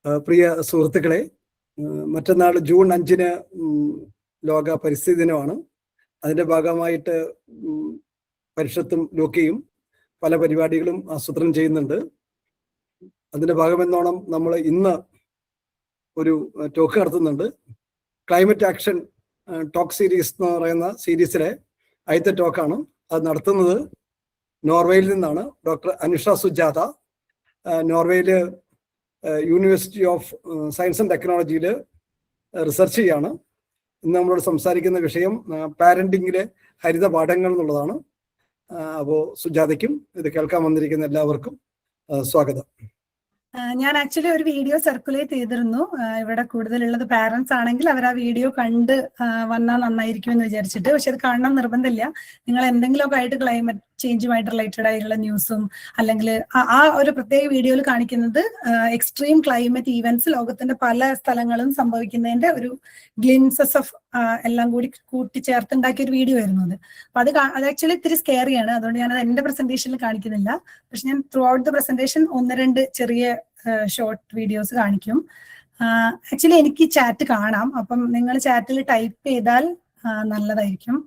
പ്രിയ സുഹൃത്തുക്കളെ, മറ്റന്നാൾ ജൂൺ 5 ലോക പരിസ്ഥിതി ദിനമാണ്. അതിൻ്റെ ഭാഗമായിട്ട് പരിഷത്തും ലോക്കയും പല പരിപാടികളും ആസൂത്രണം ചെയ്യുന്നുണ്ട്. അതിൻ്റെ ഭാഗമെന്നോണം നമ്മൾ ഇന്ന് ഒരു ടോക്ക് നടത്തുന്നുണ്ട്. ക്ലൈമറ്റ് ആക്ഷൻ ടോക്ക് സീരീസ് എന്ന് പറയുന്ന സീരീസിലെ ആദ്യത്തെ ടോക്കാണ്. അത് നടത്തുന്നത് നോർവേയിൽ നിന്നാണ്. ഡോക്ടർ അനുഷ സുജാത നോർവേയിൽ യൂണിവേഴ്സിറ്റി ഓഫ് സയൻസ് ആൻഡ് ടെക്നോളജിയിൽ റിസർച്ച് ചെയ്യാണ്. ഇന്ന് നമ്മളോട് സംസാരിക്കുന്ന വിഷയം പാരന്റിങ്ങിലെ ഹരിത പാഠങ്ങൾ എന്നുള്ളതാണ്. അപ്പോൾ സുജാതയ്ക്കും ഇത് കേൾക്കാൻ വന്നിരിക്കുന്ന എല്ലാവർക്കും സ്വാഗതം. ഞാൻ ആക്ച്വലി ഒരു വീഡിയോ സർക്കുലേറ്റ് ചെയ്തിരുന്നു. ഇവിടെ കൂടുതലുള്ളത് പാരന്റ്സ് ആണെങ്കിൽ അവർ ആ വീഡിയോ കണ്ട് വന്നാൽ നന്നായിരിക്കും എന്ന് വിചാരിച്ചിട്ട്. പക്ഷെ അത് കാണണം നിർബന്ധമില്ല. നിങ്ങൾ എന്തെങ്കിലുമൊക്കെ ആയിട്ട് ക്ലൈമറ്റ് ചേഞ്ചുമായിട്ട് റിലേറ്റഡ് ആയിട്ടുള്ള ന്യൂസും അല്ലെങ്കിൽ ആ ഒരു പ്രത്യേക വീഡിയോയിൽ കാണിക്കുന്നത് എക്സ്ട്രീം ക്ലൈമറ്റ് ഈവൻറ്റ്സ് ലോകത്തിന്റെ പല സ്ഥലങ്ങളും സംഭവിക്കുന്നതിന്റെ ഒരു ഗ്ലിംസസ് ഓഫ് എല്ലാം കൂടി കൂട്ടിച്ചേർത്തുണ്ടാക്കിയ ഒരു വീഡിയോ ആയിരുന്നു അത്. അപ്പൊ അത് ആക്ച്വലി ഇത്തിരി സ്കെയറിയാണ്. അതുകൊണ്ട് ഞാനത് എന്റെ പ്രസന്റേഷനിൽ കാണിക്കുന്നില്ല. പക്ഷെ ഞാൻ ത്രൂ ഔട്ട് ദ പ്രസന്റേഷൻ 1-2 ചെറിയ ഷോർട്ട് വീഡിയോസ് കാണിക്കും. ആക്ച്വലി എനിക്ക് ചാറ്റ് കാണാം. അപ്പം നിങ്ങൾ ചാറ്റിൽ ടൈപ്പ് ചെയ്താൽ നല്ലതായിരിക്കും.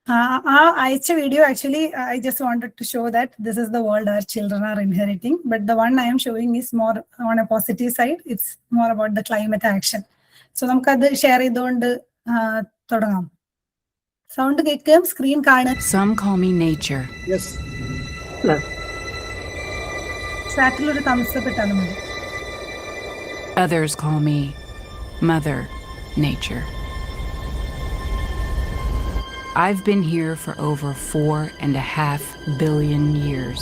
ആ അയച്ച video actually I just wanted to show that this is the world our children are inheriting. But the one I am showing is more on a positive side. It's more about the climate action. So നമുക്കത് share ചെയ്തുകൊണ്ട് തുടങ്ങാം. Sound കേൾക്കാം, screen കാണുക. Some call me nature. Yes. ചാറ്റിൽ ഒരു thumbs up ഇട്ടാലും മതി. Others call me Mother Nature. I've been here for over 4.5 billion years.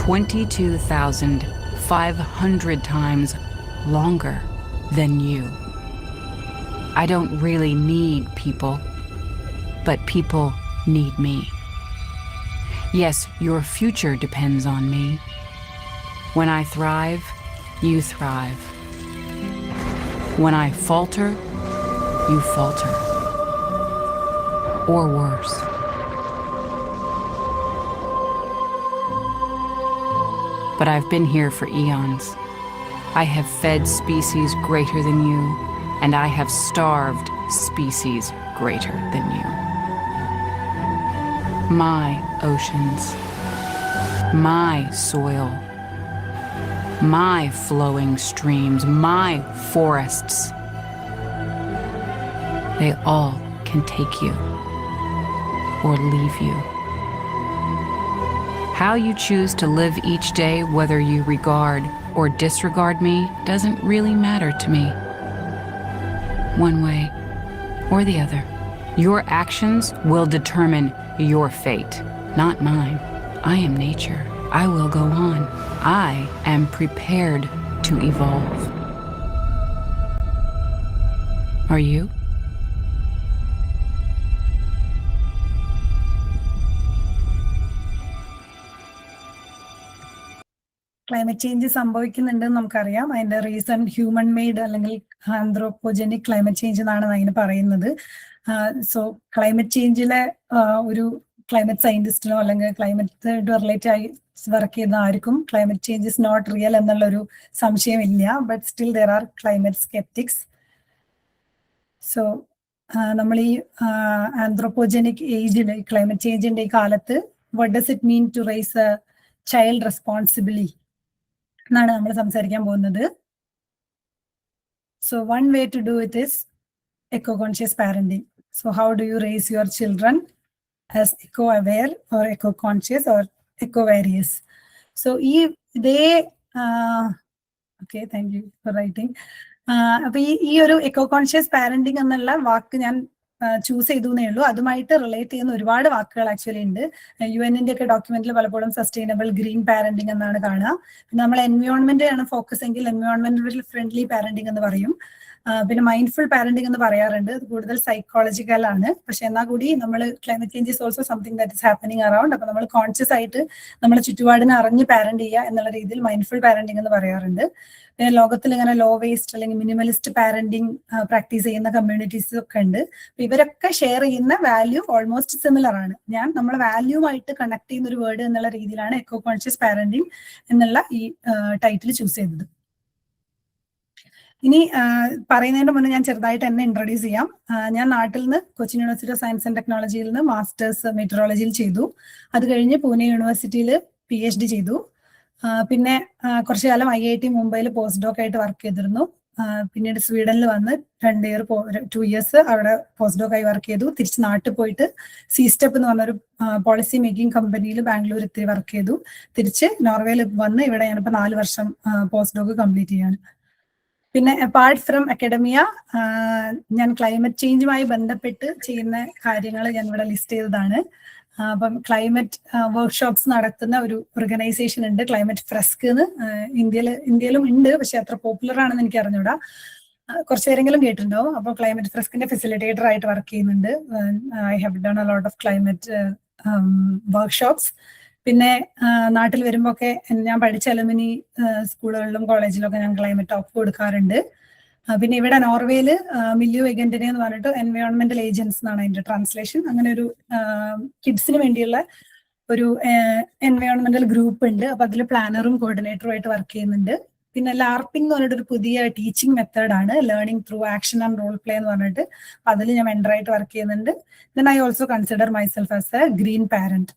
22,500 times longer than you. I don't really need people, but people need me. Yes, your future depends on me. When I thrive, you thrive. When I falter, you falter. Or worse. But I've been here for eons. I have fed species greater than you, and I have starved species greater than you. My oceans, my soil, my flowing streams, my forests, they all can take you or leave you. How you choose to live each day, whether you regard or disregard me, doesn't really matter to me. One way or the other. Your actions will determine your fate, not mine. I am nature. I will go on. I am prepared to evolve. Are you? Climate change സംഭവിക്കുന്നുണ്ടെന്ന് നമുക്കറിയാം. അതിന്റെ reason human made അല്ലെങ്കിൽ anthropogenic climate change എന്നാണ് അതിന് പറയുന്നത്. So climate ചേഞ്ചിലെ ഒരു climate സയന്റിസ്റ്റിനോ അല്ലെങ്കിൽ climate related ആയി വർക്ക് ചെയ്യുന്ന ആർക്കും climate change is not real എന്നുള്ളൊരു സംശയമില്ല. But still there are climate sceptics. So നമ്മൾ ഈ ആന്ത്രോപോജനിക് ഏജിൽ ക്ലൈമറ്റ് ചേഞ്ചിന്റെ ഈ കാലത്ത് what does it mean to raise a child responsibly എന്നാണ് നമ്മൾ സംസാരിക്കാൻ പോകുന്നത്. So one way to do it is eco conscious parenting. So how do you raise your children as eco aware or eco conscious or eco various? So okay, thank you for writing. അപ്പൊ ഈ ഒരു echo conscious parenting എന്നുള്ള വാക്ക് ഞാൻ choose ചെയ്തേ ഉള്ളൂ. അതുമായിട്ട് relate ചെയ്യുന്ന ഒരുപാട് വാക്കുകൾ ആക്ച്വലി ഉണ്ട്. UN-ന്റെ ഒക്കെ ഡോക്യുമെന്റിൽ പലപ്പോഴും സസ്റ്റൈനബിൾ ഗ്രീൻ പാരന്റിങ് എന്നാണ് കാണുക. നമ്മൾ എൻവയോൺമെന്റ് ആണ് ഫോക്കസ് എങ്കിൽ എൻവയോൺമെന്റൽ ഫ്രണ്ട്ലി പാരന്റിങ് എന്ന് പറയും. പിന്നെ മൈൻഡ്ഫുൾ പാരന്റിങ് എന്ന് പറയാറുണ്ട്. അത് കൂടുതൽ സൈക്കോളജിക്കൽ ആണ്. പക്ഷെ എന്നാൽ കൂടി നമ്മൾ climate change is also something that is happening around. അപ്പൊ നമ്മൾ കോൺഷ്യസ് ആയിട്ട് നമ്മുടെ ചുറ്റുപാടിനെ അറിഞ്ഞ് പാരന്റ് ചെയ്യുക എന്നുള്ള രീതിയിൽ മൈൻഡ്ഫുൾ പാരന്റിങ് എന്ന് പറയാറുണ്ട്. പിന്നെ ലോകത്തിൽ ഇങ്ങനെ ലോ വേസ്റ്റ് അല്ലെങ്കിൽ മിനിമലിസ്റ്റ് പാരന്റിങ് പ്രാക്ടീസ് ചെയ്യുന്ന കമ്മ്യൂണിറ്റീസ് ഒക്കെ ഉണ്ട്. ഇവരൊക്കെ ഷെയർ ചെയ്യുന്ന വാല്യൂ ഓൾമോസ്റ്റ് സിമിലർ ആണ്. ഞാൻ നമ്മളെ വാല്യൂമായിട്ട് കണക്ട് ചെയ്യുന്ന ഒരു വേർഡ് എന്നുള്ള രീതിയിലാണ് എക്കോ കോൺഷ്യസ് പാരന്റിങ് എന്നുള്ള ഈ ടൈറ്റിൽ ചൂസ് ചെയ്തത്. ഇനി പറയുന്നതിന് മുന്നേ ഞാൻ ചെറുതായിട്ട് എന്നെ ഇൻട്രൊഡ്യൂസ് ചെയ്യാം. ഞാൻ നാട്ടിൽ നിന്ന് Cochin university of science and ടെക്നോളജിയിൽ നിന്ന് മാസ്റ്റേഴ്സ് മെറ്ററോളജിയിൽ ചെയ്തു. അത് കഴിഞ്ഞ് പൂനെ യൂണിവേഴ്സിറ്റിയിൽ PhD ചെയ്തു. പിന്നെ കുറച്ചു കാലം IIT മുംബൈയിൽ പോസ്റ്റ് ഡോക്ക് ആയിട്ട് വർക്ക് ചെയ്തിരുന്നു. പിന്നീട് സ്വീഡനിൽ വന്ന് 2 ഇയേഴ്സ് അവിടെ പോസ്റ്റ് ഡോക്ക് ആയി വർക്ക് ചെയ്തു. തിരിച്ച് നാട്ടിൽ പോയിട്ട് C-STEP എന്ന് പറഞ്ഞൊരു പോളിസി മേക്കിംഗ് കമ്പനിയിൽ ബാംഗ്ലൂർ എത്തി വർക്ക് ചെയ്തു. തിരിച്ച് നോർവേയിൽ വന്ന് ഇവിടെ ഞാനിപ്പോൾ 4 വർഷം പോസ്റ്റ് ഡോക്ക് കംപ്ലീറ്റ് ചെയ്യാണ്. പിന്നെ അപ്പാർട്ട് ഫ്രം അക്കാഡമിയ ഞാൻ ക്ലൈമറ്റ് ചേഞ്ചുമായി ബന്ധപ്പെട്ട് ചെയ്യുന്ന കാര്യങ്ങൾ ഞാൻ ഇവിടെ ലിസ്റ്റ് ചെയ്തതാണ്. അപ്പം ക്ലൈമറ്റ് വർക്ക്ഷോപ്സ് നടത്തുന്ന ഒരു ഓർഗനൈസേഷൻ ഉണ്ട്, ക്ലൈമറ്റ് ഫ്രെസ്ക് എന്ന്. ഇന്ത്യയിലും ഉണ്ട്, പക്ഷെ അത്ര പോപ്പുലർ ആണെന്ന് എനിക്ക് അറിഞ്ഞൂടാ. കുറച്ച് പേരെങ്കിലും കേട്ടിട്ടുണ്ടാവും. അപ്പോൾ ക്ലൈമറ്റ് ഫ്രെസ്കിന്റെ ഫെസിലിറ്റേറ്റർ ആയിട്ട് വർക്ക് ചെയ്യുന്നുണ്ട്. I have done A lot of climate workshops. പിന്നെ നാട്ടിൽ വരുമ്പോൾ ഒക്കെ ഞാൻ പഠിച്ച അലുമിനി സ്കൂളുകളിലും കോളേജിലും ഒക്കെ ഞാൻ ക്ലൈമറ്റ് ടോക്ക് കൊടുക്കാറുണ്ട്. പിന്നെ ഇവിടെ നോർവേയില് മില്യു എഗന്റിനെ എന്ന് പറഞ്ഞിട്ട് എൻവയോൺമെന്റൽ ഏജൻസ് എന്നാണ് അതിന്റെ ട്രാൻസ്ലേഷൻ. അങ്ങനെ ഒരു കിഡ്സിന് വേണ്ടിയുള്ള ഒരു എൻവയോൺമെന്റൽ ഗ്രൂപ്പ് ഉണ്ട്. അപ്പൊ അതിൽ പ്ലാനറും കോർഡിനേറ്ററും ആയിട്ട് വർക്ക് ചെയ്യുന്നുണ്ട്. പിന്നെ ലാർപ്പിംഗ് എന്ന് പറഞ്ഞിട്ട് ഒരു പുതിയ ടീച്ചിങ് മെത്തേഡാണ്, learning through action and role play എന്ന് പറഞ്ഞിട്ട്. അതിൽ ഞാൻ മെന്ററായിട്ട് വർക്ക് ചെയ്യുന്നുണ്ട്. Then I also consider myself as a green parent.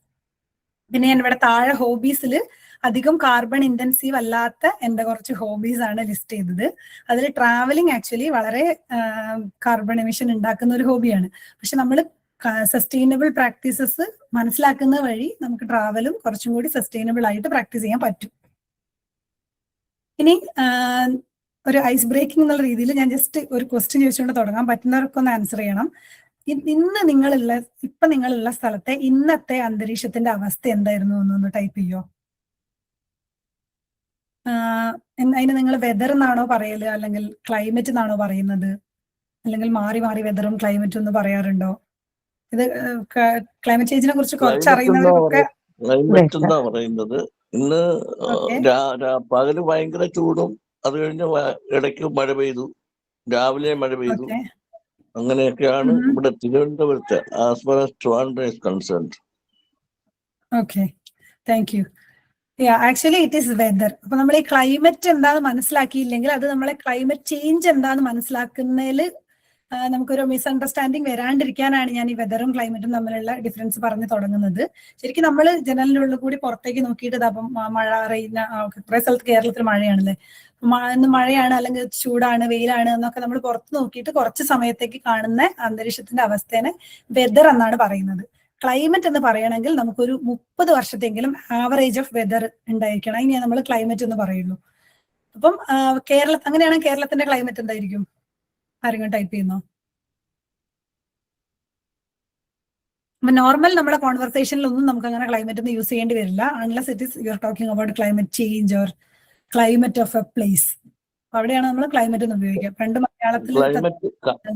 പിന്നെ ഞാൻ ഇവിടെ താഴെ ഹോബീസിൽ അധികം കാർബൺ ഇന്റൻസീവ് അല്ലാത്ത എന്റെ കുറച്ച് ഹോബീസ് ആണ് ലിസ്റ്റ് ചെയ്തത്. അതിൽ ട്രാവലിംഗ് ആക്ച്വലി വളരെ കാർബൺ എമിഷൻ ഉണ്ടാക്കുന്ന ഒരു ഹോബിയാണ്. പക്ഷെ നമ്മൾ സസ്റ്റൈനബിൾ പ്രാക്ടീസസ് മനസ്സിലാക്കുന്ന വഴി നമുക്ക് ട്രാവലും കുറച്ചും കൂടി സസ്റ്റൈനബിൾ ആയിട്ട് പ്രാക്ടീസ് ചെയ്യാൻ പറ്റും. ഇനി ഒരു ഐസ് ബ്രേക്കിംഗ് എന്നുള്ള രീതിയിൽ ഞാൻ ജസ്റ്റ് ഒരു ക്വസ്റ്റ്യൻ ചോദിച്ചുകൊണ്ട് തുടങ്ങാം. പറ്റുന്നവർക്ക് ഒന്ന് ആൻസർ ചെയ്യണം. ഇപ്പൊ നിങ്ങളുള്ള സ്ഥലത്തെ ഇന്നത്തെ അന്തരീക്ഷത്തിന്റെ അവസ്ഥ എന്തായിരുന്നു എന്നൊന്ന് ടൈപ്പ് ചെയ്യോ. അതിന് നിങ്ങൾ വെതർ എന്നാണോ പറയല്, അല്ലെങ്കിൽ ക്ലൈമറ്റ് എന്നാണോ പറയുന്നത്, അല്ലെങ്കിൽ മാറി മാറി വെതറും ക്ലൈമറ്റും ഒന്ന് പറയാറുണ്ടോ? ഇത് ക്ലൈമറ്റ് ചേഞ്ചിനെ കുറിച്ച് കുറച്ച് അറിയുന്നവർക്കൊക്കെ പറയുന്നത്. ഇന്ന് പകല് ഭയങ്കര ചൂടും അത് കഴിഞ്ഞ് ഇടയ്ക്ക് മഴ പെയ്തു, രാവിലെ മഴ പെയ്തു, അങ്ങനെയൊക്കെയാണ് ഇവിടെ തിരുവനന്തപുരത്ത് as far as Trivandrum is concerned. Okay, thank you. Actually it is whether. അപ്പൊ നമ്മൾ ഈ ക്ലൈമറ്റ് എന്താന്ന് മനസ്സിലാക്കിയില്ലെങ്കിൽ അത് നമ്മളെ ക്ലൈമറ്റ് ചേഞ്ച് എന്താന്ന് മനസ്സിലാക്കുന്നതിൽ നമുക്കൊരു മിസ്അണ്ടർസ്റ്റാൻഡിങ് വരാണ്ടിരിക്കാനാണ് ഞാൻ ഈ വെതറും ക്ലൈമറ്റും തമ്മിലുള്ള ഡിഫറൻസ് പറഞ്ഞു തുടങ്ങുന്നത്. ശരിക്കും നമ്മൾ ജനലിനുള്ളിൽ കൂടി പുറത്തേക്ക് നോക്കിയിട്ട് അപ്പം മഴ കുറെ സ്ഥലത്ത് കേരളത്തിൽ മഴയാണല്ലേ, ഇന്ന് മഴയാണ് അല്ലെങ്കിൽ ചൂടാണ് വെയിലാണ് എന്നൊക്കെ നമ്മൾ പുറത്ത് നോക്കിയിട്ട് കുറച്ച് സമയത്തേക്ക് കാണുന്ന അന്തരീക്ഷത്തിന്റെ അവസ്ഥേനെ വെതർ എന്നാണ് പറയുന്നത്. ക്ലൈമറ്റ് എന്ന് പറയണമെങ്കിൽ നമുക്കൊരു 30 വർഷത്തെങ്കിലും ആവറേജ് ഓഫ് വെതർ ഉണ്ടായിരിക്കണം. ഇനി നമ്മൾ ക്ലൈമറ്റ് എന്ന് പറയുള്ളൂ. അപ്പം അങ്ങനെയാണെങ്കിൽ കേരളത്തിന്റെ ക്ലൈമറ്റ് എന്തായിരിക്കും? ആരെങ്കിലും ടൈപ്പ് ചെയ്യുന്നോ? അപ്പൊ നോർമൽ നമ്മുടെ കോൺവെർസേഷനിലൊന്നും നമുക്ക് അങ്ങനെ ക്ലൈമറ്റ് ഒന്നും യൂസ് ചെയ്യേണ്ടി വരില്ല, unless it is you are talking about climate change or climate of A place. അവിടെയാണ് നമ്മൾ ക്ലൈമറ്റ് എന്ന് ഉപയോഗിക്കുക. പണ്ട് മലയാളത്തിൽ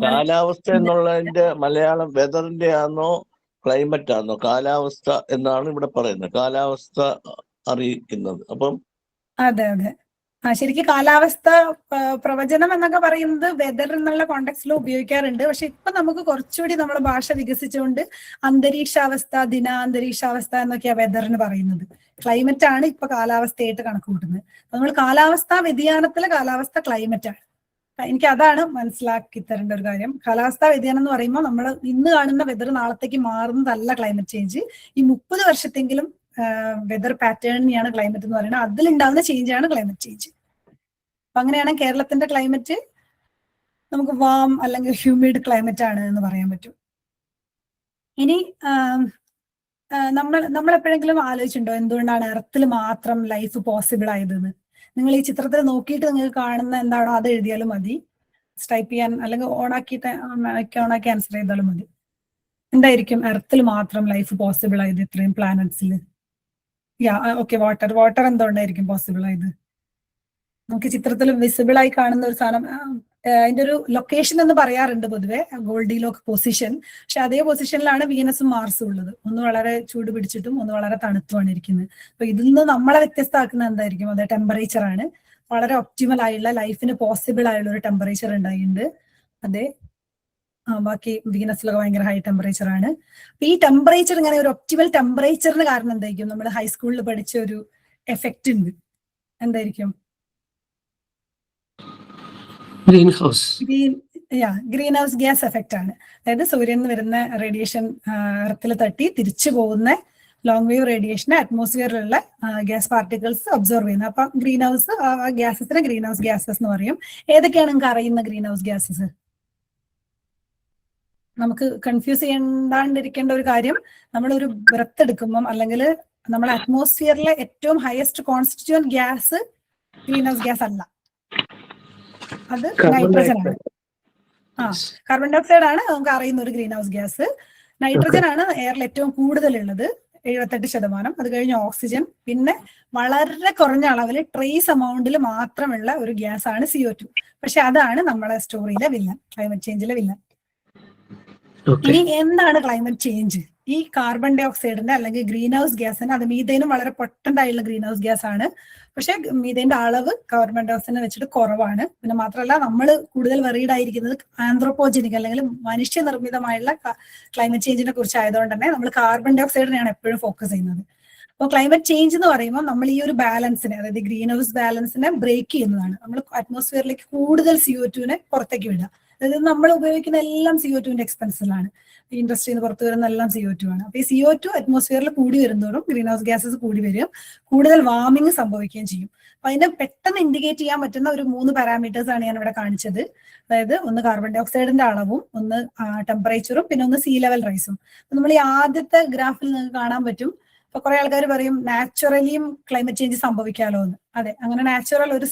കാലാവസ്ഥ എന്നുള്ളതിന്റെ മലയാളം വെതറിന്റെ ആണോ ക്ലൈമറ്റ് ആണോ? കാലാവസ്ഥ എന്നാണ് ഇവിടെ പറയുന്നത്, കാലാവസ്ഥ അറിയിക്കുന്നത്. അപ്പം അതെ അതെ, ശരിക്കും കാലാവസ്ഥ പ്രവചനം എന്നൊക്കെ പറയുന്നത് വെതർ എന്നുള്ള കോണ്ടെക്സ്റ്റിൽ ഉപയോഗിക്കാറുണ്ട്. പക്ഷെ ഇപ്പൊ നമുക്ക് കുറച്ചുകൂടി നമ്മുടെ ഭാഷ വികസിച്ചുകൊണ്ട് അന്തരീക്ഷാവസ്ഥ, അന്തരീക്ഷാവസ്ഥ എന്നൊക്കെയാണ് വെതറിന് പറയുന്നത്. ക്ലൈമറ്റ് ആണ് ഇപ്പൊ കാലാവസ്ഥയായിട്ട് കണക്ക് കൂട്ടുന്നത്. നമ്മൾ കാലാവസ്ഥാ വ്യതിയാനത്തിലെ കാലാവസ്ഥ ക്ലൈമറ്റ് ആണ്. എനിക്ക് അതാണ് മനസ്സിലാക്കി തരേണ്ട ഒരു കാര്യം. കാലാവസ്ഥാ വ്യതിയാനം എന്ന് പറയുമ്പോൾ നമ്മൾ ഇന്ന് കാണുന്ന വെതർ നാളത്തേക്ക് മാറുന്നതല്ല ക്ലൈമറ്റ് ചേഞ്ച്. ഈ 30 വർഷത്തെങ്കിലും വെതർ പാറ്റേണിനെയാണ് ക്ലൈമറ്റ് എന്ന് പറയുന്നത്. അതിലുണ്ടാകുന്ന ചേഞ്ച് ആണ് ക്ലൈമറ്റ് ചേഞ്ച്. അപ്പൊ അങ്ങനെയാണ് കേരളത്തിന്റെ ക്ലൈമറ്റ് നമുക്ക് വാം അല്ലെങ്കിൽ ഹ്യൂമിഡ് ക്ലൈമറ്റ് ആണ് എന്ന് പറയാൻ പറ്റും. ഇനി നമ്മൾ എപ്പോഴെങ്കിലും ആലോചിച്ചിട്ടുണ്ടോ എന്തുകൊണ്ടാണ് എർത്തിൽ മാത്രം ലൈഫ് പോസിബിൾ ആയതെന്ന്? നിങ്ങൾ ഈ ചിത്രത്തിൽ നോക്കിയിട്ട് നിങ്ങൾക്ക് കാണുന്ന എന്താണോ അത് എഴുതിയാലും മതി, ടൈപ്പ് ചെയ്യാൻ അല്ലെങ്കിൽ ഓണാക്കി ആൻസർ ചെയ്താലും മതി. എന്തായിരിക്കും എർത്തിൽ മാത്രം ലൈഫ് പോസിബിൾ ആയത് ഇത്രയും പ്ലാനറ്റ്സിൽ? ഓക്കെ, വാട്ടർ എന്തുകൊണ്ടായിരിക്കും പോസിബിൾ ആയത്? നമുക്ക് ചിത്രത്തിൽ വിസിബിൾ ആയി കാണുന്ന ഒരു സാധനം, അതിന്റെ ഒരു ലൊക്കേഷൻ എന്ന് പറയാറുണ്ട് പൊതുവെ, ഗോൾഡിലോക്ക് പൊസിഷൻ. പക്ഷെ അതേ പൊസിഷനിലാണ് വീനസും മാർസും ഉള്ളത്. ഒന്ന് വളരെ ചൂട് പിടിച്ചിട്ടും ഒന്ന് വളരെ തണുത്തുമാണ് ഇരിക്കുന്നത്. അപ്പൊ ഇതിൽ നിന്ന് നമ്മളെ വ്യത്യസ്തമാക്കുന്ന എന്തായിരിക്കും? അത് ടെമ്പറേച്ചർ ആണ്. വളരെ ഒപ്റ്റിമൽ ആയുള്ള ലൈഫിന് പോസിബിൾ ആയുള്ള ഒരു ടെമ്പറേച്ചർ ഉണ്ടായിട്ടുണ്ട്. അതെ, ബാക്കി വീനസിലൊക്കെ ഭയങ്കര ഹൈ ടെമ്പറേച്ചർ ആണ്. അപ്പൊ ഈ ടെമ്പറേച്ചർ ഇങ്ങനെ ഒരു ഒപ്റ്റിമൽ ടെമ്പറേച്ചറിന് കാരണം എന്തായിരിക്കും? നമ്മൾ ഹൈസ്കൂളിൽ പഠിച്ച ഒരു എഫക്റ്റ് ഉണ്ട്. എന്തായിരിക്കും? ഗ്രീൻ ഹൗസ് ഗ്യാസ് എഫക്റ്റ് ആണ്. അതായത് സൂര്യനിൽ നിന്ന് വരുന്ന റേഡിയേഷൻ എർത്തിൽ തട്ടി തിരിച്ചു പോകുന്ന ലോങ് വേവ് റേഡിയേഷനെ അറ്റ്മോസ്ഫിയറിലുള്ള ഗ്യാസ് പാർട്ടിക്കിൾസ് ഒബ്സർവ് ചെയ്യുന്നത്. അപ്പം ഗ്രീൻ ഹൗസ് ഗ്യാസസിനെ ഗ്രീൻ ഹൗസ് ഗ്യാസസ് എന്ന് പറയും. ഏതൊക്കെയാണ് നിങ്ങൾക്ക് അറിയുന്ന ഗ്രീൻ ഹൗസ് ഗ്യാസസ്? നമുക്ക് കൺഫ്യൂസ് ചെയ്യണ്ടാണ്ടിരിക്കേണ്ട ഒരു കാര്യം, നമ്മളൊരു ബ്രെത്ത് എടുക്കുമ്പം അല്ലെങ്കിൽ നമ്മുടെ അറ്റ്മോസ്ഫിയറിലെ ഏറ്റവും highest constituent gas greenhouse gas അല്ല, അത് നൈട്രജൻ ആണ്. കാർബൺ ഡൈ ഓക്സൈഡ് ആണ് നമുക്ക് അറിയുന്ന ഒരു ഗ്രീൻ ഹൗസ് ഗ്യാസ്. നൈട്രജൻ ആണ് എയറിൽ ഏറ്റവും കൂടുതലുള്ളത്, 78%. അത് കഴിഞ്ഞ് ഓക്സിജൻ, പിന്നെ വളരെ കുറഞ്ഞ അളവിൽ ട്രേസ് എമൗണ്ടിൽ മാത്രമുള്ള ഒരു ഗ്യാസ് ആണ് CO2. പക്ഷെ അതാണ് നമ്മുടെ സ്റ്റോറിയിലെ വില്ലൻ, ക്ലൈമറ്റ് ചേഞ്ചിലെ വില്ലൻ. ഇനി എന്താണ് ക്ലൈമറ്റ് ചേഞ്ച്? ഈ കാർബൺ ഡൈ ഓക്സൈഡിന്റെ അല്ലെങ്കിൽ ഗ്രീൻ ഹൗസ് ഗ്യാസിന്, അത് മീഥേനും വളരെ പൊട്ടന്റ് ആയിട്ടുള്ള ഗ്രീൻ ഹൗസ് ഗ്യാസ് ആണ്. പക്ഷെ മീഥേന്റെ അളവ് കാർബൺ ഡൈ ഓക്സൈഡിനെ വെച്ചിട്ട് കുറവാണ്. പിന്നെ മാത്രമല്ല, നമ്മൾ കൂടുതൽ വെറീഡ് ആയിരിക്കുന്നത് ആന്ത്രോപോജനിക് അല്ലെങ്കിൽ മനുഷ്യനിർമ്മിതമായുള്ള ക്ലൈമറ്റ് ചേഞ്ചിനെ കുറിച്ച് ആയതുകൊണ്ട് തന്നെ നമ്മൾ കാർബൺ ഡൈ ഓക്സൈഡിനെയാണ് എപ്പോഴും ഫോക്കസ് ചെയ്യുന്നത്. അപ്പോൾ ക്ലൈമറ്റ് ചേഞ്ച് എന്ന് പറയുമ്പോൾ നമ്മൾ ഈ ഒരു ബാലൻസിനെ, അതായത് ഗ്രീൻ ഹൗസ് ബാലൻസിനെ ബ്രേക്ക് ചെയ്യുന്നതാണ്. നമ്മൾ അറ്റ്മോസ്ഫിയറിലേക്ക് കൂടുതൽ CO2 പുറത്തേക്ക് വിടുക. അതായത് നമ്മൾ ഉപയോഗിക്കുന്ന എല്ലാം CO2 എക്സ്പെൻസിലാണ്. ഇൻഡസ്ട്രിയിൽ നിന്ന് പുറത്തു വരുന്ന എല്ലാം CO2 ആണ്. അപ്പൊ ഈ CO2 അറ്റ്മോസ്ഫിയറിൽ കൂടി വരുന്നതോറും ഗ്രീൻ ഹൗസ് ഗ്യാസസ് കൂടി വരും, കൂടുതൽ വാർമിംഗ് സംഭവിക്കുകയും ചെയ്യും. അപ്പൊ അതിനെ പെട്ടെന്ന് ഇൻഡിക്കേറ്റ് ചെയ്യാൻ പറ്റുന്ന ഒരു 3 പാരാമീറ്റേഴ്സ് ആണ് ഞാൻ ഇവിടെ കാണിച്ചത്. അതായത് ഒന്ന് കാർബൺ ഡൈ ഓക്സൈഡിന്റെ അളവും, ഒന്ന് ടെമ്പറേച്ചറും, പിന്നെ ഒന്ന് സീ ലെവൽ റൈസും. നമ്മൾ ഈ ആദ്യത്തെ ഗ്രാഫിൽ നിങ്ങൾക്ക് കാണാൻ പറ്റും. അപ്പൊ കുറെ ആൾക്കാർ പറയും നാച്ചുറലിയും ക്ലൈമറ്റ് ചേഞ്ച് സംഭവിക്കാലോ എന്ന്. അതെ, അങ്ങനെ നാച്ചുറൽ ഒരു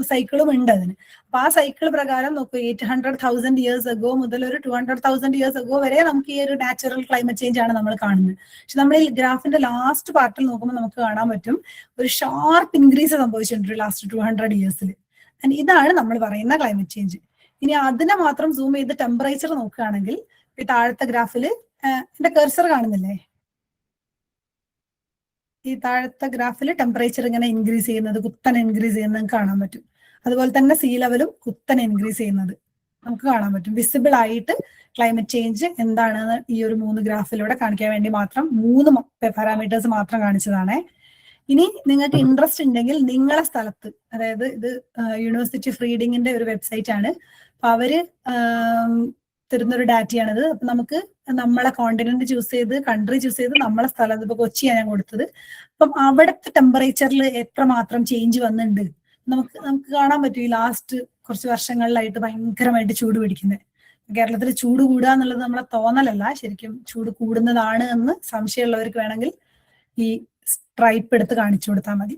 സൈക്കിളും ഉണ്ട് അതിന്. അപ്പൊ ആ സൈക്കിൾ പ്രകാരം നോക്കൂ, 800,000 years ago മുതൽ ഒരു 200,000 years ago വരെ നമുക്ക് ഈ ഒരു നാച്ചുറൽ ക്ലൈമറ്റ് ചേഞ്ച് ആണ് നമ്മൾ കാണുന്നത്. പക്ഷെ നമ്മൾ ഈ ഗ്രാഫിന്റെ ലാസ്റ്റ് പാർട്ടിൽ നോക്കുമ്പോൾ നമുക്ക് കാണാൻ പറ്റും ഒരു ഷാർപ്പ് ഇൻക്രീസ് സംഭവിച്ചിട്ടുണ്ട് ലാസ്റ്റ് 200 years. ഇതാണ് നമ്മൾ പറയുന്ന ക്ലൈമറ്റ് ചേഞ്ച്. ഇനി അതിനെ മാത്രം സൂം ചെയ്ത് ടെമ്പറേച്ചർ നോക്കുകയാണെങ്കിൽ ഈ താഴത്തെ ഗ്രാഫില് എന്റെ കർസർ കാണുന്നില്ലേ? ഈ താഴത്തെ ഗ്രാഫിൽ ടെമ്പറേച്ചർ ഇങ്ങനെ ഇൻക്രീസ് ചെയ്യുന്നത്, കുത്തനെ ഇൻക്രീസ് ചെയ്യുന്നത് കാണാൻ പറ്റും. അതുപോലെ തന്നെ സീ ലെവലും കുത്തനെ ഇൻക്രീസ് ചെയ്യുന്നത് നമുക്ക് കാണാൻ പറ്റും. വിസിബിൾ ആയിട്ട് ക്ലൈമറ്റ് ചേഞ്ച് എന്താണെന്ന് ഈ ഒരു 3 ഗ്രാഫിലൂടെ കാണിക്കാൻ വേണ്ടി മാത്രം 3 പാരാമീറ്റേഴ്സ് മാത്രം കാണിച്ചതാണ്. ഇനി നിങ്ങൾക്ക് ഇൻട്രസ്റ്റ് ഉണ്ടെങ്കിൽ നിങ്ങളെ സ്ഥലത്ത്, അതായത് ഇത് യൂണിവേഴ്സിറ്റി ഓഫ് റീഡിങ്ങിന്റെ ഒരു വെബ്സൈറ്റ് ആണ്. അപ്പൊ അവര് തരുന്നൊരു ഡാറ്റയാണിത്. അപ്പൊ നമുക്ക് നമ്മളെ കോണ്ടിനെന്റ് ചൂസ് ചെയ്ത്, കൺട്രി ചൂസ് ചെയ്ത്, നമ്മളെ സ്ഥലം, ഇപ്പൊ കൊച്ചിയാണ് ഞാൻ കൊടുത്തത്. അപ്പം അവിടുത്തെ ടെമ്പറേച്ചറിൽ എത്രമാത്രം ചേഞ്ച് വന്നിട്ടുണ്ട് നമുക്ക് കാണാൻ പറ്റും. ഈ ലാസ്റ്റ് കുറച്ച് വർഷങ്ങളിലായിട്ട് ഭയങ്കരമായിട്ട് ചൂട് പിടിക്കുന്നത്. കേരളത്തിൽ ചൂട് കൂടുക എന്നുള്ളത് നമ്മളെ തോന്നലല്ല, ശരിക്കും ചൂട് കൂടുന്നതാണ് എന്ന് സംശയമുള്ളവർക്ക് വേണമെങ്കിൽ ഈ സ്ട്രൈപ്പ് എടുത്ത് കാണിച്ചു കൊടുത്താൽ മതി.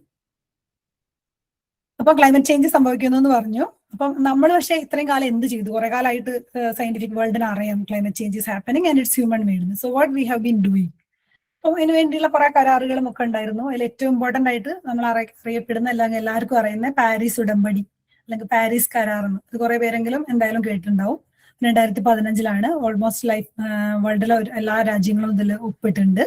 അപ്പൊ ക്ലൈമറ്റ് ചേഞ്ച് സംഭവിക്കുന്നു എന്ന് പറഞ്ഞു. അപ്പം നമ്മൾ പക്ഷേ ഇത്രയും കാലം എന്ത് ചെയ്തു? കുറെ കാലമായിട്ട് സയന്റിഫിക് വേൾഡിന് അറിയാം climate change is happening and it's human made. So what we have been doing. അപ്പം അതിന് വേണ്ടിയുള്ള കുറെ കരാറുകളും ഒക്കെ ഉണ്ടായിരുന്നു. അതിൽ ഏറ്റവും ഇമ്പോർട്ടന്റ് ആയിട്ട് നമ്മൾ അറിയപ്പെടുന്ന എല്ലാവർക്കും അറിയുന്ന പാരീസ് ഉടമ്പടി അല്ലെങ്കിൽ പാരീസ് കരാറെന്ന്. ഇത് കുറെ പേരെങ്കിലും എന്തായാലും കേട്ടിട്ടുണ്ടാവും. 2015 ഓൾമോസ്റ്റ് വേൾഡിലെ എല്ലാ രാജ്യങ്ങളും ഇതിൽ ഒപ്പിട്ടുണ്ട്.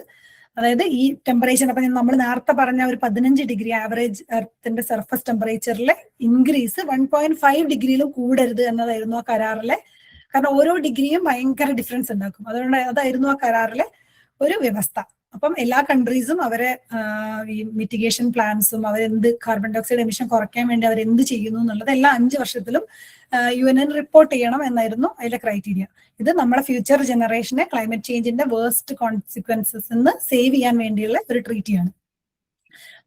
അതായത് ഈ ടെമ്പറേച്ചർ, അപ്പൊ നമ്മൾ നേരത്തെ പറഞ്ഞ ഒരു 15 ഡിഗ്രി ആവറേജ് എർത്തിന്റെ സർഫസ് ടെമ്പറേച്ചറിലെ ഇൻക്രീസ് 1.5 ഡിഗ്രിയിലും കൂടരുത് എന്നതായിരുന്നു ആ കരാറിലെ. കാരണം ഓരോ ഡിഗ്രിയും ഭയങ്കര ഡിഫറൻസ് ഉണ്ടാക്കും. അതുകൊണ്ട് അതായിരുന്നു ആ കരാറിലെ ഒരു വ്യവസ്ഥ. അപ്പം എല്ലാ കൺട്രീസും അവരെ ഈ മിറ്റിഗേഷൻ പ്ലാൻസും അവരെന്ത് കാർബൺ ഡൈ ഓക്സൈഡ് എമിഷൻ കുറയ്ക്കാൻ വേണ്ടി അവരെന്ത് ചെയ്യുന്നു എന്നുള്ളത് എല്ലാ 5 വർഷത്തിലും UN റിപ്പോർട്ട് ചെയ്യണം എന്നായിരുന്നു അതിലെ ക്രൈറ്റീരിയ. ഇത് നമ്മുടെ ഫ്യൂച്ചർ ജനറേഷനെ ക്ലൈമറ്റ് ചേഞ്ചിന്റെ വേഴ്സ്റ്റ് കോൺസിക്വൻസസ് നിന്ന് സേവ് ചെയ്യാൻ വേണ്ടിയുള്ള ഒരു ട്രീറ്റിയാണ്.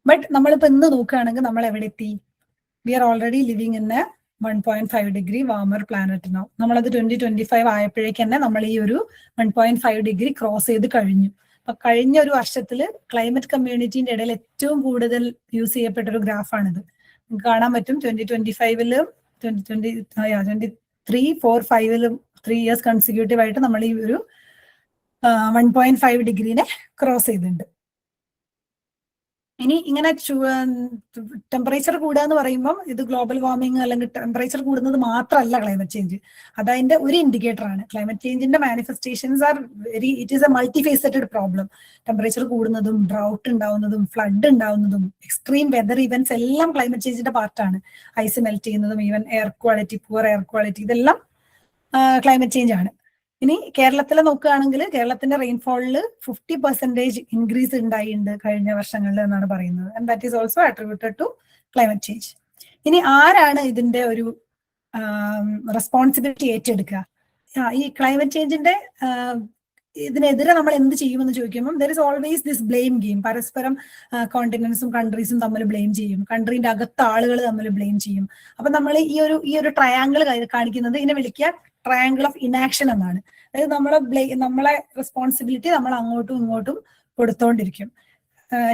ബട്ട് നമ്മളിപ്പോ ഇന്ന് നോക്കുകയാണെങ്കിൽ നമ്മൾ എവിടെ എത്തി? We are already living in a 1.5 degree warmer planet now. നമ്മളത് 2025 ആയപ്പോഴേക്ക് തന്നെ നമ്മൾ ഈ ഒരു 1.5 ഡിഗ്രി ക്രോസ് ചെയ്ത് കഴിഞ്ഞു. അപ്പൊ കഴിഞ്ഞ ഒരു വർഷത്തിൽ ക്ലൈമറ്റ് കമ്മ്യൂണിറ്റിന്റെ ഇടയിൽ ഏറ്റവും കൂടുതൽ യൂസ് ചെയ്യപ്പെട്ട ഒരു ഗ്രാഫാണിത്. നിങ്ങൾക്ക് കാണാൻ പറ്റും 2025 2023, 4, 5 3 ഇയേഴ്സ് കൺസിക്യൂട്ടീവ് ആയിട്ട് നമ്മൾ ഈ ഒരു 1.5 ഡിഗ്രീനെ ക്രോസ് ചെയ്തിട്ടുണ്ട്. ഇനി ഇങ്ങനെ ടെമ്പറേച്ചർ കൂടുക എന്ന് പറയുമ്പോൾ ഇത് ഗ്ലോബൽ വാർമിംഗ് അല്ലെങ്കിൽ ടെമ്പറേച്ചർ കൂടുന്നത് മാത്രമല്ല ക്ലൈമറ്റ് ചേഞ്ച്. അതതിന്റെ ഒരു ഇൻഡിക്കേറ്റർ ആണ്. ക്ലൈമറ്റ് ചേഞ്ചിന്റെ manifestations are it is a multifaceted problem. Temperature കൂടുന്നതും ഡ്രൗട്ട് ഉണ്ടാവുന്നതും ഫ്ലഡ് ഉണ്ടാവുന്നതും എക്സ്ട്രീം വെതർ ഇവന്റ്സ് എല്ലാം ക്ലൈമറ്റ് ചേഞ്ചിന്റെ പാർട്ടാണ്. ഐസ് മെൽറ്റ് ചെയ്യുന്നതും even air quality, poor air quality, ഇതെല്ലാം ക്ലൈമറ്റ് ചേഞ്ച് ആണ്. ഇനി കേരളത്തിൽ നോക്കുകയാണെങ്കിൽ കേരളത്തിന്റെ റെയിൻഫോളിൽ 50% ഇൻക്രീസ് ഉണ്ടായിട്ടുണ്ട് കഴിഞ്ഞ വർഷങ്ങളിൽ എന്നാണ് പറയുന്നത്. And that is also attributed to climate change. ഇനി ആരാണ് ഇതിന്റെ ഒരു റെസ്പോൺസിബിലിറ്റി ഏറ്റെടുക്കുക. ഈ ക്ലൈമറ്റ് ചേഞ്ചിന്റെ ഇതിനെതിരെ നമ്മൾ എന്ത് ചെയ്യുമെന്ന് ചോദിക്കുമ്പോൾ there is always this blame game. പരസ്പരം കോണ്ടിനെന്റ്സും കൺട്രീസും തമ്മിൽ ബ്ലെയിം ചെയ്യും, കൺട്രീന്റെ അകത്ത് ആളുകൾ തമ്മിൽ ബ്ലെയിം ചെയ്യും. അപ്പൊ നമ്മൾ ഈ ഒരു ട്രയാങ്കിൾ കാണിക്കുന്നത് ഇതിനെ വിളിക്കുക ട്രയാങ്കിൾ ഓഫ് ഇനാക്ഷൻ എന്നാണ്. അതായത് നമ്മളെ റെസ്പോൺസിബിലിറ്റി നമ്മൾ അങ്ങോട്ടും ഇങ്ങോട്ടും കൊടുത്തോണ്ടിരിക്കും.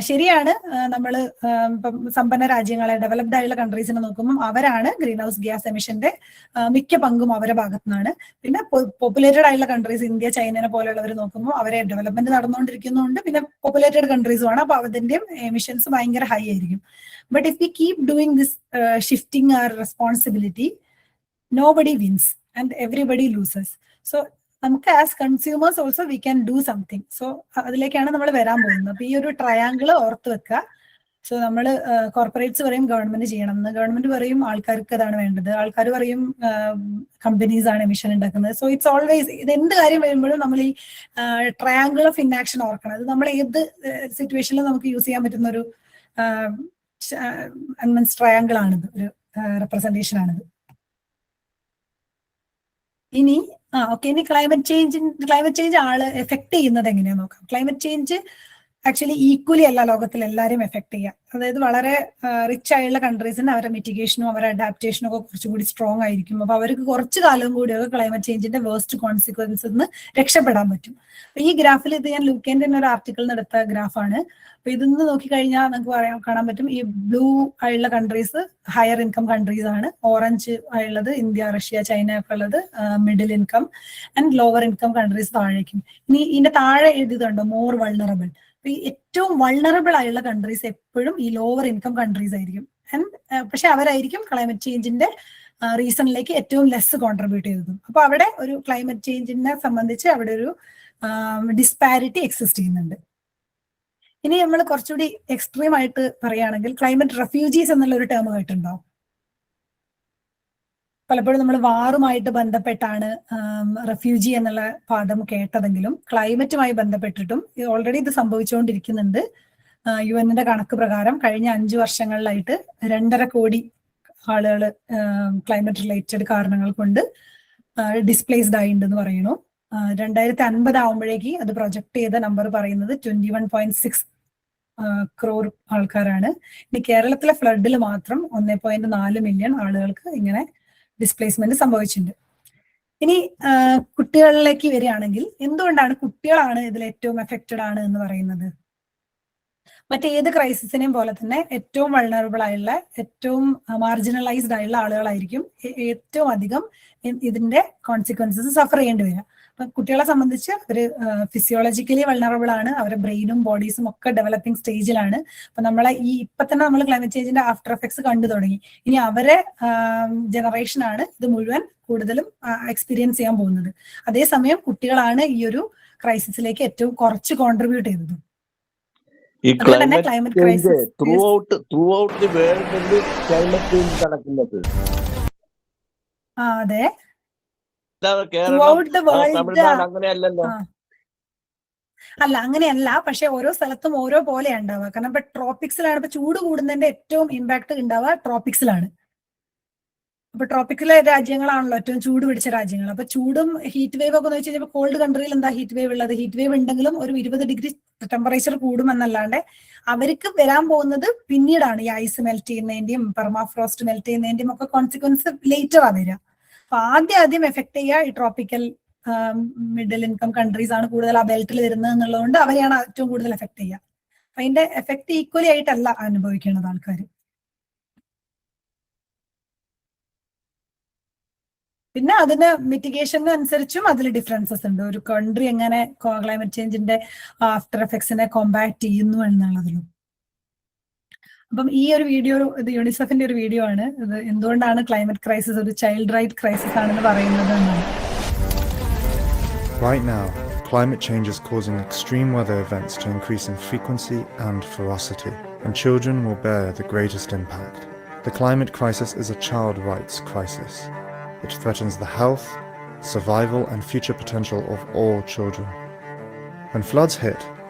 ശരിയാണ്, നമ്മൾ ഇപ്പം സമ്പന്ന രാജ്യങ്ങളെ, ഡെവലപ്ഡ് ആയിട്ടുള്ള കൺട്രീസിനെ നോക്കുമ്പോൾ അവരാണ് ഗ്രീൻ ഹൗസ് ഗ്യാസ് എമിഷന്റെ മിക്ക പങ്കും അവരുടെ ഭാഗത്തു നിന്നാണ്. പിന്നെ പോപ്പുലേറ്റഡ് ആയിട്ടുള്ള കൺട്രീസ്, ഇന്ത്യ, ചൈനനെ പോലെയുള്ളവർ നോക്കുമ്പോൾ അവരെ ഡെവലപ്മെന്റ് നടന്നുകൊണ്ടിരിക്കുന്നുണ്ട്. പിന്നെ പോപ്പുലേറ്റഡ് കൺട്രീസുമാണ്, അപ്പൊ അതിന്റെയും എമിഷൻസ് ഭയങ്കര ഹൈ ആയിരിക്കും. But if we keep doing this shifting our responsibility, nobody wins and everybody loses. So നമുക്ക് as consumers also we can do something. So അതിലേക്കാണ് നമ്മൾ വരാൻ പോകുന്നത്. അപ്പൊ ഈ ഒരു ട്രയാങ്കിൾ ഓർത്ത് വെക്കുക. സോ നമ്മൾ കോർപ്പറേറ്റ്സ് പറയും ഗവൺമെന്റ് ചെയ്യണം എന്ന്, ഗവൺമെന്റ് പറയും ആൾക്കാർക്ക് അതാണ് വേണ്ടത്, ആൾക്കാർ പറയും കമ്പനീസ് ആണ് എമിഷൻ ഉണ്ടാക്കുന്നത്. സോ ഇറ്റ്സ് ഓൾവേസ്, ഇത് എന്ത് കാര്യം വരുമ്പോഴും നമ്മൾ ഈ ട്രയാങ്കിൾ ഓഫ് ഇനാക്ഷൻ ഓർക്കണം. അത് നമ്മൾ ഏത് സിറ്റുവേഷനിലും നമുക്ക് യൂസ് ചെയ്യാൻ പറ്റുന്ന ഒരു ട്രയാങ്കിൾ ആണിത്, ഒരു റെപ്രസെന്റേഷൻ ആണിത്. ഇനി ഇനി ക്ലൈമറ്റ് ചേഞ്ച് ആള് എഫക്ട് ചെയ്യുന്നത് എങ്ങനെയാ നോക്കാം. ക്ലൈമറ്റ് ചേഞ്ച് ആക്ച്വലി ഈക്വലി അല്ല ലോകത്തിൽ എല്ലാവരും എഫക്ട് ചെയ്യുക. അതായത് വളരെ റിച്ച് ആയിട്ടുള്ള കൺട്രീസിന് അവരുടെ മിറ്റിഗേഷനും അവരുടെ അഡാപ്റ്റേഷനും ഒക്കെ കുറച്ചും കൂടി സ്ട്രോങ് ആയിരിക്കും. അപ്പൊ അവർക്ക് കുറച്ചു കാലം കൂടിയൊക്കെ ക്ലൈമറ്റ് ചേഞ്ചിന്റെ വേസ്റ്റ് കോൺസിക്വൻസിൽ നിന്ന് രക്ഷപ്പെടാൻ പറ്റും. അപ്പൊ ഈ ഗ്രാഫിൽ, ഇത് ഞാൻ ലൂക്കേന്റെ ഒരു ആർട്ടിക്കിൾ എടുത്ത ഗ്രാഫാണ്. അപ്പൊ ഇതൊന്ന് നോക്കിക്കഴിഞ്ഞാൽ നമുക്ക് കാണാൻ പറ്റും, ഈ ബ്ലൂ ആയിട്ടുള്ള കൺട്രീസ് ഹയർ ഇൻകം കൺട്രീസ് ആണ്, ഓറഞ്ച് ആയുള്ളത് ഇന്ത്യ, റഷ്യ, ചൈന ഒക്കെ ഉള്ളത് middle income, and lower income countries താഴേക്കും. ഇനി ഇതിന്റെ താഴെ എഴുതിയതുണ്ടോ മോർ വൾണറബിൾ. അപ്പൊ ഈ ഏറ്റവും വൾണറബിൾ ആയുള്ള കൺട്രീസ് എപ്പോഴും ഈ ലോവർ ഇൻകം കൺട്രീസ് ആയിരിക്കും. പക്ഷെ അവരായിരിക്കും ക്ലൈമറ്റ് ചേഞ്ചിന്റെ റീസണിലേക്ക് ഏറ്റവും ലെസ് കോൺട്രിബ്യൂട്ട് ചെയ്തതും. അപ്പൊ അവിടെ ഒരു ക്ലൈമറ്റ് ചേഞ്ചിനെ സംബന്ധിച്ച് അവിടെ ഒരു ഡിസ്പാരിറ്റി എക്സിസ്റ്റ് ചെയ്യുന്നുണ്ട്. ഇനി നമ്മൾ കുറച്ചുകൂടി എക്സ്ട്രീം ആയിട്ട് പറയുകയാണെങ്കിൽ ക്ലൈമറ്റ് റെഫ്യൂജീസ് എന്നുള്ള ഒരു ടേം കേട്ടിട്ടുണ്ടോ? പലപ്പോഴും നമ്മൾ വാറുമായിട്ട് ബന്ധപ്പെട്ടാണ് റെഫ്യൂജി എന്നുള്ള പദം കേട്ടതെങ്കിലും ക്ലൈമറ്റുമായി ബന്ധപ്പെട്ടിട്ടും ഓൾറെഡി ഇത് സംഭവിച്ചുകൊണ്ടിരിക്കുന്നുണ്ട്. UN കണക്ക് പ്രകാരം കഴിഞ്ഞ 5 വർഷങ്ങളിലായിട്ട് 2.5 കോടി ആളുകൾ ക്ലൈമറ്റ് റിലേറ്റഡ് കാരണങ്ങൾ കൊണ്ട് ഡിസ്പ്ലേസ്ഡ് ആയിട്ടുണ്ടെന്ന് പറയുന്നു. 2050 ആവുമ്പോഴേക്ക് അത് പ്രൊജക്ട് ചെയ്ത നമ്പർ പറയുന്നത് 21.6 crore ആൾക്കാരാണ്. ഇനി കേരളത്തിലെ ഫ്ലഡിൽ മാത്രം 1.4 മില്യൺ ആളുകൾക്ക് ഇങ്ങനെ ഡിസ്പ്ലേസ്മെന്റ് സംഭവിച്ചിട്ടുണ്ട്. ഇനി കുട്ടികളിലേക്ക് വരികയാണെങ്കിൽ എന്തുകൊണ്ടാണ് കുട്ടികളാണ് ഇതിൽ ഏറ്റവും എഫക്റ്റഡ് ആണ് എന്ന് പറയുന്നത്? മറ്റേത് ക്രൈസിസിനെയും പോലെ തന്നെ ഏറ്റവും വൾണറബിൾ ആയുള്ള, ഏറ്റവും മാർജിനലൈസ്ഡ് ആയുള്ള ആളുകളായിരിക്കും ഏറ്റവും അധികം ഇതിന്റെ കോൺസിക്വൻസസ് സഫർ ചെയ്യേണ്ടി വരിക. അപ്പൊ കുട്ടികളെ സംബന്ധിച്ച് അവര് ഫിസിയോളജിക്കലി വൾണറബിൾ ആണ്, അവരുടെ ബ്രെയിനും ബോഡീസും ഒക്കെ ഡെവലപ്പിംഗ് സ്റ്റേജിലാണ്. അപ്പൊ നമ്മളെ ഇപ്പൊ തന്നെ നമ്മൾ ക്ലൈമറ്റ് ചേഞ്ചിന്റെ ആഫ്റ്റർ എഫക്ട്സ് കണ്ടു തുടങ്ങി. ഇനി അവരെ ജനറേഷനാണ് ഇത് മുഴുവൻ കൂടുതലും എക്സ്പീരിയൻസ് ചെയ്യാൻ പോകുന്നത്. അതേസമയം കുട്ടികളാണ് ഈ ഒരു ക്രൈസിസിലേക്ക് ഏറ്റവും കുറച്ച് കോൺട്രിബ്യൂട്ട് ചെയ്തത്. ഈ climate change through out the വേൾഡിൽ ക്ലൈമറ്റ് ചേഞ്ച് നടക്കുന്നത്. അതെ, അല്ല അങ്ങനെയല്ല. പക്ഷെ ഓരോ സ്ഥലത്തും ഓരോ പോലെയാണ് ഉണ്ടാവുക. കാരണം ഇപ്പൊ ട്രോപ്പിക്സിലാണ്, ഇപ്പൊ ചൂട് കൂടുന്നതിന്റെ ഏറ്റവും ഇമ്പാക്ട് ഉണ്ടാവുക ട്രോപ്പിക്സിലാണ്. അപ്പൊ ട്രോപ്പിക്കൽ രാജ്യങ്ങളാണല്ലോ ഏറ്റവും ചൂട് പിടിച്ച രാജ്യങ്ങൾ. അപ്പൊ ചൂടും ഹീറ്റ് വേവ് ഒക്കെ എന്ന് വെച്ച് കഴിഞ്ഞാൽ കോൾഡ് കൺട്രിയിൽ എന്താ ഹീറ്റ് വേവ് ഉള്ളത്? ഹീറ്റ് വേവ് ഉണ്ടെങ്കിലും ഒരു 20 ഡിഗ്രി ടെമ്പറേച്ചർ കൂടുമെന്നല്ലാണ്ട് അവർക്ക് വരാൻ പോകുന്നത് പിന്നീടാണ്. ഈ ഐസ് മെൽറ്റ് ചെയ്യുന്നതിന്റെയും പെർമാഫ്രോസ്റ്റ് മെൽറ്റ് ചെയ്യുന്നതിന്റെയും ഒക്കെ കോൺസിക്വൻസ് ലേറ്റർ ആ വരിക. അപ്പൊ ആദ്യം എഫക്ട് ചെയ്യുക ഈ ട്രോപ്പിക്കൽ മിഡിൽ ഇൻകം കൺട്രീസ് ആണ് കൂടുതൽ ആ ബെൽറ്റിൽ വരുന്നത് എന്നുള്ളതുകൊണ്ട് അവരെയാണ് ഏറ്റവും കൂടുതൽ എഫക്ട് ചെയ്യുക. അപ്പൊ അതിന്റെ എഫക്ട് ഈക്വലി ആയിട്ടല്ല അനുഭവിക്കുന്നത് ആൾക്കാർ. പിന്നെ അതിന് മിറ്റിഗേഷന് അനുസരിച്ചും അതിൽ ഡിഫറൻസസ് ഉണ്ട്. ഒരു കൺട്രി എങ്ങനെ ക്ലൈമറ്റ് ചേഞ്ചിന്റെ ആഫ്റ്റർ എഫക്ട്സിനെ കോമ്പാക്ട് ചെയ്യുന്നു എന്നുള്ളതിലും. അപ്പം ഈ ഒരു വീഡിയോ, ഇത് യൂണിസെഫിന്റെ ഒരു വീഡിയോ ആണ്. ഇത് എന്തുകൊണ്ടാണ് ക്ലൈമറ്റ് ക്രൈസിസ് ഒരു ചൈൽഡ് റൈറ്റ് ക്രൈസിസ് ആണെന്ന് പറയുന്നത് എന്നാണ്. Right now, climate change is causing extreme weather events to increase in frequency and ferocity, and children will bear the greatest impact. The climate crisis is a child rights crisis. It threatens the health, survival, and future potential of all children. When floods hit,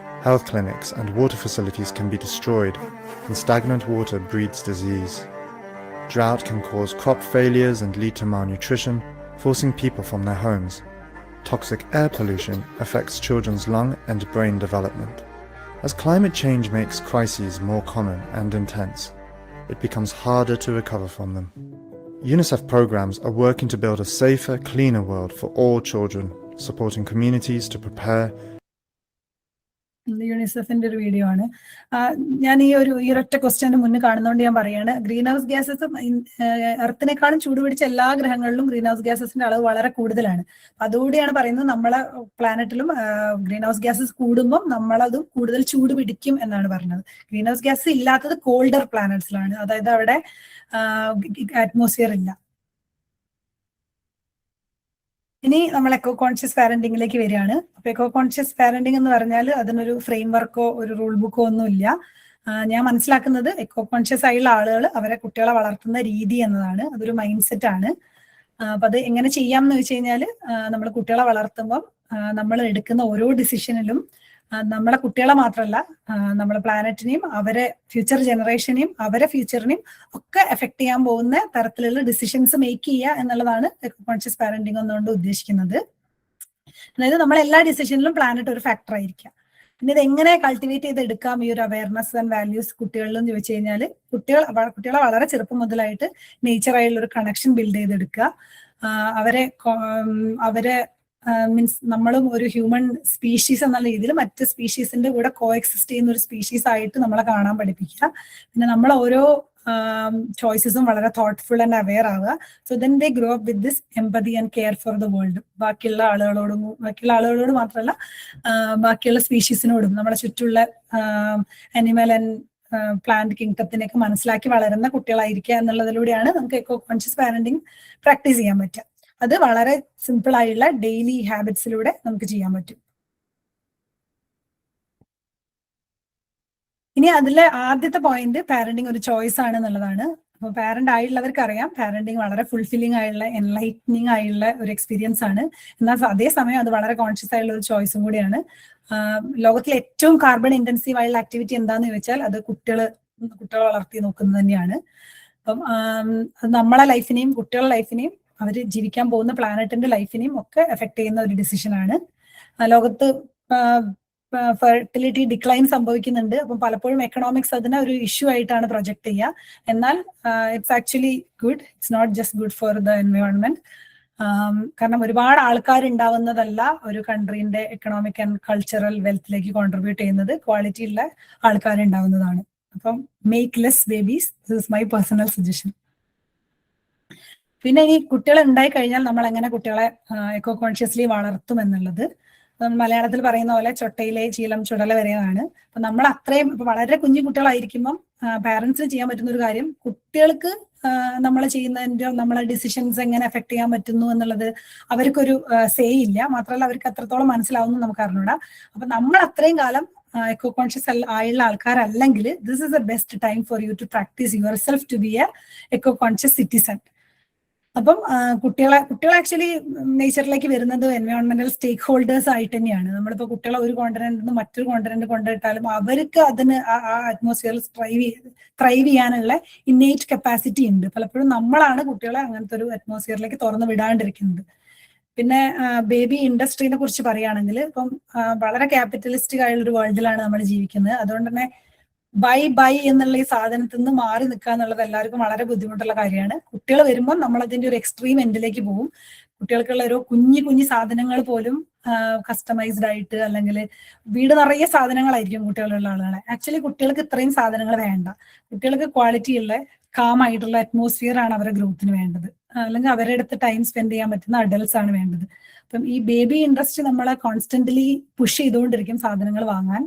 health clinics and water facilities can be destroyed, and stagnant water breeds disease. Drought can cause crop failures and lead to malnutrition, forcing people from their homes. Toxic air pollution affects children's lung and brain development. As climate change makes crises more common and intense, it becomes harder to recover from them. UNICEF programs are working to build a safer, cleaner world for all children, supporting communities to prepare. യൂണിസെഫിന്റെ ഒരു video ആണ്. ഞാൻ ഈ ഒരൊറ്റ question മുന്നേ കാണുന്നതുകൊണ്ട് ഞാൻ പറയാണ്, green house gases എർത്തിനേക്കാളും ചൂട് പിടിച്ച എല്ലാ ഗ്രഹങ്ങളിലും ഗ്രീൻ ഹൗസ് ഗ്യാസസിന്റെ അളവ് വളരെ കൂടുതലാണ്. അതുകൂടിയാണ് പറയുന്നത്, നമ്മളെ പ്ലാനറ്റിലും ഗ്രീൻ ഹൗസ് ഗ്യാസസ് കൂടുമ്പോൾ നമ്മളത് കൂടുതൽ ചൂട് പിടിക്കും എന്നാണ് പറഞ്ഞത്. ഗ്രീൻ ഹൗസ് ഗ്യാസ് ഇല്ലാത്തത് കോൾഡർ പ്ലാനറ്റ്സിലാണ്, അതായത് അവിടെ അറ്റ്മോസ്ഫിയർ ഇല്ല. ഇനി നമ്മൾ എക്കോ കോൺഷ്യസ് പാരന്റിങ്ങിലേക്ക് വരികയാണ്. അപ്പൊ എക്കോ കോൺഷ്യസ് പാരന്റിങ് എന്ന് പറഞ്ഞാൽ അതിനൊരു ഫ്രെയിം വർക്കോ ഒരു റൂൾ ബുക്കോ ഒന്നും ഇല്ല. ഞാൻ മനസ്സിലാക്കുന്നത് എക്കോ കോൺഷ്യസ് ആയുള്ള ആളുകൾ അവരെ കുട്ടികളെ വളർത്തുന്ന രീതി എന്നതാണ്, അതൊരു മൈൻഡ് സെറ്റ് ആണ്. അപ്പൊ അത് എങ്ങനെ ചെയ്യാം എന്ന് വെച്ച് കഴിഞ്ഞാൽ, നമ്മൾ കുട്ടികളെ വളർത്തുമ്പോൾ നമ്മൾ എടുക്കുന്ന ഓരോ ഡിസിഷനിലും നമ്മളെ കുട്ടികളെ മാത്രമല്ല നമ്മളെ പ്ലാനറ്റിനെയും അവരെ ഫ്യൂച്ചർ ജനറേഷനെയും അവരെ ഫ്യൂച്ചറിനെയും ഒക്കെ എഫക്ട് ചെയ്യാൻ പോകുന്ന തരത്തിലുള്ള ഡിസിഷൻസ് മേക്ക് ചെയ്യുക എന്നുള്ളതാണ് എക്കോ കോൺഷ്യസ് പാരന്റിങ് എന്നുകൊണ്ട് ഉദ്ദേശിക്കുന്നത്. അതായത് നമ്മൾ എല്ലാ ഡിസിഷനിലും പ്ലാനറ്റ് ഒരു ഫാക്ടർ ആയിരിക്കാം. പിന്നെ ഇത് എങ്ങനെ കൾട്ടിവേറ്റ് ചെയ്തെടുക്കാം ഈ ഒരു അവയർനെസ് ആൻഡ് വാല്യൂസ് കുട്ടികളിൽ എന്ന് ചോദിച്ചു കഴിഞ്ഞാൽ, കുട്ടികളെ വളരെ ചെറുപ്പം മുതലായിട്ട് നേച്ചറായുള്ള ഒരു കണക്ഷൻ ബിൽഡ് ചെയ്തെടുക്കുക. അവരെ മീൻസ് നമ്മളും ഒരു ഹ്യൂമൻ സ്പീഷീസ് എന്നുള്ള രീതിയിൽ മറ്റ് സ്പീഷീസിന്റെ കൂടെ കോ എക്സിസ്റ്റ് ചെയ്യുന്ന ഒരു സ്പീഷീസ് ആയിട്ട് നമ്മളെ കാണാൻ പഠിപ്പിക്കുക. പിന്നെ നമ്മൾ ഓരോ ചോയ്സസും വളരെ തോട്ട്ഫുൾ ആൻഡ് അവെയർ ആവുക. So then they grow up with this empathy and care for the world. ബാക്കിയുള്ള ആളുകളോട് മാത്രമല്ല ബാക്കിയുള്ള സ്പീഷീസിനോടും നമ്മുടെ ചുറ്റുള്ള അനിമൽ ആൻഡ് പ്ലാന്റ് കിങ്ഡത്തിനെയൊക്കെ മനസ്സിലാക്കി വളരുന്ന കുട്ടികളായിരിക്കുക എന്നുള്ളതിലൂടെയാണ് നമുക്ക് എക്കോ കോൺഷ്യസ് പാരന്റിങ് പ്രാക്ടീസ് ചെയ്യാൻ പറ്റുക. അത് വളരെ സിമ്പിൾ ആയുള്ള ഡെയിലി ഹാബിറ്റ്സിലൂടെ നമുക്ക് ചെയ്യാൻ പറ്റും. ഇനി അതിലെ ആദ്യത്തെ പോയിന്റ് പാരന്റിങ് ഒരു ചോയ്സ് ആണ് എന്നുള്ളതാണ്. അപ്പൊ പാരന്റ് ആയിട്ടുള്ളവർക്ക് അറിയാം പാരന്റിങ് വളരെ ഫുൾഫില്ലിംഗ് ആയുള്ള എൻലൈറ്റനിങ് ആയുള്ള ഒരു എക്സ്പീരിയൻസ് ആണ്. എന്നാൽ അതേസമയം അത് വളരെ കോൺഷ്യസ് ആയുള്ള ഒരു ചോയ്സും കൂടിയാണ്. ലോകത്തിലെ ഏറ്റവും കാർബൺ ഇന്റൻസീവ് ആയുള്ള ആക്ടിവിറ്റി എന്താന്ന് ചോദിച്ചാൽ അത് കുട്ടികളെ വളർത്തി നോക്കുന്നത് തന്നെയാണ്. അപ്പം നമ്മളെ ലൈഫിനെയും കുട്ടികളുടെ ലൈഫിനെയും അവർ ജീവിക്കാൻ പോകുന്ന പ്ലാനറ്റിന്റെ ലൈഫിനെയും ഒക്കെ എഫക്ട് ചെയ്യുന്ന ഒരു ഡിസിഷനാണ്. ലോകത്ത് ഫെർട്ടിലിറ്റി ഡിക്ലൈൻ സംഭവിക്കുന്നുണ്ട്. അപ്പം പലപ്പോഴും എക്കണോമിക്സ് അതിനെ ഒരു ഇഷ്യൂ ആയിട്ടാണ് പ്രൊജക്ട് ചെയ്യുക. എന്നാൽ it's actually good, it's not just good for the environment. കാരണം ഒരുപാട് ആൾക്കാർ ഉണ്ടാവുന്നതല്ല ഒരു കൺട്രീന്റെ എക്കണോമിക് ആൻഡ് കൾച്ചറൽ വെൽത്തിലേക്ക് കോൺട്രിബ്യൂട്ട് ചെയ്യുന്നത്, ക്വാളിറ്റി ഉള്ള ആൾക്കാർ ഉണ്ടാവുന്നതാണ്. അപ്പം make less babies, this is my personal suggestion. പിന്നെ ഈ കുട്ടികൾ ഉണ്ടായി കഴിഞ്ഞാൽ നമ്മൾ എങ്ങനെ കുട്ടികളെ എക്കോ കോൺഷ്യസ്ലി വളർത്തും എന്നുള്ളത് മലയാളത്തിൽ പറയുന്ന പോലെ ചൊട്ടയിലെ ചീലം ചുടല വരെയാണ്. അപ്പൊ നമ്മൾ അത്രയും വളരെ കുഞ്ഞു കുട്ടികളായിരിക്കുമ്പം പാരന്റ്സിന് ചെയ്യാൻ പറ്റുന്ന ഒരു കാര്യം, കുട്ടികൾക്ക് നമ്മൾ ചെയ്യുന്നതിന്റെ നമ്മളെ ഡിസിഷൻസ് എങ്ങനെ എഫക്ട് ചെയ്യാൻ പറ്റുന്നു എന്നുള്ളത് അവർക്കൊരു സേ ഇല്ല. മാത്രമല്ല അവർക്ക് അത്രത്തോളം മനസ്സിലാവുന്നു നമുക്ക് അറിഞ്ഞൂടാ. അപ്പൊ നമ്മൾ അത്രയും കാലം എക്കോ കോൺഷ്യസ് ആയുള്ള ആൾക്കാരല്ലെങ്കിൽ this is the best time for you to practise yourself to be a eco conscious citizen. അപ്പം കുട്ടികളെ ആക്ച്വലി നേച്ചറിലേക്ക് വരുന്നത് എൻവയോൺമെന്റൽ സ്റ്റേക്ക് ഹോൾഡേഴ്സ് ആയിട്ട് തന്നെയാണ്. നമ്മളിപ്പോൾ കുട്ടികളെ ഒരു കോണ്ടിനെന്റിൽ നിന്ന് മറ്റൊരു കോണ്ടിനെന്റ് കൊണ്ടുവിട്ടാലും അവർക്ക് അതിന് ആ അറ്റ്മോസ്ഫിയറിൽ ത്രൈവ് ചെയ്യാനുള്ള ഇന്നേറ്റ് കപ്പാസിറ്റി ഉണ്ട്. പലപ്പോഴും നമ്മളാണ് കുട്ടികളെ അങ്ങനത്തെ ഒരു അറ്റ്മോസ്ഫിയറിലേക്ക് തുറന്നു വിടാണ്ടിരിക്കുന്നത്. പിന്നെ ബേബി ഇൻഡസ്ട്രീനെ കുറിച്ച് പറയുകയാണെങ്കിൽ ഇപ്പം വളരെ ക്യാപിറ്റലിസ്റ്റിക് ആയുള്ള ഒരു വേൾഡിലാണ് നമ്മൾ ജീവിക്കുന്നത്. അതുകൊണ്ട് തന്നെ ബൈ എന്നുള്ള ഈ സാധനത്തിൽ നിന്ന് മാറി നിൽക്കുക എന്നുള്ളത് എല്ലാവർക്കും വളരെ ബുദ്ധിമുട്ടുള്ള കാര്യമാണ്. കുട്ടികൾ വരുമ്പോൾ നമ്മൾ അതിന്റെ ഒരു എക്സ്ട്രീം എൻഡിലേക്ക് പോകും. കുട്ടികൾക്കുള്ള ഒരു കുഞ്ഞു സാധനങ്ങൾ പോലും കസ്റ്റമൈസ്ഡ് ആയിട്ട്, അല്ലെങ്കിൽ വീട് നിറയെ സാധനങ്ങളായിരിക്കും കുട്ടികളുള്ള ആളുകളെ. ആക്ച്വലി കുട്ടികൾക്ക് ഇത്രയും സാധനങ്ങൾ വേണ്ട. കുട്ടികൾക്ക് ക്വാളിറ്റി ഉള്ള കാം ആയിട്ടുള്ള അറ്റ്മോസ്ഫിയർ ആണ് അവരുടെ ഗ്രോത്തിന് വേണ്ടത്, അല്ലെങ്കിൽ അവരുടെ അടുത്ത് ടൈം സ്പെൻഡ് ചെയ്യാൻ പറ്റുന്ന അഡൽട്സ് ആണ് വേണ്ടത്. അപ്പം ഈ ബേബി ഇൻഡസ്ട്രി നമ്മളെ കോൺസ്റ്റന്റ്ലി പുഷ് ചെയ്തുകൊണ്ടിരിക്കും സാധനങ്ങൾ വാങ്ങാൻ.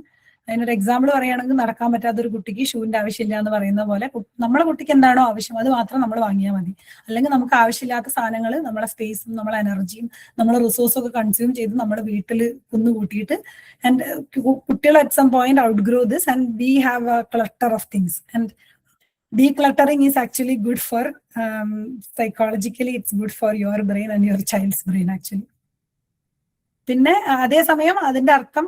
അതിനൊരു എക്സാമ്പിൾ പറയുകയാണെങ്കിൽ നടക്കാൻ പറ്റാത്ത ഒരു കുട്ടിക്ക് ഷൂവിന്റെ ആവശ്യമില്ല എന്ന് പറയുന്ന പോലെ നമ്മളെ കുട്ടിക്ക് എന്താണോ ആവശ്യം അത് മാത്രം നമ്മൾ വാങ്ങിയാൽ മതി. അല്ലെങ്കിൽ നമുക്ക് ആവശ്യമില്ലാത്ത സാധനങ്ങൾ നമ്മളെ സ്പേസും നമ്മളെ എനർജിയും നമ്മളെ റിസോഴ്സും ഒക്കെ കൺസ്യൂം ചെയ്ത് നമ്മുടെ വീട്ടിൽ കുന്നുകൂട്ടിയിട്ട് ആൻഡ് കുട്ടികൾ at some point outgrow this and we have a clutter of things. And decluttering is actually good for psychologically, it's good for your brain and your child's brain actually. പിന്നെ അതേസമയം അതിന്റെ അർത്ഥം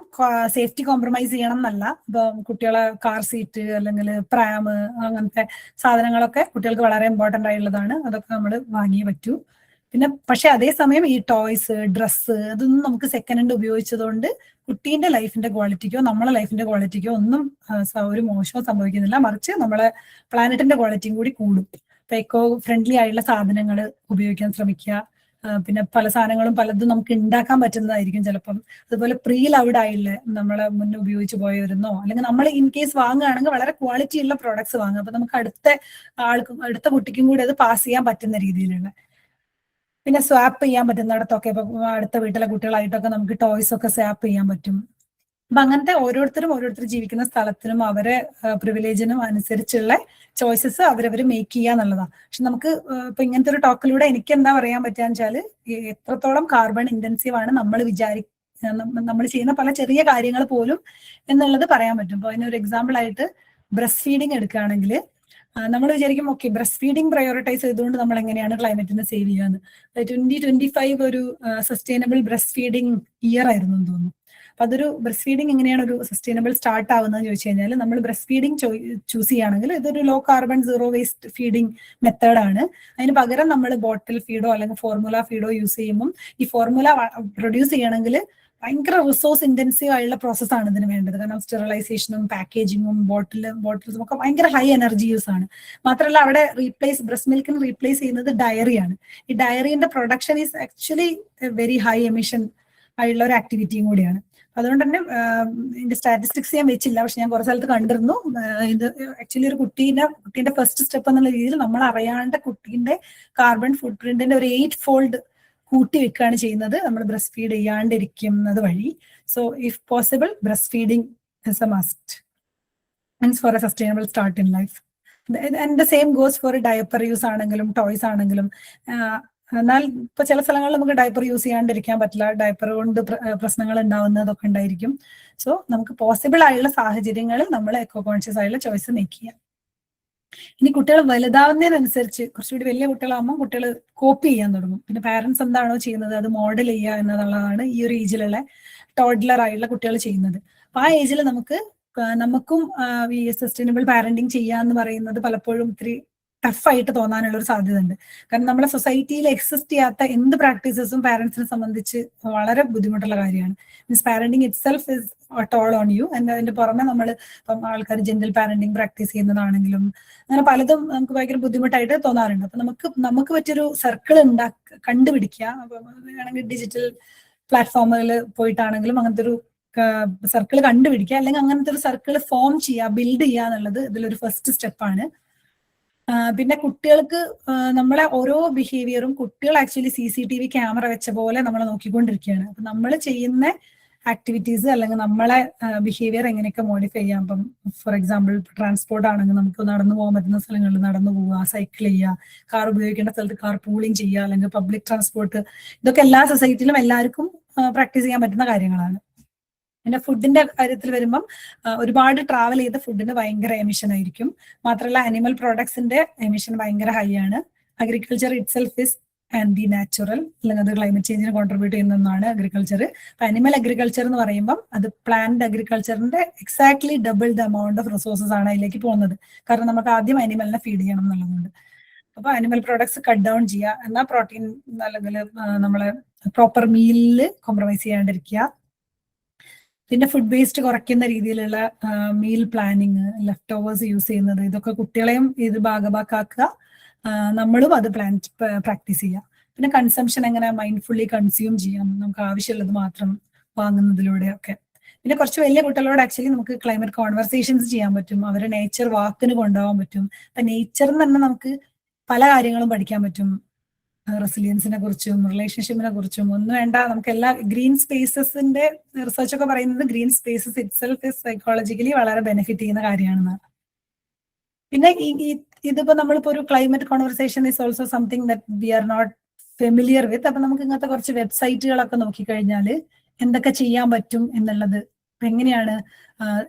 safety compromise ചെയ്യണം എന്നല്ല. ഇപ്പൊ കുട്ടികളെ car seat അല്ലെങ്കിൽ പ്രാം അങ്ങനത്തെ സാധനങ്ങളൊക്കെ കുട്ടികൾക്ക് വളരെ ഇമ്പോർട്ടന്റ് ആയിട്ടുള്ളതാണ്. അതൊക്കെ നമ്മൾ വാങ്ങിയേ പറ്റൂ. പിന്നെ പക്ഷെ അതേസമയം ഈ ടോയ്സ്, ഡ്രസ്സ് അതൊന്നും നമുക്ക് സെക്കൻഡ് ഹാൻഡ് ഉപയോഗിച്ചതുകൊണ്ട് കുട്ടീന്റെ ലൈഫിന്റെ ക്വാളിറ്റിക്കോ നമ്മളെ ലൈഫിന്റെ ക്വാളിറ്റിക്കോ ഒന്നും ഒരു മോശമോ സംഭവിക്കുന്നില്ല. മറിച്ച് നമ്മളെ പ്ലാനറ്റിന്റെ ക്വാളിറ്റിയും കൂടി കൂടും. ഇപ്പൊ എക്കോ ഫ്രണ്ട്ലി ആയിട്ടുള്ള സാധനങ്ങൾ ഉപയോഗിക്കാൻ ശ്രമിക്കുക. പിന്നെ പല സാധനങ്ങളും പലതും നമുക്ക് ഉണ്ടാക്കാൻ പറ്റുന്നതായിരിക്കും ചിലപ്പം. അതുപോലെ പ്രീ ലവ്ഡ് ആയില്ലേ നമ്മളെ മുന്നേ ഉപയോഗിച്ച് പോയവരുന്നോ, അല്ലെങ്കിൽ നമ്മൾ ഇൻ കേസ് വാങ്ങുകയാണെങ്കിൽ വളരെ ക്വാളിറ്റി ഉള്ള പ്രോഡക്ട്സ് വാങ്ങുക. അപ്പൊ നമുക്ക് അടുത്ത കുട്ടിക്കും കൂടി അത് പാസ് ചെയ്യാൻ പറ്റുന്ന രീതിയിലുള്ള. പിന്നെ സ്വാപ്പ് ചെയ്യാൻ പറ്റുന്നിടത്തൊക്കെ ഇപ്പൊ അടുത്ത വീട്ടിലെ കുട്ടികളായിട്ടൊക്കെ നമുക്ക് ടോയ്സ് ഒക്കെ സ്വാപ്പ് ചെയ്യാൻ പറ്റും. അപ്പൊ അങ്ങനത്തെ ഓരോരുത്തർ ജീവിക്കുന്ന സ്ഥലത്തിനും അവരെ പ്രിവിലേജിനും അനുസരിച്ചുള്ള ചോയ്സസ് അവരവർ മേക്ക് ചെയ്യുക എന്നുള്ളതാണ്. പക്ഷെ നമുക്ക് ഇപ്പൊ ഇങ്ങനത്തെ ഒരു ടോക്കിലൂടെ എനിക്ക് എന്താ പറയാൻ പറ്റുകയെന്ന് വെച്ചാല് എത്രത്തോളം കാർബൺ ഇന്റൻസീവ് ആണ് നമ്മൾ ചെയ്യുന്ന പല ചെറിയ കാര്യങ്ങൾ പോലും എന്നുള്ളത് പറയാൻ പറ്റും. അപ്പൊ അതിനൊരു എക്സാമ്പിൾ ആയിട്ട് ബ്രസ്റ്റ് ഫീഡിങ് എടുക്കുകയാണെങ്കിൽ നമ്മൾ വിചാരിക്കും ഓക്കെ ബ്രസ്റ്റ് ഫീഡിങ് പ്രയോറിറ്റൈസ് ചെയ്തുകൊണ്ട് നമ്മൾ എങ്ങനെയാണ് ക്ലൈമറ്റിനെ സേവ് ചെയ്യാന്ന്. 2025 ഒരു സസ്റ്റൈനബിൾ ബ്രസ്റ്റ് ഫീഡിങ് ഇയർ ആയിരുന്നു എന്ന് തോന്നുന്നു. അപ്പൊ അതൊരു ബ്രസ്റ്റ് ഫീഡിങ് എങ്ങനെയാണ് ഒരു സസ്റ്റൈനബിൾ സ്റ്റാർട്ട് ആവുന്നതെന്ന് ചോദിച്ചു കഴിഞ്ഞാൽ നമ്മൾ ബ്രസ്റ്റ് ഫീഡിങ് ചൂസ് ചെയ്യുകയാണെങ്കിൽ ഇതൊരു low carbon zero waste feeding മെത്തേഡാണ്. അതിന് പകരം നമ്മൾ ബോട്ടിൽ ഫീഡോ അല്ലെങ്കിൽ ഫോർമുല ഫീഡോ യൂസ് ചെയ്യുമ്പോൾ ഈ ഫോർമുല പ്രൊഡ്യൂസ് ചെയ്യണമെങ്കിൽ ഭയങ്കര റിസോഴ്സ് ഇന്റൻസീവ് ആയിട്ടുള്ള പ്രോസസ്സാണ് ഇതിന് വേണ്ടത്. കാരണം സ്റ്റെറിലൈസേഷനും പാക്കേജിങ്ങും ബോട്ടിൽസും ഒക്കെ ഭയങ്കര ഹൈ എനർജി യൂസ് ആണ്. മാത്രമല്ല അവിടെ ബ്രസ്റ്റ് മിൽക്കിന് റീപ്ലേസ് ചെയ്യുന്നത് ഡയറിയാണ്. ഈ ഡയറിന്റെ production is actually very high emission ആയിട്ടുള്ള ഒരു ആക്ടിവിറ്റിയും കൂടിയാണ്. അതുകൊണ്ട് തന്നെ ഇതിന്റെ സ്റ്റാറ്റിസ്റ്റിക്സ് ഞാൻ വെച്ചില്ല, പക്ഷെ ഞാൻ കുറേ സ്ഥലത്ത് കണ്ടിരുന്നു. ഇത് ആക്ച്വലി ഒരു കുട്ടീന്റെ ഫസ്റ്റ് സ്റ്റെപ്പ് എന്നുള്ള രീതിയിൽ നമ്മൾ അറിയാണ്ട് കുട്ടീന്റെ കാർബൺ ഫുട് പ്രിന്റിന്റെ ഒരു 8 ഫോൾഡ് കൂട്ടി വെക്കുകയാണ് ചെയ്യുന്നത് നമ്മൾ ബ്രസ്റ്റ് ഫീഡ് ചെയ്യാണ്ടിരിക്കുന്നത് വഴി. So if possible breast feeding is a must means for a sustainable start in life. And the same goes for diaper use ആണെങ്കിലും ടോയ്സ് ആണെങ്കിലും. എന്നാൽ ഇപ്പൊ ചില സ്ഥലങ്ങളിൽ നമുക്ക് ഡയപ്പർ യൂസ് ചെയ്യാണ്ടിരിക്കാൻ പറ്റില്ല, ഡയപ്പർ കൊണ്ട് പ്രശ്നങ്ങൾ ഉണ്ടാവുന്നതൊക്കെ ഉണ്ടായിരിക്കും. സോ നമുക്ക് പോസിബിൾ ആയുള്ള സാഹചര്യങ്ങളിൽ നമ്മൾ എക്കോ കോൺഷ്യസ് ആയുള്ള ചോയ്സ് മേക്ക് ചെയ്യാം. ഇനി കുട്ടികൾ വലുതാവുന്നതിനനുസരിച്ച് കുറച്ചുകൂടി വലിയ കുട്ടികളാകുമ്പോൾ കുട്ടികൾ കോപ്പി ചെയ്യാൻ തുടങ്ങും. പിന്നെ പാരന്റ്സ് എന്താണോ ചെയ്യുന്നത് അത് മോഡൽ ചെയ്യുക എന്നുള്ളതാണ് ഈ ഒരു ഏജിലുള്ള ടോഡ്ലർ ആയിട്ടുള്ള കുട്ടികൾ ചെയ്യുന്നത്. അപ്പൊ ആ ഏജിൽ നമുക്കും ഈ സസ്റ്റൈനബിൾ പാരന്റിങ് ചെയ്യാന്ന് പറയുന്നത് പലപ്പോഴും ഇത്തിരി ടഫായിട്ട് തോന്നാനുള്ള ഒരു സാധ്യത ഉണ്ട്. കാരണം നമ്മുടെ സൊസൈറ്റിയിൽ എക്സിസ്റ്റ് ചെയ്യാത്ത എന്ത് പ്രാക്ടീസസും പാരന്റ്സിനെ സംബന്ധിച്ച് വളരെ ബുദ്ധിമുട്ടുള്ള കാര്യമാണ്. Means parenting itself is toll on you. അതിന്റെ പുറമെ നമ്മൾ ഇപ്പം ആൾക്കാർ ജെന്റിൽ പാരന്റിങ് പ്രാക്ടീസ് ചെയ്യുന്നതാണെങ്കിലും അങ്ങനെ പലതും നമുക്ക് ഭയങ്കര ബുദ്ധിമുട്ടായിട്ട് തോന്നാറുണ്ട്. അപ്പൊ നമുക്ക് പറ്റിയൊരു സർക്കിൾ കണ്ടുപിടിക്കുക. വേണമെങ്കിൽ ഡിജിറ്റൽ പ്ലാറ്റ്ഫോമുകളിൽ പോയിട്ടാണെങ്കിലും അങ്ങനത്തെ ഒരു സർക്കിൾ കണ്ടുപിടിക്കുക, അല്ലെങ്കിൽ അങ്ങനത്തെ ഒരു സർക്കിൾ ഫോം ചെയ്യുക, ബിൽഡ് ചെയ്യുക എന്നുള്ളത് ഇതിലൊരു ഫസ്റ്റ് സ്റ്റെപ്പാണ്. പിന്നെ കുട്ടികൾക്ക് നമ്മളെ ഓരോ ബിഹേവിയറും കുട്ടികൾ ആക്ച്വലി CCTV ക്യാമറ വെച്ച പോലെ നമ്മളെ നോക്കിക്കൊണ്ടിരിക്കുകയാണ്. അപ്പൊ നമ്മൾ ചെയ്യുന്ന ആക്ടിവിറ്റീസ് അല്ലെങ്കിൽ നമ്മളെ ബിഹേവിയർ എങ്ങനെയൊക്കെ മോഡിഫൈ ചെയ്യാം. ഇപ്പം ഫോർ എക്സാമ്പിൾ ട്രാൻസ്പോർട്ട് ആണെങ്കിൽ നമുക്ക് നടന്നു പോകാൻ പറ്റുന്ന സ്ഥലങ്ങളിൽ നടന്നു പോവുക, സൈക്കിൾ ചെയ്യുക, കാർ ഉപയോഗിക്കേണ്ട സ്ഥലത്ത് കാർ പൂളിങ് ചെയ്യുക, അല്ലെങ്കിൽ പബ്ലിക് ട്രാൻസ്പോർട്ട്, ഇതൊക്കെ എല്ലാ സൊസൈറ്റിയിലും എല്ലാവർക്കും പ്രാക്ടീസ് ചെയ്യാൻ പറ്റുന്ന കാര്യങ്ങളാണ്. പിന്നെ ഫുഡിന്റെ കാര്യത്തിൽ വരുമ്പം ഒരുപാട് ട്രാവൽ ചെയ്ത ഫുഡിന് ഭയങ്കര എമിഷൻ ആയിരിക്കും. മാത്രമല്ല അനിമൽ പ്രോഡക്ട്സിന്റെ എമിഷൻ ഭയങ്കര ഹൈ ആണ്. Agriculture itself is anti natural, അല്ലെങ്കിൽ അത് ക്ലൈമറ്റ് ചേഞ്ചിന് കോൺട്രിബ്യൂട്ട് ചെയ്യുന്ന ഒന്നാണ് അഗ്രികൾച്ചർ. അപ്പൊ അനിമൽ അഗ്രികൾച്ചർ എന്ന് പറയുമ്പോൾ അത് പ്ലാന്റ് അഗ്രികൾച്ചറിന്റെ exactly double the amount of resources ആണ് അതിലേക്ക് പോകുന്നത്. കാരണം നമുക്ക് ആദ്യം അനിമലിനെ ഫീഡ് ചെയ്യണം എന്നുള്ളതുകൊണ്ട്. അപ്പൊ അനിമൽ പ്രോഡക്ട്സ് കട്ട് ഡൗൺ ചെയ്യുക, എന്നാൽ പ്രോട്ടീൻ അല്ലെങ്കിൽ നമ്മളെ പ്രോപ്പർ മീലില് കോംപ്രമൈസ് ചെയ്യാണ്ടിരിക്കുക. പിന്നെ ഫുഡ് വേസ്റ്റ് കുറയ്ക്കുന്ന രീതിയിലുള്ള meal planning, left overs use ചെയ്യുന്നത്, ഇതൊക്കെ കുട്ടികളെയും ഇത് ഭാഗഭാക്കാക്കുക, നമ്മളും അത് പ്രാക്ടീസ് ചെയ്യുക. പിന്നെ കൺസംഷൻ എങ്ങനെ മൈൻഡ്ഫുള്ളി കൺസ്യൂം ചെയ്യാം, നമുക്ക് ആവശ്യമുള്ളത് മാത്രം വാങ്ങുന്നതിലൂടെയൊക്കെ. പിന്നെ കുറച്ച് വലിയ കുട്ടികളോട് ആക്ച്വലി നമുക്ക് ക്ലൈമറ്റ് കോൺവെർസേഷൻസ് ചെയ്യാൻ പറ്റും, അവരെ നേച്ചർ വാക്കിന് കൊണ്ടുപോകാൻ പറ്റും. അപ്പൊ നേച്ചറിൽ തന്നെ നമുക്ക് പല കാര്യങ്ങളും പഠിക്കാൻ പറ്റും. റെസിലിയൻസിനെ കുറിച്ചും റിലേഷൻഷിപ്പിനെ കുറിച്ചും ഒന്നും വേണ്ട, നമുക്ക് എല്ലാ ഗ്രീൻ സ്പേസസിന്റെ റിസർച്ച് ഒക്കെ പറയുന്നത് green spaces itself is psychologically വളരെ ബെനിഫിറ്റ് ചെയ്യുന്ന കാര്യമാണെന്നാണ്. പിന്നെ ഇതിപ്പോ നമ്മളിപ്പോ ഒരു climate conversation is also something that we are not familiar with. അപ്പൊ നമുക്ക് ഇങ്ങനത്തെ കുറച്ച് വെബ്സൈറ്റുകളൊക്കെ നോക്കിക്കഴിഞ്ഞാൽ എന്തൊക്കെ ചെയ്യാൻ പറ്റും എന്നുള്ളത്, എങ്ങനെയാണ്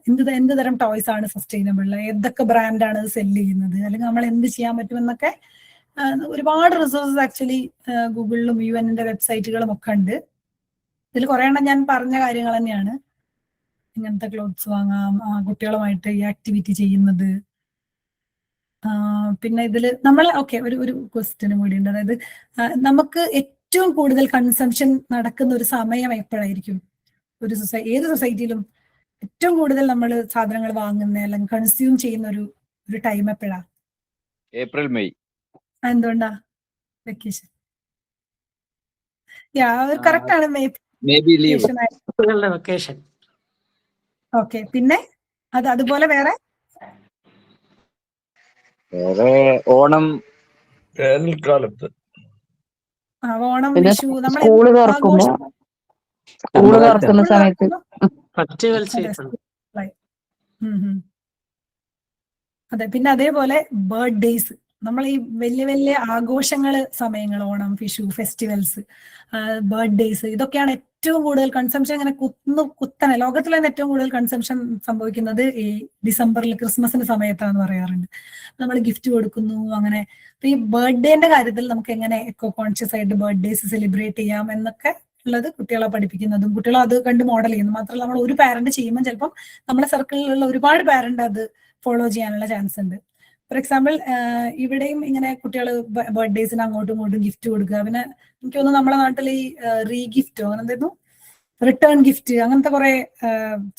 എന്ത് തരം ടോയ്സ് ആണ് സസ്റ്റൈനബിൾ, ഏതൊക്കെ ബ്രാൻഡാണ് സെല് ചെയ്യുന്നത്, അല്ലെങ്കിൽ നമ്മൾ എന്ത് ചെയ്യാൻ പറ്റുമെന്നൊക്കെ ഒരുപാട് റിസോഴ്സസ് ആക്ച്വലി ഗൂഗിളിലും UN വെബ്സൈറ്റുകളും ഒക്കെ ഉണ്ട്. ഇതിൽ കുറെ എണ്ണം ഞാൻ പറഞ്ഞ കാര്യങ്ങൾ തന്നെയാണ്. ഇങ്ങനത്തെ ക്ലോത്ത്സ് വാങ്ങാം, കുട്ടികളുമായിട്ട് ഈ ആക്ടിവിറ്റി ചെയ്യുന്നത്. പിന്നെ ഇതിൽ നമ്മൾ ഒരു ക്വസ്റ്റ്യനും കൂടി ഉണ്ട്. അതായത് നമുക്ക് ഏറ്റവും കൂടുതൽ കൺസംഷൻ നടക്കുന്ന ഒരു സമയം എപ്പോഴായിരിക്കും? ഏത് സൊസൈറ്റിയിലും ഏറ്റവും കൂടുതൽ നമ്മൾ സാധനങ്ങൾ വാങ്ങുന്ന അല്ലെങ്കിൽ കൺസ്യൂം ചെയ്യുന്ന ഒരു ടൈം എപ്പോഴാ? April May. എന്തുകൊണ്ടാ? വെക്കേഷൻ. കറക്റ്റ് ആണ്. വെക്കേഷൻ. ഓക്കെ. പിന്നെ അതുപോലെ വേറെ ഓണം, വേനൽക്കാലത്ത്. ഓണം, പിന്നെ വിഷു, നമ്മൾ സ്കൂള് തുറക്കുന്ന സമയത്ത്. Festival season. അതെ. പിന്നെ അതേപോലെ ബർത്ത്ഡേസ്, നമ്മൾ ഈ വലിയ വലിയ ആഘോഷങ്ങള് സമയങ്ങൾ, ഓണം, വിഷു, ഫെസ്റ്റിവൽസ്, ബർത്ത്ഡേസ്, ഇതൊക്കെയാണ് ഏറ്റവും കൂടുതൽ കൺസംഷൻ. ഇങ്ങനെ കുത്തനെ ലോകത്തിൽ തന്നെ ഏറ്റവും കൂടുതൽ കൺസംഷൻ സംഭവിക്കുന്നത് ഈ ഡിസംബറിൽ ക്രിസ്മസിന്റെ സമയത്താണെന്ന് പറയാറുണ്ട്. നമ്മൾ ഗിഫ്റ്റ് കൊടുക്കുന്നു അങ്ങനെ. അപ്പൊ ഈ ബർത്ത്ഡേന്റെ കാര്യത്തിൽ നമുക്ക് എങ്ങനെ എക്കോ കോൺഷ്യസ് ആയിട്ട് ബർത്ത്ഡേസ് സെലിബ്രേറ്റ് ചെയ്യാം എന്നൊക്കെ ഉള്ളത് കുട്ടികളെ പഠിപ്പിക്കുന്നതും കുട്ടികളെ അത് കണ്ട് മോഡൽ ചെയ്യുന്നു. മാത്രമല്ല, നമ്മൾ ഒരു പാരന്റ് ചെയ്യുമ്പോൾ ചിലപ്പം നമ്മുടെ സർക്കിളിലുള്ള ഒരുപാട് പാരന്റ് അത് ഫോളോ ചെയ്യാനുള്ള ചാൻസ് ഉണ്ട്. ഫോർ എക്സാമ്പിൾ, ഇവിടെയും ഇങ്ങനെ കുട്ടികൾ ബർത്ത്ഡേസിന് അങ്ങോട്ടും ഇങ്ങോട്ടും ഗിഫ്റ്റ് കൊടുക്കുക. പിന്നെ എനിക്ക് തോന്നുന്നു നമ്മുടെ നാട്ടിൽ ഈ റീഗിഫ്റ്റോ അങ്ങനെ എന്തായിരുന്നു, റിട്ടേൺ ഗിഫ്റ്റ്, അങ്ങനത്തെ കുറെ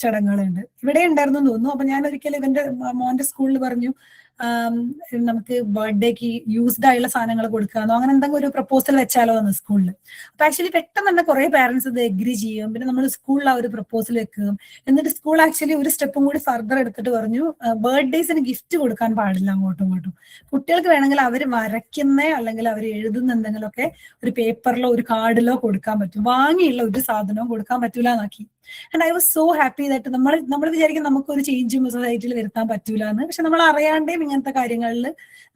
ചടങ്ങുകളുണ്ട്. ഇവിടെ ഉണ്ടായിരുന്നു തോന്നുന്നു. അപ്പൊ ഞാൻ ഒരിക്കലും ഇവന്റെ മോന്റെ സ്കൂളിൽ പറഞ്ഞു, നമുക്ക് ബർത്ത്ഡേക്ക് യൂസ്ഡ് ആയുള്ള സാധനങ്ങൾ കൊടുക്കാന്നോ അങ്ങനെ എന്തെങ്കിലും ഒരു പ്രപ്പോസൽ വെച്ചാലോ എന്ന് സ്കൂളിൽ. അപ്പൊ ആക്ച്വലി പെട്ടെന്ന് തന്നെ കുറെ പാരന്റ്സ് ഇത് എഗ്രി ചെയ്യും. പിന്നെ നമ്മൾ സ്കൂളിൽ ആ ഒരു പ്രപ്പോസൽ വെക്കും. എന്നിട്ട് സ്കൂൾ ആക്ച്വലി ഒരു സ്റ്റെപ്പും കൂടി ഫർദർ എടുത്തിട്ട് പറഞ്ഞു, ബർത്ത്ഡേസിന് ഗിഫ്റ്റ് കൊടുക്കാൻ പാടില്ല അങ്ങോട്ടും ഇങ്ങോട്ടും. കുട്ടികൾക്ക് വേണമെങ്കിൽ അവർ വരയ്ക്കുന്ന അല്ലെങ്കിൽ അവർ എഴുതുന്ന എന്തെങ്കിലുമൊക്കെ ഒരു പേപ്പറിലോ ഒരു കാർഡിലോ കൊടുക്കാൻ പറ്റും. വാങ്ങിയുള്ള ഒരു സാധനവും കൊടുക്കാൻ പറ്റൂല എന്നാക്കി. And I was so happy that നമ്മൾ വിചാരിക്കും നമുക്കൊരു ചേഞ്ചും സൊസൈറ്റിയിൽ വരുത്താൻ പറ്റൂല എന്ന്. പക്ഷെ നമ്മൾ അറിയാണ്ടേയും ഇങ്ങനത്തെ കാര്യങ്ങളിൽ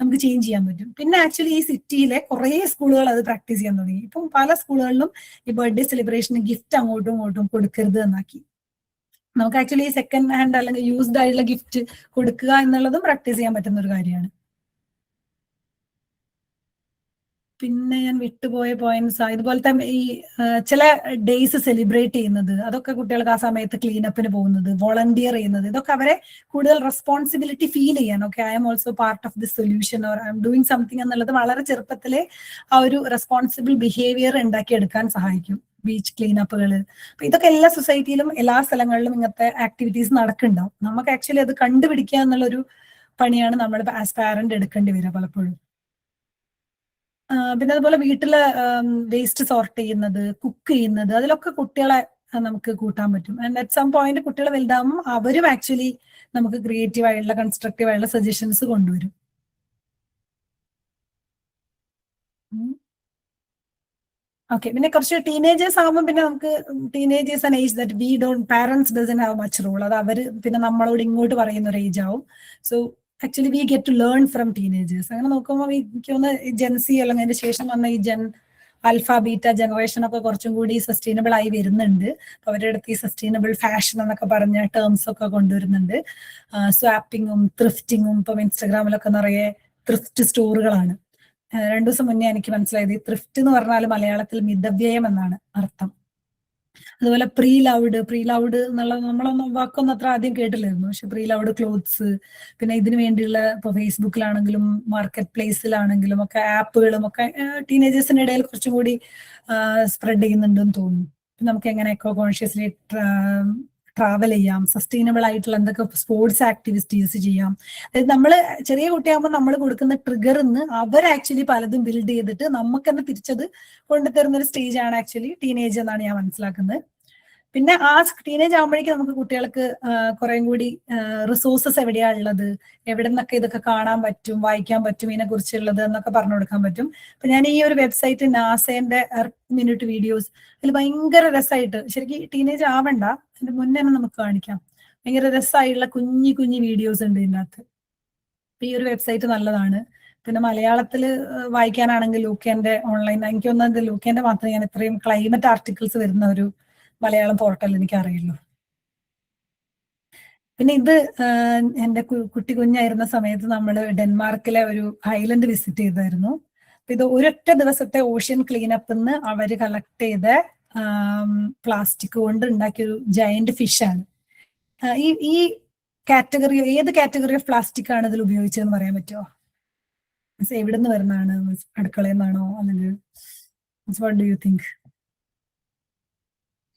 നമുക്ക് ചേഞ്ച് ചെയ്യാൻ പറ്റും. പിന്നെ ആക്ച്വലി ഈ സിറ്റിയിലെ കുറെ സ്കൂളുകൾ അത് പ്രാക്ടീസ് ചെയ്യാൻ തുടങ്ങി. ഇപ്പം പല സ്കൂളുകളിലും ഈ ബർത്ത്ഡേ സെലിബ്രേഷന് ഗിഫ്റ്റ് അങ്ങോട്ടും ഇങ്ങോട്ടും കൊടുക്കരുത് എന്നാക്കി. നമുക്ക് ആക്ച്വലി സെക്കൻഡ് ഹാൻഡ് അല്ലെങ്കിൽ യൂസ്ഡ് ആയിട്ടുള്ള ഗിഫ്റ്റ് കൊടുക്കുക എന്നുള്ളതും പ്രാക്ടീസ് ചെയ്യാൻ പറ്റുന്ന ഒരു കാര്യമാണ്. പിന്നെ ഞാൻ വിട്ടുപോയ പോയിന്റ്സ് ഇതുപോലത്തെ ഈ ചില ഡേയ്സ് സെലിബ്രേറ്റ് ചെയ്യുന്നത്, അതൊക്കെ കുട്ടികൾക്ക് ആ സമയത്ത് ക്ലീനപ്പിന് പോകുന്നത്, വോളണ്ടിയർ ചെയ്യുന്നത്, ഇതൊക്കെ അവരെ കൂടുതൽ റെസ്പോൺസിബിലിറ്റി ഫീൽ ചെയ്യാൻ. Okay, I am also part of the solution or I am doing something എന്നുള്ളത് വളരെ ചെറുപ്പത്തിലെ ആ ഒരു റെസ്പോൺസിബിൾ ബിഹേവിയർ ഉണ്ടാക്കിയെടുക്കാൻ സഹായിക്കും. ബീച്ച് ക്ലീനപ്പുകള്, അപ്പൊ ഇതൊക്കെ എല്ലാ സൊസൈറ്റിയിലും എല്ലാ സ്ഥലങ്ങളിലും ഇങ്ങനത്തെ ആക്ടിവിറ്റീസ് നടക്കുന്നുണ്ടാവും. നമുക്ക് ആക്ച്വലി അത് കണ്ടുപിടിക്കുക എന്നുള്ളൊരു പണിയാണ് നമ്മൾ ആസ് പാരന്റ് എടുക്കേണ്ടി വരിക പലപ്പോഴും. പിന്നെ അതുപോലെ വീട്ടില് വേസ്റ്റ് സോർട്ട് ചെയ്യുന്നത്, കുക്ക് ചെയ്യുന്നത്, അതിലൊക്കെ കുട്ടികളെ നമുക്ക് കൂട്ടാൻ പറ്റും. ആൻഡ് അറ്റ് സം പോയിന്റ് കുട്ടികൾ വലുതാകുമ്പോൾ അവരും ആക്ച്വലി നമുക്ക് ക്രിയേറ്റീവ് ആയിട്ടുള്ള കൺസ്ട്രക്റ്റീവ് ആയിട്ടുള്ള സജഷൻസ് കൊണ്ടുവരും. ഓക്കെ, പിന്നെ കുറച്ച് ടീനേജേഴ്സ് ആകുമ്പോൾ പിന്നെ നമുക്ക് teenagers and age that we don't parents doesn't have much role. അത് അവര് പിന്നെ നമ്മളോട് ഇങ്ങോട്ട് പറയുന്ന ഒരു ഏജ് ആവും. So actually we get to learn from teenagers. അങ്ങനെ നോക്കുമ്പോൾ എനിക്ക് തോന്നുന്നു ജെൻസി അല്ലെങ്കിൽ അതിന് ശേഷം വന്ന ഈ ആൽഫ ബീറ്റ ജനറേഷൻ ഒക്കെ കുറച്ചും കൂടി സസ്റ്റൈനബിൾ ആയി വരുന്നുണ്ട്. അപ്പൊ അവരുടെ അടുത്ത് ഈ സസ്റ്റൈനബിൾ ഫാഷൻ എന്നൊക്കെ പറഞ്ഞ ടേംസ് ഒക്കെ കൊണ്ടുവരുന്നുണ്ട്. സ്വാപ്പിങ്ങും ത്രിഫ്റ്റിങ്ങും ഇപ്പം ഇൻസ്റ്റഗ്രാമിലൊക്കെ നിറയെ ത്രിഫ്റ്റ് സ്റ്റോറുകളാണ്. 2 ദിവസം മുന്നേ എനിക്ക് മനസ്സിലായത് ഈ ത്രിഫ്റ്റ് എന്ന് പറഞ്ഞാൽ മലയാളത്തിൽ മിതവ്യയം എന്നാണ് അർത്ഥം. അതുപോലെ പ്രീ ലൗഡ് എന്നുള്ള നമ്മളൊന്നും വാക്കൊന്നും അത്ര ആദ്യം കേട്ടില്ലായിരുന്നു. പക്ഷെ പ്രീ ലൗഡ് ക്ലോത്ത്സ്, പിന്നെ ഇതിനു വേണ്ടിയുള്ള ഇപ്പൊ ഫേസ്ബുക്കിലാണെങ്കിലും മാർക്കറ്റ് പ്ലേസിലാണെങ്കിലും ഒക്കെ ആപ്പുകളും ഒക്കെ ടീനേജേഴ്സിന്റെ ഇടയിൽ കുറച്ചും കൂടി സ്പ്രെഡ് ചെയ്യുന്നുണ്ടെന്ന് തോന്നുന്നു. നമുക്ക് എങ്ങനെ എക്കോ കോൺഷ്യസ്ലി ട്രാവൽ ചെയ്യാം, സസ്റ്റൈനബിൾ ആയിട്ടുള്ള എന്തൊക്കെ സ്പോർട്സ് ആക്ടിവിറ്റീസ് ചെയ്യാം. അതായത് നമ്മൾ ചെറിയ കുട്ടിയാകുമ്പോൾ നമ്മൾ കൊടുക്കുന്ന ട്രിഗറിന്ന് അവർ ആക്ച്വലി പലതും ബിൽഡ് ചെയ്തിട്ട് നമുക്ക് തന്നെ തിരിച്ചത് കൊണ്ടുതരുന്ന ഒരു സ്റ്റേജ് ആണ് ആക്ച്വലി ടീനേജ് എന്നാണ് ഞാൻ മനസ്സിലാക്കുന്നത്. പിന്നെ ആ ടീനേജ് ആകുമ്പോഴേക്കും നമുക്ക് കുട്ടികൾക്ക് കുറേ കൂടി റിസോഴ്സസ് എവിടെയാ ഉള്ളത്, എവിടെ നിന്നൊക്കെ ഇതൊക്കെ കാണാൻ പറ്റും, വായിക്കാൻ പറ്റും, ഇതിനെ കുറിച്ചുള്ളത് എന്നൊക്കെ പറഞ്ഞു കൊടുക്കാൻ പറ്റും. അപ്പൊ ഞാൻ ഈ ഒരു വെബ്സൈറ്റ് നാസേന്റെ മിനിറ്റ് വീഡിയോസ്, അതിൽ ഭയങ്കര രസമായിട്ട്, ശരിക്കും ടീനേജ് ആവണ്ട അതിന്റെ മുന്നേ തന്നെ നമുക്ക് കാണിക്കാം, ഭയങ്കര രസമായിട്ടുള്ള കുഞ്ഞി വീഡിയോസ് ഉണ്ട് ഇതിനകത്ത്. അപ്പൊ ഈ ഒരു വെബ്സൈറ്റ് നല്ലതാണ്. പിന്നെ മലയാളത്തിൽ വായിക്കാനാണെങ്കിൽ ലൂക്കേന്റെ ഓൺലൈൻ, എനിക്ക് തോന്നുന്നത് ലൂക്കേന്റെ മാത്രമേ ഞാൻ ഇത്രയും ക്ലൈമറ്റ് ആർട്ടിക്കിൾസ് വരുന്ന ഒരു മലയാളം പോർട്ടൽ എനിക്ക് അറിയുള്ളൂ. പിന്നെ ഇത് എൻ്റെ കുഞ്ഞായിരുന്ന സമയത്ത് നമ്മൾ ഡെൻമാർക്കിലെ ഒരു ഐലൻഡ് വിസിറ്റ് ചെയ്തായിരുന്നു. ഇത് ഒരൊറ്റ ദിവസത്തെ ഓഷ്യൻ ക്ലീനപ്പ് അവർ കളക്ട് ചെയ്ത പ്ലാസ്റ്റിക് കൊണ്ട് ഉണ്ടാക്കിയ ഒരു ജയന്റ് ഫിഷാണ്. ഈ കാറ്റഗറി, ഏത് കാറ്റഗറി ഓഫ് പ്ലാസ്റ്റിക് ആണ് ഇതിൽ ഉപയോഗിച്ചതെന്ന് പറയാൻ പറ്റുമോ? എവിടെ നിന്ന് വരുന്നതാണ്? അടുക്കളയിൽ നിന്നാണോ അല്ലെങ്കിൽ what do you think?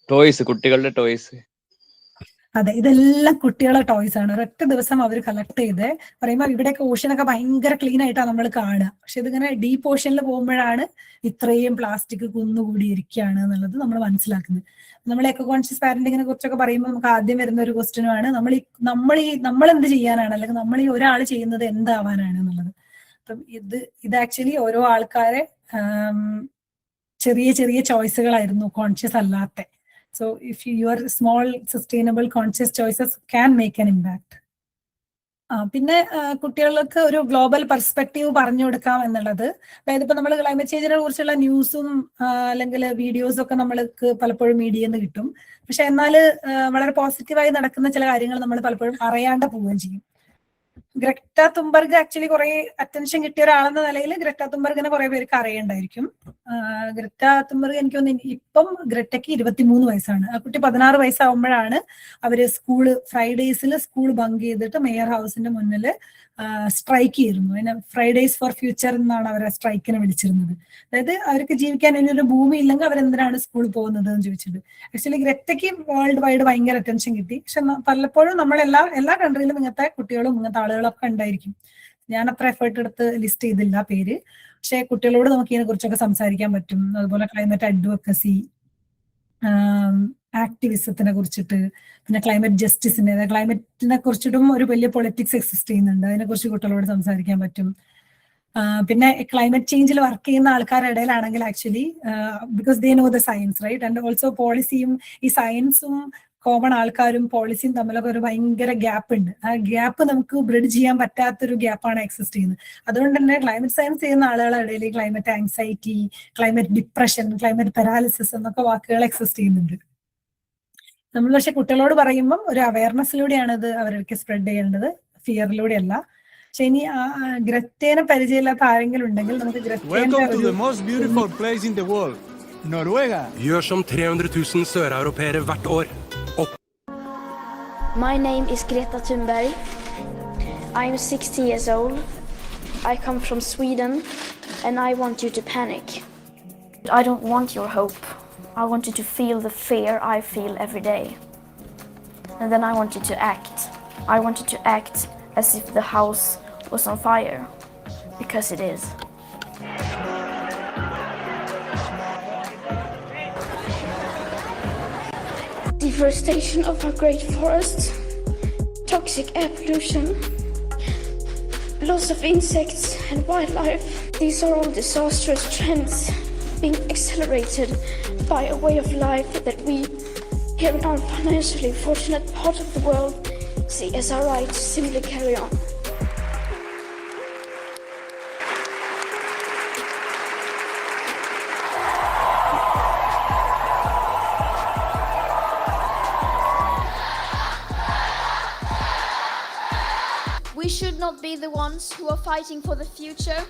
Toys, കുട്ടികളുടെ ടോയ്സ്. അതെ, ഇതെല്ലാം കുട്ടികളെ ടോയ്സ് ആണ്. ഒരൊറ്റ ദിവസം അവർ കളക്ട് ചെയ്ത് പറയുമ്പോൾ ഇവിടെയൊക്കെ ഓഷനൊക്കെ ഭയങ്കര ക്ലീൻ ആയിട്ടാണ് നമ്മൾ കാണുക. പക്ഷെ ഇതിങ്ങനെ ഡീപ്പ് ഓഷനിൽ പോകുമ്പോഴാണ് ഇത്രയും പ്ലാസ്റ്റിക് കുന്നുകൂടി ഇരിക്കുകയാണ് എന്നുള്ളത് നമ്മൾ മനസ്സിലാക്കുന്നത്. നമ്മൾ എക്കോ കോൺഷ്യസ് പാരന്റിങ്ങിനെ കുറിച്ചൊക്കെ പറയുമ്പോൾ നമുക്ക് ആദ്യം വരുന്ന ഒരു ക്വസ്റ്റ്യനുമാണ് നമ്മൾ എന്ത് ചെയ്യാനാണ്, അല്ലെങ്കിൽ നമ്മൾ ഈ ഒരാൾ ചെയ്യുന്നത് എന്താവാനാണ് എന്നുള്ളത്. അപ്പം ഇത് ആക്ച്വലി ഓരോ ആൾക്കാരെ ചെറിയ ചെറിയ ചോയ്സുകളായിരുന്നു, കോൺഷ്യസ് അല്ലാത്ത. So if your small sustainable conscious choices can make an impact. പിന്നെ കുട്ടികൾക്ക് ഒരു ഗ്ലോബൽ പെർസ്പെക്റ്റീവ് പറഞ്ഞു കൊടുക്കാം എന്നുള്ളത്. അതായത് ഇപ്പൊ നമ്മൾ ക്ലൈമറ്റ് ചേഞ്ചിനെ കുറിച്ചുള്ള ന്യൂസും അല്ലെങ്കിൽ വീഡിയോസും ഒക്കെ നമ്മൾക്ക് പലപ്പോഴും മീഡിയയിൽ നിന്ന് കിട്ടും. പക്ഷെ എന്നാൽ വളരെ പോസിറ്റീവായി നടക്കുന്ന ചില കാര്യങ്ങൾ നമ്മൾ പലപ്പോഴും അറിയാണ്ട് പോവുകയും ചെയ്യും. ഗ്രറ്റ തുംബർഗ് ആക്ച്വലി കുറെ അറ്റൻഷൻ കിട്ടിയ ഒരാളെന്ന നിലയിൽ ഗ്രറ്റ തുംബർഗിനെ കുറെ പേർക്ക് അറിയണ്ടായിരിക്കും. ഗ്രറ്റ തുംബർഗ് എനിക്ക് തോന്നുന്നു ഇപ്പം ഗ്രറ്റയ്ക്ക് 23 വയസ്സാണ്. ആ കുട്ടി 16 വയസ്സാവുമ്പോഴാണ് അവര് ഫ്രൈഡേസിൽ സ്കൂൾ ബങ്ക് ചെയ്തിട്ട് മേയർ ഹൗസിന്റെ മുന്നിൽ സ്ട്രൈക്ക് ചെയ്തിരുന്നു. അതിന് ഫ്രൈഡേസ് ഫോർ ഫ്യൂച്ചർ എന്നാണ് അവരെ സ്ട്രൈക്കിനെ വിളിച്ചിരുന്നത്. അതായത് അവർക്ക് ജീവിക്കാൻ ഇനിയൊരു ഭൂമി ഇല്ലെങ്കിൽ അവരെന്തിനാണ് സ്കൂളിൽ പോകുന്നത് എന്ന് ചോദിച്ചത്. ആക്ച്വലി ഗ്രറ്റയ്ക്ക് വേൾഡ് വൈഡ് ഭയങ്കര അറ്റൻഷൻ കിട്ടി. പക്ഷെ പലപ്പോഴും എല്ലാ കൺട്രിയിലും ഇങ്ങനത്തെ കുട്ടികളും ഇങ്ങനത്തെ ആളുകളൊക്കെ ഉണ്ടായിരിക്കും. ഞാൻ അത്ര എഫേർട്ട് എടുത്ത് ലിസ്റ്റ് ചെയ്തില്ല പേര്. പക്ഷെ കുട്ടികളോട് നമുക്ക് ഇതിനെ കുറിച്ചൊക്കെ സംസാരിക്കാൻ പറ്റും. അതുപോലെ ക്ലൈമറ്റ് അഡ്വക്കസി, ആക്ടിവിസത്തിനെ കുറിച്ചിട്ട്, പിന്നെ ക്ലൈമറ്റ് ക്ലൈമറ്റിനെ കുറിച്ചിട്ടും ഒരു വലിയ പൊളിറ്റിക്സ് എക്സിസ്റ്റ് ചെയ്യുന്നുണ്ട്. അതിനെക്കുറിച്ച് കുട്ടികളോട് സംസാരിക്കാൻ പറ്റും. പിന്നെ ക്ലൈമറ്റ് ചേഞ്ചിൽ വർക്ക് ചെയ്യുന്ന ആൾക്കാരുടെ ഇടയിലാണെങ്കിൽ actually because they know the science, right, and also പോളിസിയും ഈ സയൻസും കോമൺ ആൾക്കാരും പോളിസിയും തമ്മിലൊക്കെ ഒരു ഭയങ്കര ഗ്യാപ്പ് ഉണ്ട്. ആ ഗ്യാപ്പ് നമുക്ക് ബ്രിഡ്ജ് ചെയ്യാൻ പറ്റാത്തൊരു ഗ്യാപ്പാണ് എക്സിസ്റ്റ് ചെയ്യുന്നത്. അതുകൊണ്ട് തന്നെ ക്ലൈമറ്റ് സയൻസ് ചെയ്യുന്ന ആളുകളുടെ ഇടയിൽ climate anxiety, climate depression, climate paralysis എന്നൊക്കെ വാക്കുകൾ എക്സിസ്റ്റ് ചെയ്യുന്നുണ്ട്. നമ്മൾ പക്ഷെ കുട്ടികളോട് പറയുമ്പം ഒരു അവയർനെസ്സിലൂടെയാണ് ഇത് അവർക്ക് സ്പ്രെഡ് ചെയ്യേണ്ടത്, ഫിയറിലൂടെ അല്ല. പക്ഷെ ഇനി ഗ്രറ്റേനെ പരിചയമില്ലാത്ത ആരെങ്കിലും ഉണ്ടെങ്കിൽ നമുക്ക് Gjør som 300 000 søreuropeere hvert år. My name is Greta Thunberg. I am 16 years old. I come from Sweden and I want you to panic. I don't want your hope. I want you to feel the fear I feel every day. And then I want you to act. I want you to act as if the house was on fire. Because it is. Deforestation of our great forests, toxic air pollution, loss of insects and wildlife. These are all disastrous trends being accelerated by a way of life that we here in our financially fortunate part of the world see as our right to simply carry on. We should not be the ones who are fighting for the future,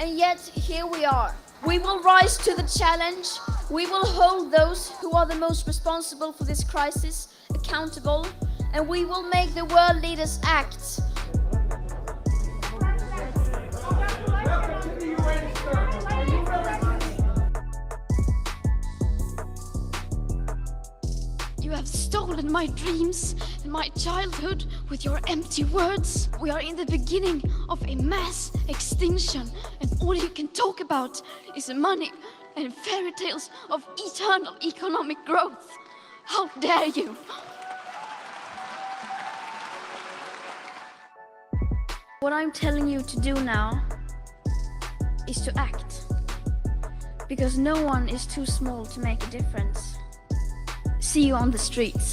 and yet here we are. We will rise to the challenge. We will hold those who are the most responsible for this crisis accountable, and we will make the world leaders act. You have stolen my dreams and my childhood with your empty words. We are in the beginning of a mass extinction, and all you can talk about is money and fairy tales of eternal economic growth. How dare you! What I'm telling you to do now is to act, because no one is too small to make a difference. See you on the streets.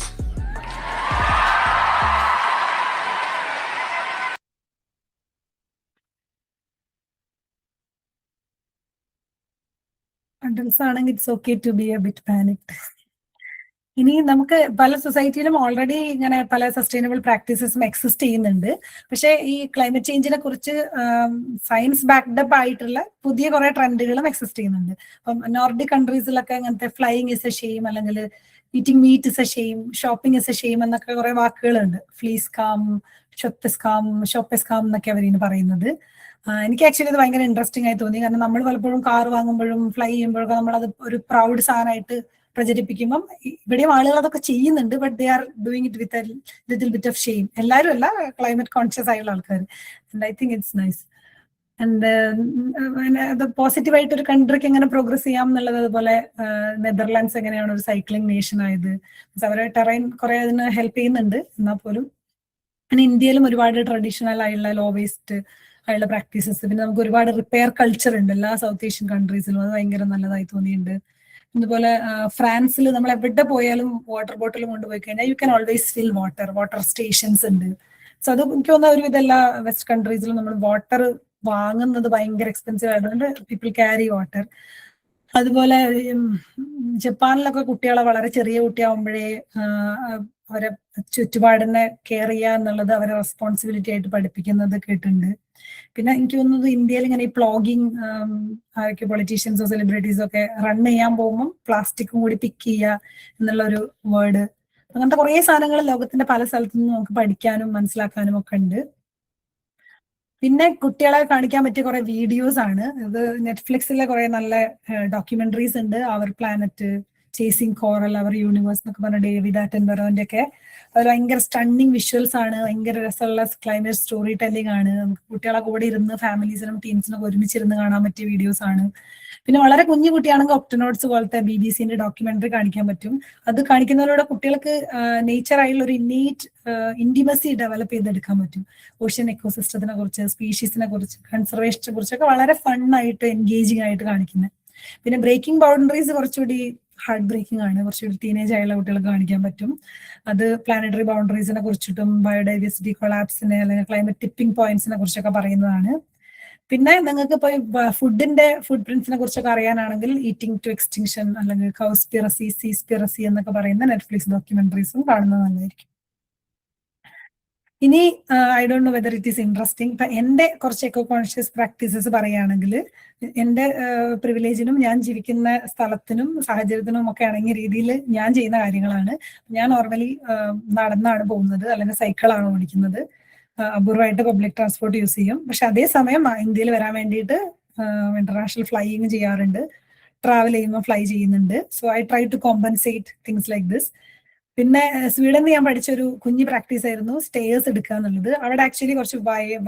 Adults ആണെങ്കിൽ it's okay to be a bit panicked. ഇനി നമുക്ക് പല സൊസൈറ്റിയിലും already ഇങ്ങനെ പല sustainable പ്രാക്ടീസസും exist ചെയ്യുന്നുണ്ട്. പക്ഷേ ഈ climate ചേഞ്ചിനെ കുറിച്ച് സയൻസ് ബാക്ക്ഡപ്പ് ആയിട്ടുള്ള പുതിയ കുറെ ട്രെൻഡുകളും എക്സിസ്റ്റ് ചെയ്യുന്നുണ്ട്. അപ്പം നോർഡിക് കൺട്രീസിലൊക്കെ അങ്ങനത്തെ ഫ്ലൈയിങ് ഇസ് എ ഷെയിം, അല്ലെങ്കിൽ eating meet is A shame, shopping is A shame എന്നൊക്കെ കുറെ വാക്കുകളുണ്ട്. ഫ്ലീസ് കാം, ഷോപ്പെസ് കാം എന്നൊക്കെ അവരിന് പറയുന്നത്. എനിക്ക് ആക്ച്വലി ഇത് ഭയങ്കര ഇൻട്രസ്റ്റിംഗ് ആയി തോന്നി. കാരണം നമ്മൾ പലപ്പോഴും കാർ വാങ്ങുമ്പോഴും ഫ്ലൈ ചെയ്യുമ്പോഴൊക്കെ നമ്മളത് ഒരു പ്രൗഡ് സാധനമായിട്ട് പ്രചരിപ്പിക്കുമ്പം ഇവിടെയും ആളുകൾ അതൊക്കെ ചെയ്യുന്നുണ്ട്. But they are doing it with little bit of shame. എല്ലാവരും അല്ല, ക്ലൈമറ്റ് കോൺഷ്യസ് ആയുള്ള ആൾക്കാർ. And I think it's nice. And അത് പോസിറ്റീവായിട്ട് ഒരു കൺട്രിക്ക് എങ്ങനെ പ്രോഗ്രസ് ചെയ്യാം എന്നുള്ളത്. അതുപോലെ നെതർലാൻഡ്സ് എങ്ങനെയാണ് ഒരു സൈക്ലിംഗ് നേഷൻ ആയത്, അവരെ ടെറൈൻ കുറെ അതിന് ഹെൽപ്പ് ചെയ്യുന്നുണ്ട്. എന്നാൽ പോലും പിന്നെ ഇന്ത്യയിലും ഒരുപാട് ട്രഡീഷണൽ ആയുള്ള ലോ വേസ്റ്റ് ആയുള്ള പ്രാക്ടീസസ്, പിന്നെ നമുക്ക് ഒരുപാട് റിപ്പയർ കൾച്ചർ ഉണ്ട് എല്ലാ സൗത്ത് ഏഷ്യൻ കൺട്രീസിലും. അത് ഭയങ്കര നല്ലതായി തോന്നിയിട്ടുണ്ട്. അതുപോലെ ഫ്രാൻസിൽ നമ്മൾ എവിടെ പോയാലും വാട്ടർ ബോട്ടിൽ കൊണ്ടുപോയി കഴിഞ്ഞാൽ you can always fill water stations ഉണ്ട്. സോ അത് എനിക്ക് തോന്നുന്ന ഒരുവിധ എല്ലാ വെസ്റ്റ് കൺട്രീസിലും നമ്മൾ വാട്ടർ വാങ്ങുന്നത് ഭയങ്കര എക്സ്പെൻസീവ് ആയതുകൊണ്ട് പീപ്പിൾ ക്യാരി വാട്ടർ. അതുപോലെ ജപ്പാനിലൊക്കെ കുട്ടികളെ വളരെ ചെറിയ കുട്ടിയാവുമ്പോഴേ അവരെ ചുറ്റുപാടിനെ കെയർ ചെയ്യുക എന്നുള്ളത് അവരെ റെസ്പോൺസിബിലിറ്റി ആയിട്ട് പഠിപ്പിക്കുന്നത് കേട്ടിട്ടുണ്ട്. പിന്നെ എനിക്ക് തോന്നുന്നത് ഇന്ത്യയിൽ ഇങ്ങനെ ഈ പ്ലോഗിങ് ആരൊക്കെ പൊളിറ്റീഷ്യൻസോ സെലിബ്രിറ്റീസോ ഒക്കെ റൺ ചെയ്യാൻ പോകുമ്പോൾ പ്ലാസ്റ്റിക്കും കൂടി പിക്ക് ചെയ്യുക എന്നുള്ള ഒരു വേർഡ്, അങ്ങനത്തെ കുറേ സാധനങ്ങൾ ലോകത്തിന്റെ പല സ്ഥലത്തു നിന്നും നമുക്ക് പഠിക്കാനും മനസ്സിലാക്കാനും ഒക്കെ ഉണ്ട്. പിന്നെ കുട്ടികളെ കാണിക്കാൻ പറ്റിയ കുറെ വീഡിയോസ് ആണ് ഇത്. നെറ്റ്ഫ്ലിക്സിലെ കുറെ നല്ല ഡോക്യുമെന്ററീസ് ഉണ്ട്. Our planet, chasing coral, our universe എന്നൊക്കെ പറഞ്ഞ ഡേവിഡ് ആറ്റൻബറോന്റെ ഒക്കെ അത് ഭയങ്കര സ്റ്റണ്ണിങ് വിഷ്വൽസ് ആണ്. ഭയങ്കര രസമുള്ള ക്ലൈമറ്റ് സ്റ്റോറി ടെല്ലിംഗ് ആണ്. നമുക്ക് കുട്ടികളെ കൂടെ ഇരുന്ന് ഫാമിലീസിനും ടീംസിനും ഒക്കെ ഒരുമിച്ചിരുന്ന് കാണാൻ പറ്റിയ വീഡിയോസ് ആണ്. പിന്നെ വളരെ കുഞ്ഞു കുട്ടിയാണെങ്കിൽ ഒക്ടനോട്സ് പോലത്തെ BBC-ന്റെ ഡോക്യുമെന്ററി കാണിക്കാൻ പറ്റും. അത് കാണിക്കുന്നതിലൂടെ കുട്ടികൾക്ക് നേച്ചർ ആയുള്ള ഒരു ഇന്നേറ്റ് ഇന്റിമസി ഡെവലപ്പ് ചെയ്തെടുക്കാൻ പറ്റും. ഓഷ്യൻ എക്കോസിസ്റ്റത്തിനെ കുറിച്ച്, സ്പീഷീസിനെ കുറിച്ച്, കൺസർവേഷനെ കുറിച്ചൊക്കെ വളരെ ഫണ്ണായിട്ട് എൻഗേജിങ് ആയിട്ട് കാണിക്കുന്നത്. പിന്നെ ബ്രേക്കിംഗ് ബൗണ്ടറീസ് കുറച്ചുകൂടി ഹാർട്ട് ബ്രേക്കിംഗ് ആണ്. കുറച്ചുകൂടി ടീനേജ് ആയുള്ള കുട്ടികൾക്ക് കാണിക്കാൻ പറ്റും. അത് പ്ലാനറ്ററി ബൗണ്ടറീസിനെ കുറിച്ചിട്ടും ബയോഡൈവേഴ്സിറ്റി കൊളാപ്സിനെ അല്ലെങ്കിൽ ക്ലൈമറ്റ് ടിപ്പിംഗ് പോയിന്റ്സിനെ കുറിച്ചൊക്കെ പറയുന്നതാണ്. പിന്നെ നിങ്ങൾക്ക് ഇപ്പോൾ ഫുഡ് പ്രിന്റ്സിനെ കുറിച്ചൊക്കെ അറിയാനാണെങ്കിൽ ഈറ്റിംഗ് ടു എക്സ്റ്റിങ്ഷൻ അല്ലെങ്കിൽ കൗസ്പിറസി, സീസ്പിറസി എന്നൊക്കെ പറയുന്ന നെറ്റ്ഫ്ലിക്സ് ഡോക്യുമെന്ററീസും കാണുന്നത് നല്ലതായിരിക്കും. ഇനി I don't know whether it is interesting. ഇപ്പൊ എന്റെ കുറച്ച് എക്കോ കോൺഷ്യസ് പ്രാക്ടീസസ് പറയുകയാണെങ്കിൽ എന്റെ പ്രിവിലേജിനും ഞാൻ ജീവിക്കുന്ന സ്ഥലത്തിനും സാഹചര്യത്തിനും ഒക്കെ ഇണങ്ങിയ രീതിയിൽ ഞാൻ ചെയ്യുന്ന കാര്യങ്ങളാണ്. ഞാൻ നോർമലി നടന്നാണ് പോകുന്നത്, അല്ലെങ്കിൽ സൈക്കിളാണ് ഓടിക്കുന്നത്. അപൂർവമായിട്ട് പബ്ലിക് ട്രാൻസ്പോർട്ട് യൂസ് ചെയ്യും. പക്ഷെ അതേസമയം ഇന്ത്യയിൽ വരാൻ വേണ്ടിയിട്ട് ഇന്റർനാഷണൽ ഫ്ലൈയിങ് ചെയ്യാറുണ്ട്. ട്രാവൽ ചെയ്യുമ്പോൾ ഫ്ലൈ ചെയ്യുന്നുണ്ട്. So I try to compensate things like this. പിന്നെ സ്വീഡനിൽ ഞാൻ പഠിച്ചൊരു കുഞ്ഞു പ്രാക്ടീസ് ആയിരുന്നു സ്റ്റേഴ്സ് എടുക്കുക എന്നുള്ളത്. അവിടെ ആക്ച്വലി കുറച്ച്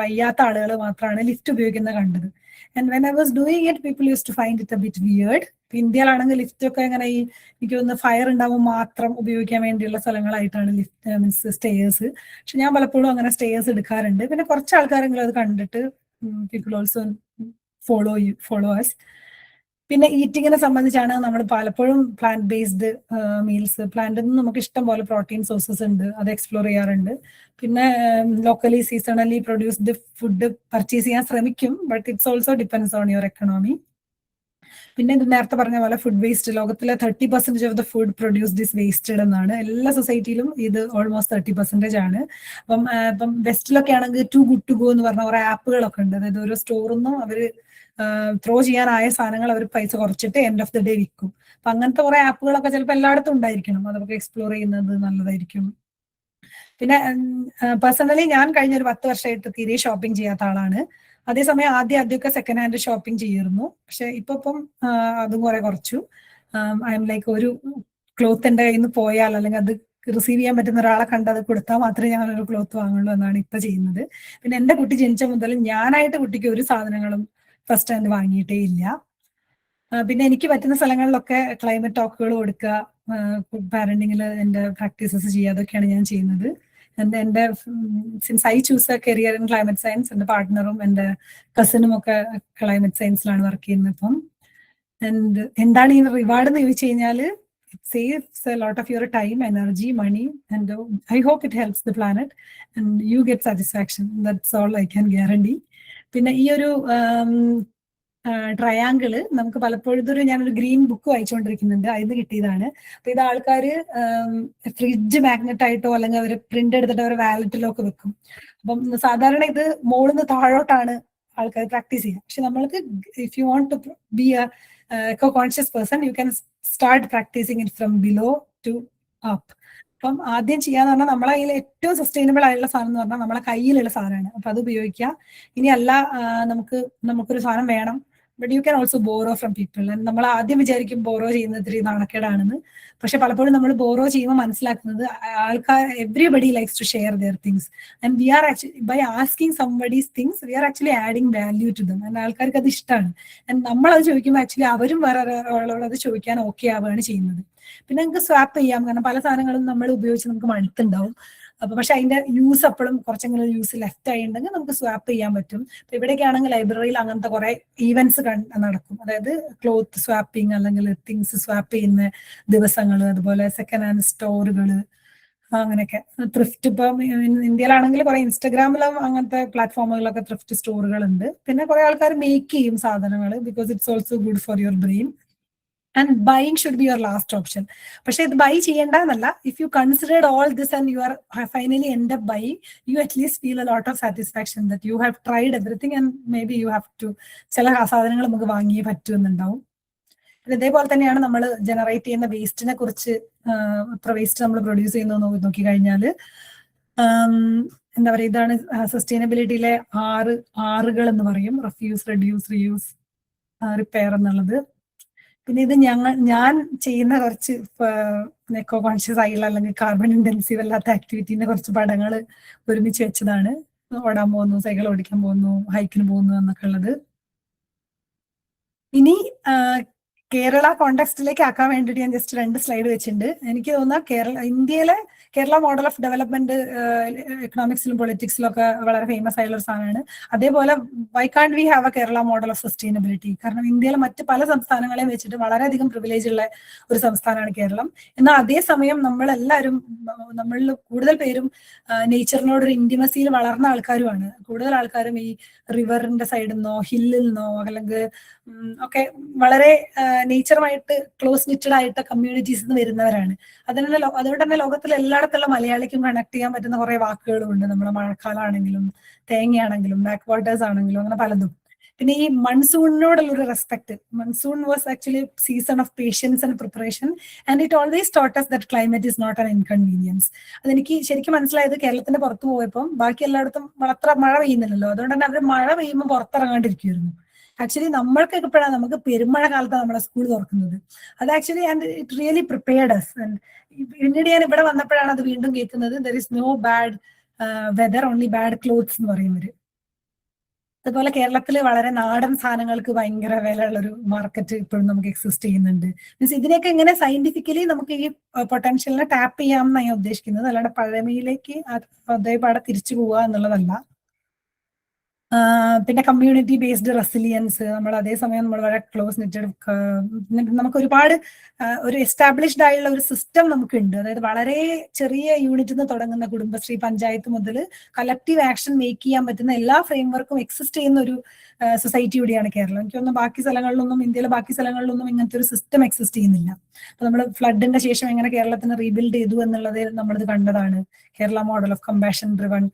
വയ്യാത്ത ആളുകൾ മാത്രമാണ് ലിഫ്റ്റ് ഉപയോഗിക്കുന്നത് കണ്ടത്. And when I was doing it people use to find it a bit weird. ഇന്ത്യയിലാണെങ്കിൽ ലിഫ്റ്റ് ഒക്കെ ഇങ്ങനെ ഈ എനിക്ക് തോന്നുന്നു ഫയർ ഉണ്ടാവുമ്പോൾ മാത്രം ഉപയോഗിക്കാൻ വേണ്ടിയുള്ള സ്ഥലങ്ങളായിട്ടാണ് ലിഫ്റ്റ് മീൻസ് സ്റ്റേഴ്സ്. പക്ഷെ ഞാൻ പലപ്പോഴും അങ്ങനെ സ്റ്റേഴ്സ് എടുക്കാറുണ്ട്. പിന്നെ കുറച്ച് ആൾക്കാരെങ്കിലും അത് കണ്ടിട്ട് പീപ്പിൾ ഓൾസോ ഫോളോ അസ്. പിന്നെ ഈറ്റിങ്ങിനെ സംബന്ധിച്ചാണ് നമ്മൾ പലപ്പോഴും പ്ലാന്റ് ബേസ്ഡ് മീൽസ്, പ്ലാന്റിൽ നിന്ന് നമുക്ക് ഇഷ്ടം പോലെ പ്രോട്ടീൻ സോഴ്സസ് ഉണ്ട്, അത് എക്സ്പ്ലോർ ചെയ്യാറുണ്ട്. പിന്നെ locally seasonally produced food purchase ചെയ്യാൻ ശ്രമിക്കും. But it's also depends on your economy. പിന്നെ ഇത് നേരത്തെ പറഞ്ഞ പോലെ ഫുഡ് വേസ്റ്റ്, ലോകത്തിലെ 30% of the food produced is wasted എന്നാണ്. എല്ലാ സൊസൈറ്റിയിലും ഇത് ഓൾമോസ്റ്റ് 30% ആണ്. ഇപ്പം വെസ്റ്റിലൊക്കെ ആണെങ്കിൽ ടു ഗുഡ് ടു ഗോ എന്ന് പറഞ്ഞ കുറെ ആപ്പുകളൊക്കെ ഉണ്ട്. അതായത് ഓരോ സ്റ്റോറിൽ നിന്നും അവർ ത്രോ ചെയ്യാനായ സാധനങ്ങൾ അവർ പൈസ കുറച്ചിട്ട് എൻഡ് ഓഫ് ദി ഡേ വിൽക്കും. അപ്പൊ അങ്ങനത്തെ കുറെ ആപ്പുകളൊക്കെ ചിലപ്പോൾ എല്ലായിടത്തും ഉണ്ടായിരിക്കണം. അതൊക്കെ എക്സ്പ്ലോർ ചെയ്യുന്നത് നല്ലതായിരിക്കും. പിന്നെ പേഴ്സണലി ഞാൻ കഴിഞ്ഞ ഒരു 10 വർഷമായിട്ട് തീരെ ഷോപ്പിംഗ് ചെയ്യാത്ത ആളാണ്. അതേസമയം ആദ്യമൊക്കെ സെക്കൻഡ് ഹാൻഡ് ഷോപ്പിംഗ് ചെയ്തിരുന്നു. പക്ഷെ ഇപ്പം അതും കുറെ കുറച്ചു. ഐ എം ലൈക്ക് ഒരു ക്ലോത്ത് എൻ്റെ കയ്യിൽ നിന്ന് പോയാൽ അല്ലെങ്കിൽ അത് റിസീവ് ചെയ്യാൻ പറ്റുന്ന ഒരാളെ കണ്ട് അത് കൊടുത്താൽ മാത്രമേ ഞാൻ ഒരു ക്ലോത്ത് വാങ്ങുള്ളൂ എന്നാണ് ഇപ്പൊ ചെയ്യുന്നത്. പിന്നെ എൻ്റെ കുട്ടി ജനിച്ച മുതൽ ഞാനായിട്ട് കുട്ടിക്ക് ഒരു സാധനങ്ങളും ഫസ്റ്റ് ഹാൻഡ് വാങ്ങിയിട്ടേ ഇല്ല. പിന്നെ എനിക്ക് പറ്റുന്ന സ്ഥലങ്ങളിലൊക്കെ ക്ലൈമറ്റ് ടോക്കുകൾ കൊടുക്കുക, പാരന്റിങ്ങിൽ എൻ്റെ പ്രാക്ടീസസ് ചെയ്യുക, അതൊക്കെയാണ് ഞാൻ ചെയ്യുന്നത്. എൻ്റെ since I choose A career in climate science, എൻ്റെ പാർട്ട്ണറും എൻ്റെ കസിനും ഒക്കെ ക്ലൈമറ്റ് സയൻസിലാണ് വർക്ക് ചെയ്യുന്നത് ഇപ്പം. ആൻഡ് എന്താണ് ഈ റിവാർഡ് എന്ന് ചോദിച്ചു കഴിഞ്ഞാൽ it saves a lot of your time, energy, money, and I hope it helps the planet and you get satisfaction. That's all I can guarantee. പിന്നെ ഈ ഒരു ട്രയാങ്കിള് നമുക്ക് പലപ്പോഴും ഇതൊരു ഞാനൊരു ഗ്രീൻ ബുക്ക് വായിച്ചുകൊണ്ടിരിക്കുന്നുണ്ട്, അതിന് കിട്ടിയതാണ്. അപ്പൊ ഇത് ആൾക്കാര് ഫ്രിഡ്ജ് മാഗ്നറ്റ് ആയിട്ടോ അല്ലെങ്കിൽ അവർ പ്രിന്റ് എടുത്തിട്ട് അവരുടെ വാലറ്റിലോ ഒക്കെ വെക്കും. അപ്പം സാധാരണ ഇത് മുകളിൽ നിന്ന് താഴോട്ടാണ് ആൾക്കാർ പ്രാക്ടീസ് ചെയ്യുക. പക്ഷെ നമ്മൾക്ക് if you want to be a eco conscious person you can start practicing it from below to up. അപ്പം ആദ്യം ചെയ്യാന്ന് പറഞ്ഞാൽ നമ്മളെ കയ്യിൽ ഏറ്റവും സസ്റ്റൈനബിൾ ആയിട്ടുള്ള സാധനം എന്ന് പറഞ്ഞാൽ നമ്മളെ കയ്യിലുള്ള സാധനമാണ്. അപ്പൊ അത് ഉപയോഗിക്കുക. ഇനി അല്ല നമുക്കൊരു സാധനം വേണം, but you can also borrow from people. നമ്മൾ ആദ്യം വിചാരിക്കും ബോറോ ചെയ്യുന്നത് ഇത്തിരി നാണക്കേടാണെന്ന്. പക്ഷെ പലപ്പോഴും നമ്മൾ ബോറോ ചെയ്യുമ്പോൾ മനസ്സിലാക്കുന്നത് ആൾക്കാർ everybody likes to share their things and we are actually by asking somebody's things we are actually adding value to them. And ആൾക്കാർക്ക് അത് ഇഷ്ടമാണ്. ആൻഡ് നമ്മളത് ചോദിക്കുമ്പോൾ ആക്ച്വലി അവരും വേറെ ഒരാളോട് അത് ചോദിക്കാൻ ഓക്കെ ആവുകയാണ് ചെയ്യുന്നത്. പിന്നെ നമുക്ക് സ്വാപ്പ് ചെയ്യാം, കാരണം പല സാധനങ്ങളും നമ്മൾ ഉപയോഗിച്ച് നമുക്ക് മടുത്തുണ്ടാവും. അപ്പൊ പക്ഷെ അതിന്റെ യൂസ് എപ്പോഴും കുറച്ചെങ്കിലും യൂസ് ലെഫ്റ്റ് ആയിട്ടുണ്ടെങ്കിൽ നമുക്ക് സ്വാപ്പ് ചെയ്യാൻ പറ്റും. ഇപ്പൊ ഇവിടെയൊക്കെ ആണെങ്കിൽ ലൈബ്രറിയിൽ അങ്ങനത്തെ കുറെ ഈവെന്റ്സ് നടക്കും. അതായത് ക്ലോത്ത് സ്വാപ്പിംഗ് അല്ലെങ്കിൽ തിങ്സ് സ്വാപ്പ് ചെയ്യുന്ന ദിവസങ്ങൾ, അതുപോലെ സെക്കൻഡ് ഹാൻഡ് സ്റ്റോറുകൾ, അങ്ങനെയൊക്കെ. ത്രിഫ്റ്റ് ഇപ്പം ഇന്ത്യയിലാണെങ്കിൽ കുറെ ഇൻസ്റ്റഗ്രാമിലും അങ്ങനത്തെ പ്ലാറ്റ്ഫോമുകളിലൊക്കെ ത്രിഫ്റ്റ് സ്റ്റോറുകൾ ഉണ്ട്. പിന്നെ കുറെ ആൾക്കാർ മേക്ക് ചെയ്യും സാധനങ്ങൾ, because it's also good for your brain. And buying should be your last option. പക്ഷെ ഇത് ബൈ ചെയ്യേണ്ടതെന്നല്ല. If you considered all this and you are finally end up buy, you at least feel a lot of satisfaction that you have tried everything and maybe you have to ചില സാധനങ്ങൾ നമുക്ക് വാങ്ങിയേ പറ്റുമെന്നുണ്ടാവും. ഇതേപോലെ തന്നെയാണ് നമ്മൾ generate ചെയ്യുന്ന വേസ്റ്റിനെ കുറിച്ച്. എത്ര waste നമ്മൾ പ്രൊഡ്യൂസ് ചെയ്യുന്നു നോക്കി കഴിഞ്ഞാൽ എന്താ പറയുക, ഇതാണ് സസ്റ്റൈനബിലിറ്റിയിലെ 6 Rകൾ എന്ന് പറയും. റെഫ്യൂസ്, റെഡ്യൂസ്, റീയൂസ്, റിപ്പയർ എന്നുള്ളത്. പിന്നെ ഇത് ഞാൻ ചെയ്യുന്ന കുറച്ച് എക്കോ കോൺഷ്യസ് ആയിട്ടുള്ള അല്ലെങ്കിൽ കാർബൺ ഇന്റൻസീവ് അല്ലാത്ത ആക്ടിവിറ്റീന്റെ കുറച്ച് പടങ്ങൾ ഒരുമിച്ച് വെച്ചതാണ്. ഓടാൻ പോകുന്നു, സൈക്കിൾ ഓടിക്കാൻ പോകുന്നു, ഹൈക്കിന് പോകുന്നു എന്നൊക്കെ ഉള്ളത്. ഇനി കേരള കോണ്ടെക്സ്റ്റിലേക്ക് ആക്കാൻ വേണ്ടിയിട്ട് ഞാൻ ജസ്റ്റ് 2 സ്ലൈഡ് വെച്ചിട്ടുണ്ട്. എനിക്ക് തോന്നുന്ന ഇന്ത്യയിലെ കേരള മോഡൽ ഓഫ് ഡെവലപ്മെന്റ് എക്കണോമിക്സിലും പൊളിറ്റിക്സിലും ഒക്കെ വളരെ ഫേമസ് ആയിട്ടുള്ള ഒരു സാധനമാണ്. അതേപോലെ വൈ കാണ്ട് V have A Kerala model of sustainability? കാരണം ഇന്ത്യയിലെ മറ്റ് പല സംസ്ഥാനങ്ങളെയും വെച്ചിട്ട് വളരെയധികം പ്രിവിലേജ് ഉള്ള ഒരു സംസ്ഥാനമാണ് കേരളം. എന്നാൽ അതേസമയം നമ്മളിൽ കൂടുതൽ പേരും നേച്ചറിനോടൊരു ഇന്റിമസിയിൽ വളർന്ന ആൾക്കാരുമാണ്. കൂടുതൽ ആൾക്കാരും ഈ റിവറിന്റെ സൈഡിൽ നിന്നോ ഹില്ലിൽ നിന്നോ അല്ലെങ്കിൽ ഒക്കെ വളരെ നേച്ചറുമായിട്ട് ക്ലോസ് നിറ്റഡ് ആയിട്ട് കമ്മ്യൂണിറ്റീസിൽ നിന്ന് വരുന്നവരാണ്. അതുകൊണ്ട് തന്നെ ലോകത്തിലെ എല്ലായിടത്തുള്ള മലയാളിക്കും കണക്ട് ചെയ്യാൻ പറ്റുന്ന കുറെ വാക്കുകളും ഉണ്ട്. നമ്മുടെ മഴക്കാലമാണെങ്കിലും തേങ്ങയാണെങ്കിലും ബാക്ക് വാട്ടേഴ്സ് ആണെങ്കിലും അങ്ങനെ പലതും. പിന്നെ ഈ മൺസൂണിനോടുള്ള ഒരു respect. Monsoon was actually season of patience and preparation and it always taught us that climate is not an inconvenience. അതെനിക്ക് ശരിക്കും മനസ്സിലായത് കേരളത്തിന്റെ പുറത്ത് പോയപ്പോൾ ബാക്കി എല്ലായിടത്തും അത്ര മഴ പെയ്യുന്നില്ലല്ലോ. അതുകൊണ്ട് തന്നെ അവർ മഴ പെയ്യുമ്പോൾ പുറത്തിറങ്ങാണ്ടിരിക്കുമായിരുന്നു. ആക്ച്വലി നമ്മൾക്കൊക്കെ ഇപ്പോഴാണ് നമുക്ക് പെരുമഴ കാലത്താണ് നമ്മുടെ സ്കൂൾ തുറക്കുന്നത്. അത് actually and it really prepared us. പിന്നീട് ഞാൻ ഇവിടെ വന്നപ്പോഴാണ് അത് വീണ്ടും കേൾക്കുന്നത്. There is no bad weather, only bad clothes എന്ന് പറയുന്നത്. അതുപോലെ കേരളത്തിൽ വളരെ നാടൻ സാധനങ്ങൾക്ക് ഭയങ്കര വിലയുള്ള ഒരു മാർക്കറ്റ് ഇപ്പോഴും നമുക്ക് എക്സിസ്റ്റ് ചെയ്യുന്നുണ്ട്. മീൻസ് ഇതിനെയൊക്കെ ഇങ്ങനെ സയന്റിഫിക്കലി നമുക്ക് ഈ പൊട്ടൻഷ്യലിനെ ടാപ്പ് ചെയ്യാമെന്നാണ് ഞാൻ ഉദ്ദേശിക്കുന്നത്. അല്ലാണ്ട് പഴമയിലേക്ക് അതേപാടെ തിരിച്ചു പോവുക എന്നുള്ളതല്ല. പിന്നെ കമ്മ്യൂണിറ്റി ബേസ്ഡ് റെസിലിയൻസ്, നമ്മൾ അതേസമയം നമ്മൾ വളരെ ക്ലോസ് നെറ്റഡ്, നമുക്ക് ഒരുപാട് ഒരു എസ്റ്റാബ്ലിഷ്ഡ് ആയുള്ള ഒരു സിസ്റ്റം നമുക്കുണ്ട്. അതായത് വളരെ ചെറിയ യൂണിറ്റിൽ നിന്ന് തുടങ്ങുന്ന കുടുംബശ്രീ, പഞ്ചായത്ത് മുതൽ കളക്റ്റീവ് ആക്ഷൻ മേക്ക് ചെയ്യാൻ പറ്റുന്ന എല്ലാ ഫ്രെയിംവർക്കും എക്സിസ്റ്റ് ചെയ്യുന്ന ഒരു സൊസൈറ്റി കൂടിയാണ് കേരളം. എനിക്കൊന്നും ബാക്കി സ്ഥലങ്ങളിലൊന്നും, ഇന്ത്യയിലെ ബാക്കി സ്ഥലങ്ങളിലൊന്നും ഇങ്ങനത്തെ ഒരു സിസ്റ്റം എക്സിസ്റ്റ് ചെയ്യുന്നില്ല. അപ്പൊ നമ്മൾ ഫ്ലഡിന്റെ ശേഷം എങ്ങനെ കേരളത്തിന് റീബിൽഡ് ചെയ്തു എന്നുള്ളത് നമ്മളിത് കണ്ടതാണ്. Kerala model of compassion driven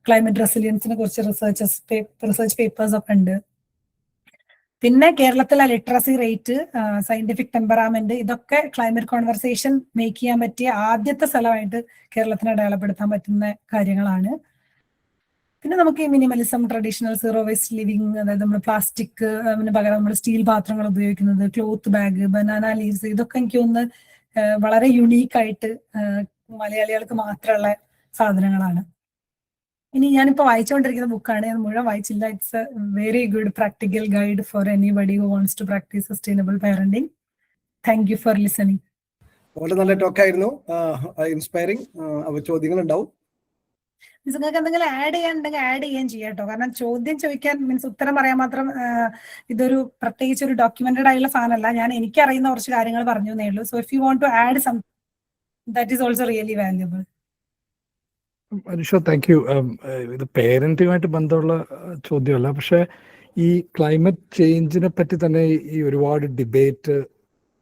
climate റെസിലിയൻസിനെ കുറിച്ച് റിസർച്ച് പേപ്പേഴ്സ് ഒക്കെ ഉണ്ട്. പിന്നെ കേരളത്തിലെ ലിറ്ററസി റേറ്റ്, സയന്റിഫിക് ടെമ്പറാമെന്റ്, ഇതൊക്കെ ക്ലൈമറ്റ് കോൺവെർസേഷൻ മേക്ക് ചെയ്യാൻ പറ്റിയ ആദ്യത്തെ സ്ഥലമായിട്ട് കേരളത്തിനെ അടയാളപ്പെടുത്താൻ പറ്റുന്ന കാര്യങ്ങളാണ്. പിന്നെ നമുക്ക് ഈ minimalism, traditional zero waste living, അതായത് നമ്മൾ പ്ലാസ്റ്റിക് പകരം നമ്മൾ സ്റ്റീൽ പാത്രങ്ങൾ ഉപയോഗിക്കുന്നത്, ക്ലോത്ത് ബാഗ്, ബനാന ലീവ്സ്, ഇതൊക്കെ എനിക്ക് തോന്നുന്നു വളരെ യുണീക്കായിട്ട് മലയാളികൾക്ക് മാത്രമുള്ള സാധനങ്ങളാണ്. ഇനി ഞാനിപ്പോ വായിച്ചുകൊണ്ടിരിക്കുന്ന ബുക്കാണ്, ഞാൻ മുഴുവൻ വായിച്ചില്ല. It's a very good practical guide for anybody who wants to practise sustainable parenting. Thank you for listening. വളരെ നല്ല ടോക്കായിരുന്നു, ഇൻസ്പയറിംഗ്. ചോദ്യങ്ങൾ ഉണ്ടാവും. നിങ്ങൾക്ക് എന്തെങ്കിലും ആഡ് ചെയ്യാനുണ്ടെങ്കിൽ ആഡ് ചെയ്യാൻ ചെയ്യാട്ടോ. കാരണം ചോദ്യം ചോദിക്കാൻ മീൻസ് ഉത്തരം പറയാൻ മാത്രം ഇതൊരു പ്രത്യേകിച്ച് ഒരു ഡോക്യുമെന്റഡ് ആയിട്ടുള്ള സാധനമല്ല. ഞാൻ എനിക്കറിയുന്ന കുറച്ച് കാര്യങ്ങൾ പറഞ്ഞു എന്നേ ഉള്ളൂ. So if you want to add some, that is also really valuable. Anusha, thank you. ഇത് പേരന്റുമായിട്ട് ബന്ധമുള്ള ചോദ്യമല്ല, പക്ഷെ ഈ ക്ലൈമറ്റ് ചേഞ്ചിനെ പറ്റി തന്നെ ഈ ഒരുപാട് ഡിബേറ്റ്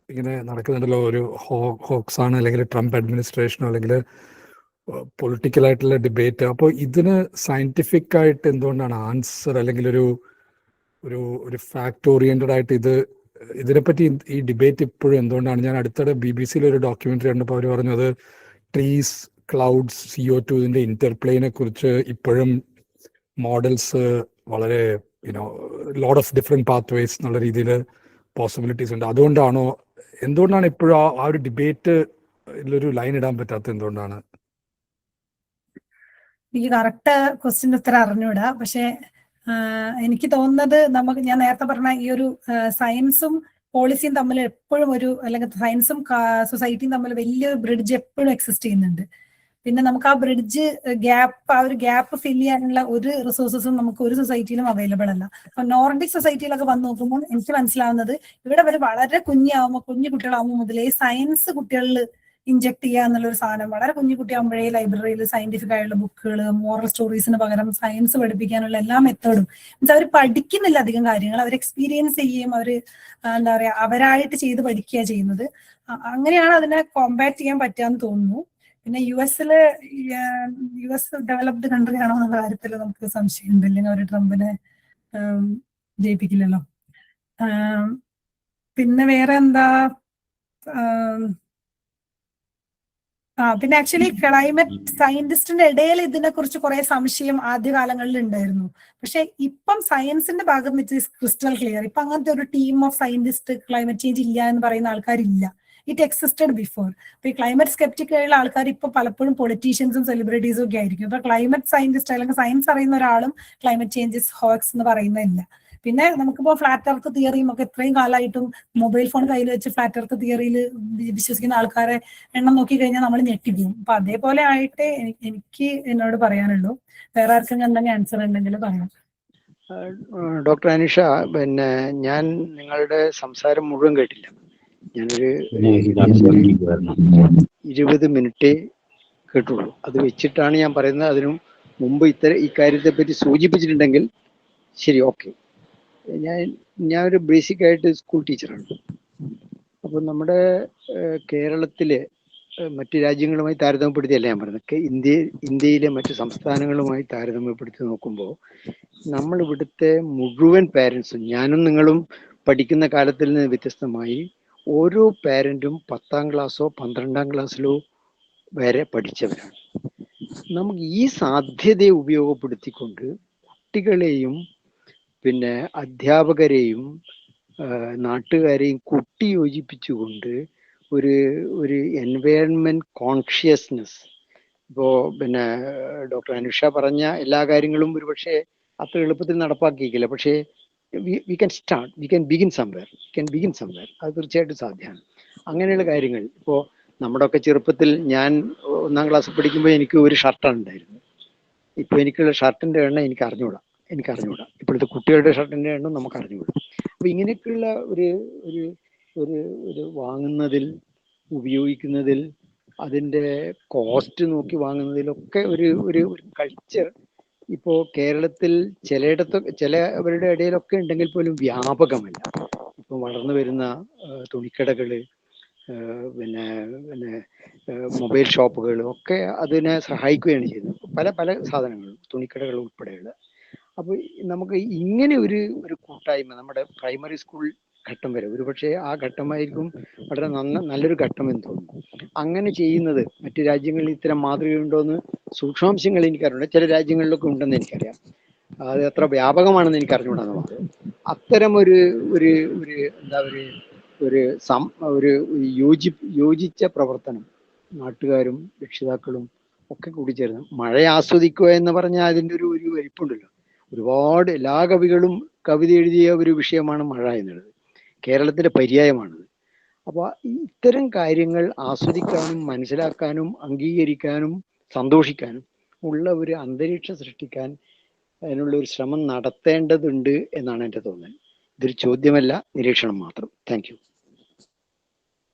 ഇങ്ങനെ നടക്കുന്നുണ്ടല്ലോ. ഒരു ഹോക്സ് ആണ്, അല്ലെങ്കിൽ ട്രംപ് അഡ്മിനിസ്ട്രേഷനോ, അല്ലെങ്കിൽ പൊളിറ്റിക്കലായിട്ടുള്ള ഡിബേറ്റ്. അപ്പോൾ ഇതിന് സയന്റിഫിക് ആയിട്ട് എന്തുകൊണ്ടാണ് ആൻസർ, അല്ലെങ്കിൽ ഒരു ഫാക്ട് ഓറിയന്റഡ് ആയിട്ട് ഇതിനെപ്പറ്റി ഈ ഡിബേറ്റ് ഇപ്പോഴും എന്തുകൊണ്ടാണ്? ഞാൻ അടുത്തിടെ BBC ഒരു ഡോക്യുമെന്ററി കണ്ടപ്പോൾ അവർ പറഞ്ഞു അത് ട്രീസ്, ക്ലൗഡ്സ്, CO2 ഇതിന്റെ ഇന്റർപ്ലേനെ കുറിച്ച് ഇപ്പോഴും മോഡൽസ് വളരെ lot of different pathways എന്നുള്ള രീതിയിൽ പോസിബിലിറ്റീസ് ഉണ്ട്. അതുകൊണ്ടാണോ, എന്തുകൊണ്ടാണ് ഇപ്പോഴും ആ ഒരു ഡിബേറ്റ് ഇതിലൊരു ലൈൻ ഇടാൻ പറ്റാത്ത എന്തുകൊണ്ടാണ്? എനിക്ക് കറക്റ്റ് ക്വസ്റ്റ്യൻ ഉത്തരം അറിഞ്ഞൂടാ. പക്ഷെ എനിക്ക് തോന്നുന്നത് ഞാൻ നേരത്തെ പറഞ്ഞ ഈ ഒരു സയൻസും പോളിസിയും തമ്മിൽ എപ്പോഴും അല്ലെങ്കിൽ സയൻസും സൊസൈറ്റിയും തമ്മിൽ വലിയൊരു ബ്രിഡ്ജ് എപ്പോഴും എക്സിസ്റ്റ് ചെയ്യുന്നുണ്ട്. പിന്നെ നമുക്ക് ആ ബ്രിഡ്ജ് ഗ്യാപ്പ് ഫില്ല് ചെയ്യാനുള്ള ഒരു റിസോഴ്സസും നമുക്ക് ഒരു സൊസൈറ്റിയിലും അവൈലബിൾ അല്ല. അപ്പൊ നോർഡിക് സൊസൈറ്റിയിലൊക്കെ വന്ന് നോക്കുമ്പോൾ എനിക്ക് മനസ്സിലാവുന്നത് ഇവിടെ വളരെ കുഞ്ഞു കുട്ടികളാവുമ്പോൾ മുതലേ സയൻസ് കുട്ടികളിൽ ഇൻജെക്ട് ചെയ്യുക എന്നുള്ള ഒരു സാധനം, വളരെ കുഞ്ഞു കുട്ടിയാകുമ്പോഴേ ലൈബ്രറിയിൽ സയന്റിഫിക് ആയിട്ടുള്ള ബുക്കുകൾ, മോറൽ സ്റ്റോറീസിന് പകരം സയൻസ് പഠിപ്പിക്കാനുള്ള എല്ലാ മെത്തേഡും അവർ പഠിക്കുന്നില്ല അധികം കാര്യങ്ങൾ, അവർ എക്സ്പീരിയൻസ് ചെയ്യുകയും എന്താ പറയാ അവരായിട്ട് ചെയ്ത് പഠിക്കുക ചെയ്യുന്നത്. അങ്ങനെയാണ് അതിനെ കോമ്പാറ്റ് ചെയ്യാൻ പറ്റാന്ന് തോന്നുന്നു. പിന്നെ US ഡെവലപ്ഡ് കൺട്രി ആണോ എന്നുള്ള കാര്യത്തിൽ നമുക്ക് സംശയമുണ്ട്. ഇല്ലെങ്കിൽ അവർ ട്രംപിനെ ജയിപ്പിക്കില്ലല്ലോ. പിന്നെ വേറെ എന്താ, പിന്നെ ആക്ച്വലി ക്ലൈമറ്റ് സയന്റിസ്റ്റിന്റെ ഇടയിൽ ഇതിനെ കുറിച്ച് കുറെ സംശയം ആദ്യകാലങ്ങളിൽ ഉണ്ടായിരുന്നു. പക്ഷെ ഇപ്പം സയൻസിന്റെ ഭാഗം വെച്ച് ക്രിസ്റ്റൽ ക്ലിയർ. ഇപ്പൊ അങ്ങനത്തെ ഒരു team of scientist climate change ഇല്ല എന്ന് പറയുന്ന ആൾക്കാരില്ല. It existed before. അപ്പൊ ഈ ക്ലൈമറ്റ് സ്കെപ്റ്റിക് ആയുള്ള ആൾക്കാർ ഇപ്പൊ പലപ്പോഴും പൊളിറ്റീഷ്യൻസും സെലിബ്രിറ്റീസും ഒക്കെ ആയിരിക്കും. ഇപ്പൊ ക്ലൈമറ്റ് സയന്റിസ്റ്റ് അല്ലെങ്കിൽ സയൻസ് അറിയുന്ന ഒരാളും ക്ലൈമറ്റ് ചേഞ്ചസ് ഹോക്സ് എന്ന് പറയുന്നില്ല. പിന്നെ നമുക്കിപ്പോ ഫ്ലാറ്റ് എർത്ത് തിയറിയും ഒക്കെ ഇത്രയും കാലമായിട്ടും മൊബൈൽ ഫോൺ കയ്യിൽ വെച്ച് ഫ്ലാറ്റ് എർത്ത് തിയറിയിൽ വിശ്വസിക്കുന്ന ആൾക്കാരെ എണ്ണം നോക്കി കഴിഞ്ഞാൽ നമ്മൾ ഞെട്ടിപ്പോകും. അപ്പൊ അതേപോലെ ആയിട്ട് എനിക്ക് എന്നോട് പറയാനുള്ളൂ. വേറെ ആർക്കും എന്തെങ്കിലും ആൻസർ ഉണ്ടെങ്കിൽ പറയാം. ഡോക്ടർ അനിഷ, പിന്നെ ഞാൻ നിങ്ങളുടെ സംസാരം മുഴുവൻ കേട്ടില്ല. ഞാനൊരു 20 മിനിറ്റേ കേട്ടുള്ളൂ. അത് വെച്ചിട്ടാണ് ഞാൻ പറയുന്നത്. അതിനു മുമ്പ് ഇക്കാര്യത്തെ പറ്റി സൂചിപ്പിച്ചിട്ടുണ്ടെങ്കിൽ ശരി, ഓക്കെ. ഞാൻ ഒരു ബേസിക് ആയിട്ട് സ്കൂൾ ടീച്ചറാണ്. അപ്പോൾ നമ്മുടെ കേരളത്തിലെ മറ്റു രാജ്യങ്ങളുമായി താരതമ്യപ്പെടുത്തിയല്ല ഞാൻ പറയുന്നത്, ഇന്ത്യയിലെ മറ്റു സംസ്ഥാനങ്ങളുമായി താരതമ്യപ്പെടുത്തി നോക്കുമ്പോൾ നമ്മൾ ഇവിടുത്തെ മുഴുവൻ പാരൻസും, ഞാനും നിങ്ങളും പഠിക്കുന്ന കാലത്തിൽ നിന്ന് വ്യത്യസ്തമായി ഓരോ പാരന്റും 10ാം ക്ലാസ്സോ 12ാം ക്ലാസ്സിലോ വരെ പഠിച്ചവരാണ്. നമുക്ക് ഈ സാധ്യതയെ ഉപയോഗപ്പെടുത്തിക്കൊണ്ട് കുട്ടികളെയും പിന്നെ അധ്യാപകരെയും നാട്ടുകാരെയും കൂട്ടിയോജിപ്പിച്ചുകൊണ്ട് ഒരു എൻവയൺമെന്റ് കോൺഷ്യസ്നെസ്, ഇപ്പോൾ പിന്നെ ഡോക്ടർ അനുഷ പറഞ്ഞ എല്ലാ കാര്യങ്ങളും ഒരുപക്ഷെ അത്ര എളുപ്പത്തിൽ നടപ്പാക്കിയില്ല. പക്ഷേ വി ക്യാൻ ബിഗിൻ സംവെയർ. അത് തീർച്ചയായിട്ടും സാധ്യമാണ്. അങ്ങനെയുള്ള കാര്യങ്ങൾ ഇപ്പോൾ നമ്മുടെയൊക്കെ ചെറുപ്പത്തിൽ, ഞാൻ 1ാം ക്ലാസ്സിൽ പഠിക്കുമ്പോൾ എനിക്ക് ഒരു ഷർട്ടാണ് ഉണ്ടായിരുന്നത്. ഇപ്പോൾ എനിക്കുള്ള ഷർട്ടിന്റെ എണ്ണം എനിക്ക് അറിഞ്ഞൂടാ. ഇപ്പോഴത്തെ കുട്ടികളുടെ ഷർട്ടിന്റെ എണ്ണം നമുക്ക് അറിഞ്ഞൂടാ. അപ്പൊ ഇങ്ങനെയൊക്കെയുള്ള ഒരു വാങ്ങുന്നതിൽ, ഉപയോഗിക്കുന്നതിൽ, അതിന്റെ കോസ്റ്റ് നോക്കി വാങ്ങുന്നതിലൊക്കെ ഒരു കൾച്ചർ ഇപ്പോ കേരളത്തിൽ ചിലവരുടെ ഇടയിലൊക്കെ ഉണ്ടെങ്കിൽ പോലും വ്യാപകമല്ല. ഇപ്പൊ വളർന്നു വരുന്ന തുണിക്കടകള്, പിന്നെ മൊബൈൽ ഷോപ്പുകൾ ഒക്കെ അതിനെ സഹായിക്കുകയാണ് ചെയ്യുന്നത്. പല സാധനങ്ങളും, തുണിക്കടകൾ ഉൾപ്പെടെയുള്ള. അപ്പോൾ നമുക്ക് ഇങ്ങനെ ഒരു കൂട്ടായ്മ നമ്മുടെ പ്രൈമറി സ്കൂൾ ഘട്ടം വരെ, ഒരുപക്ഷെ ആ ഘട്ടമായിരിക്കും വളരെ നല്ലൊരു ഘട്ടം എന്ന് തോന്നുന്നു. അങ്ങനെ ചെയ്യുന്നത് മറ്റു രാജ്യങ്ങളിൽ ഇത്തരം മാതൃകയുണ്ടോയെന്ന് സൂക്ഷ്മാംശങ്ങൾ എനിക്കറിയില്ല. ചില രാജ്യങ്ങളിലൊക്കെ ഉണ്ടെന്ന് എനിക്കറിയാം. അത് എത്ര വ്യാപകമാണെന്ന് എനിക്ക് അറിഞ്ഞുകൂടാന്ന് മാത്രം. അത്തരം ഒരു യോജിച്ച പ്രവർത്തനം നാട്ടുകാരും രക്ഷിതാക്കളും ഒക്കെ കൂടി ചേർന്ന് മഴ ആസ്വദിക്കുക എന്ന് പറഞ്ഞാൽ അതിൻ്റെ ഒരു വലിപ്പുണ്ടല്ലോ. ഒരുപാട് എല്ലാ കവികളും കവിത എഴുതിയ ഒരു വിഷയമാണ് മഴ എന്നുള്ളത്. കേരളത്തിന്റെ പര്യായമാണത്. അപ്പോൾ ഇത്തരം കാര്യങ്ങൾ ആസ്വദിക്കാനും മനസ്സിലാക്കാനും അംഗീകരിക്കാനും സന്തോഷിക്കാനും ഉള്ള ഒരു അന്തരീക്ഷം സൃഷ്ടിക്കാൻ അതിനുള്ള ഒരു ശ്രമം നടത്തേണ്ടതുണ്ട് എന്നാണ് എൻ്റെ തോന്നൽ. ഇതൊരു ചോദ്യമല്ല, നിരീക്ഷണം മാത്രം. Thank you.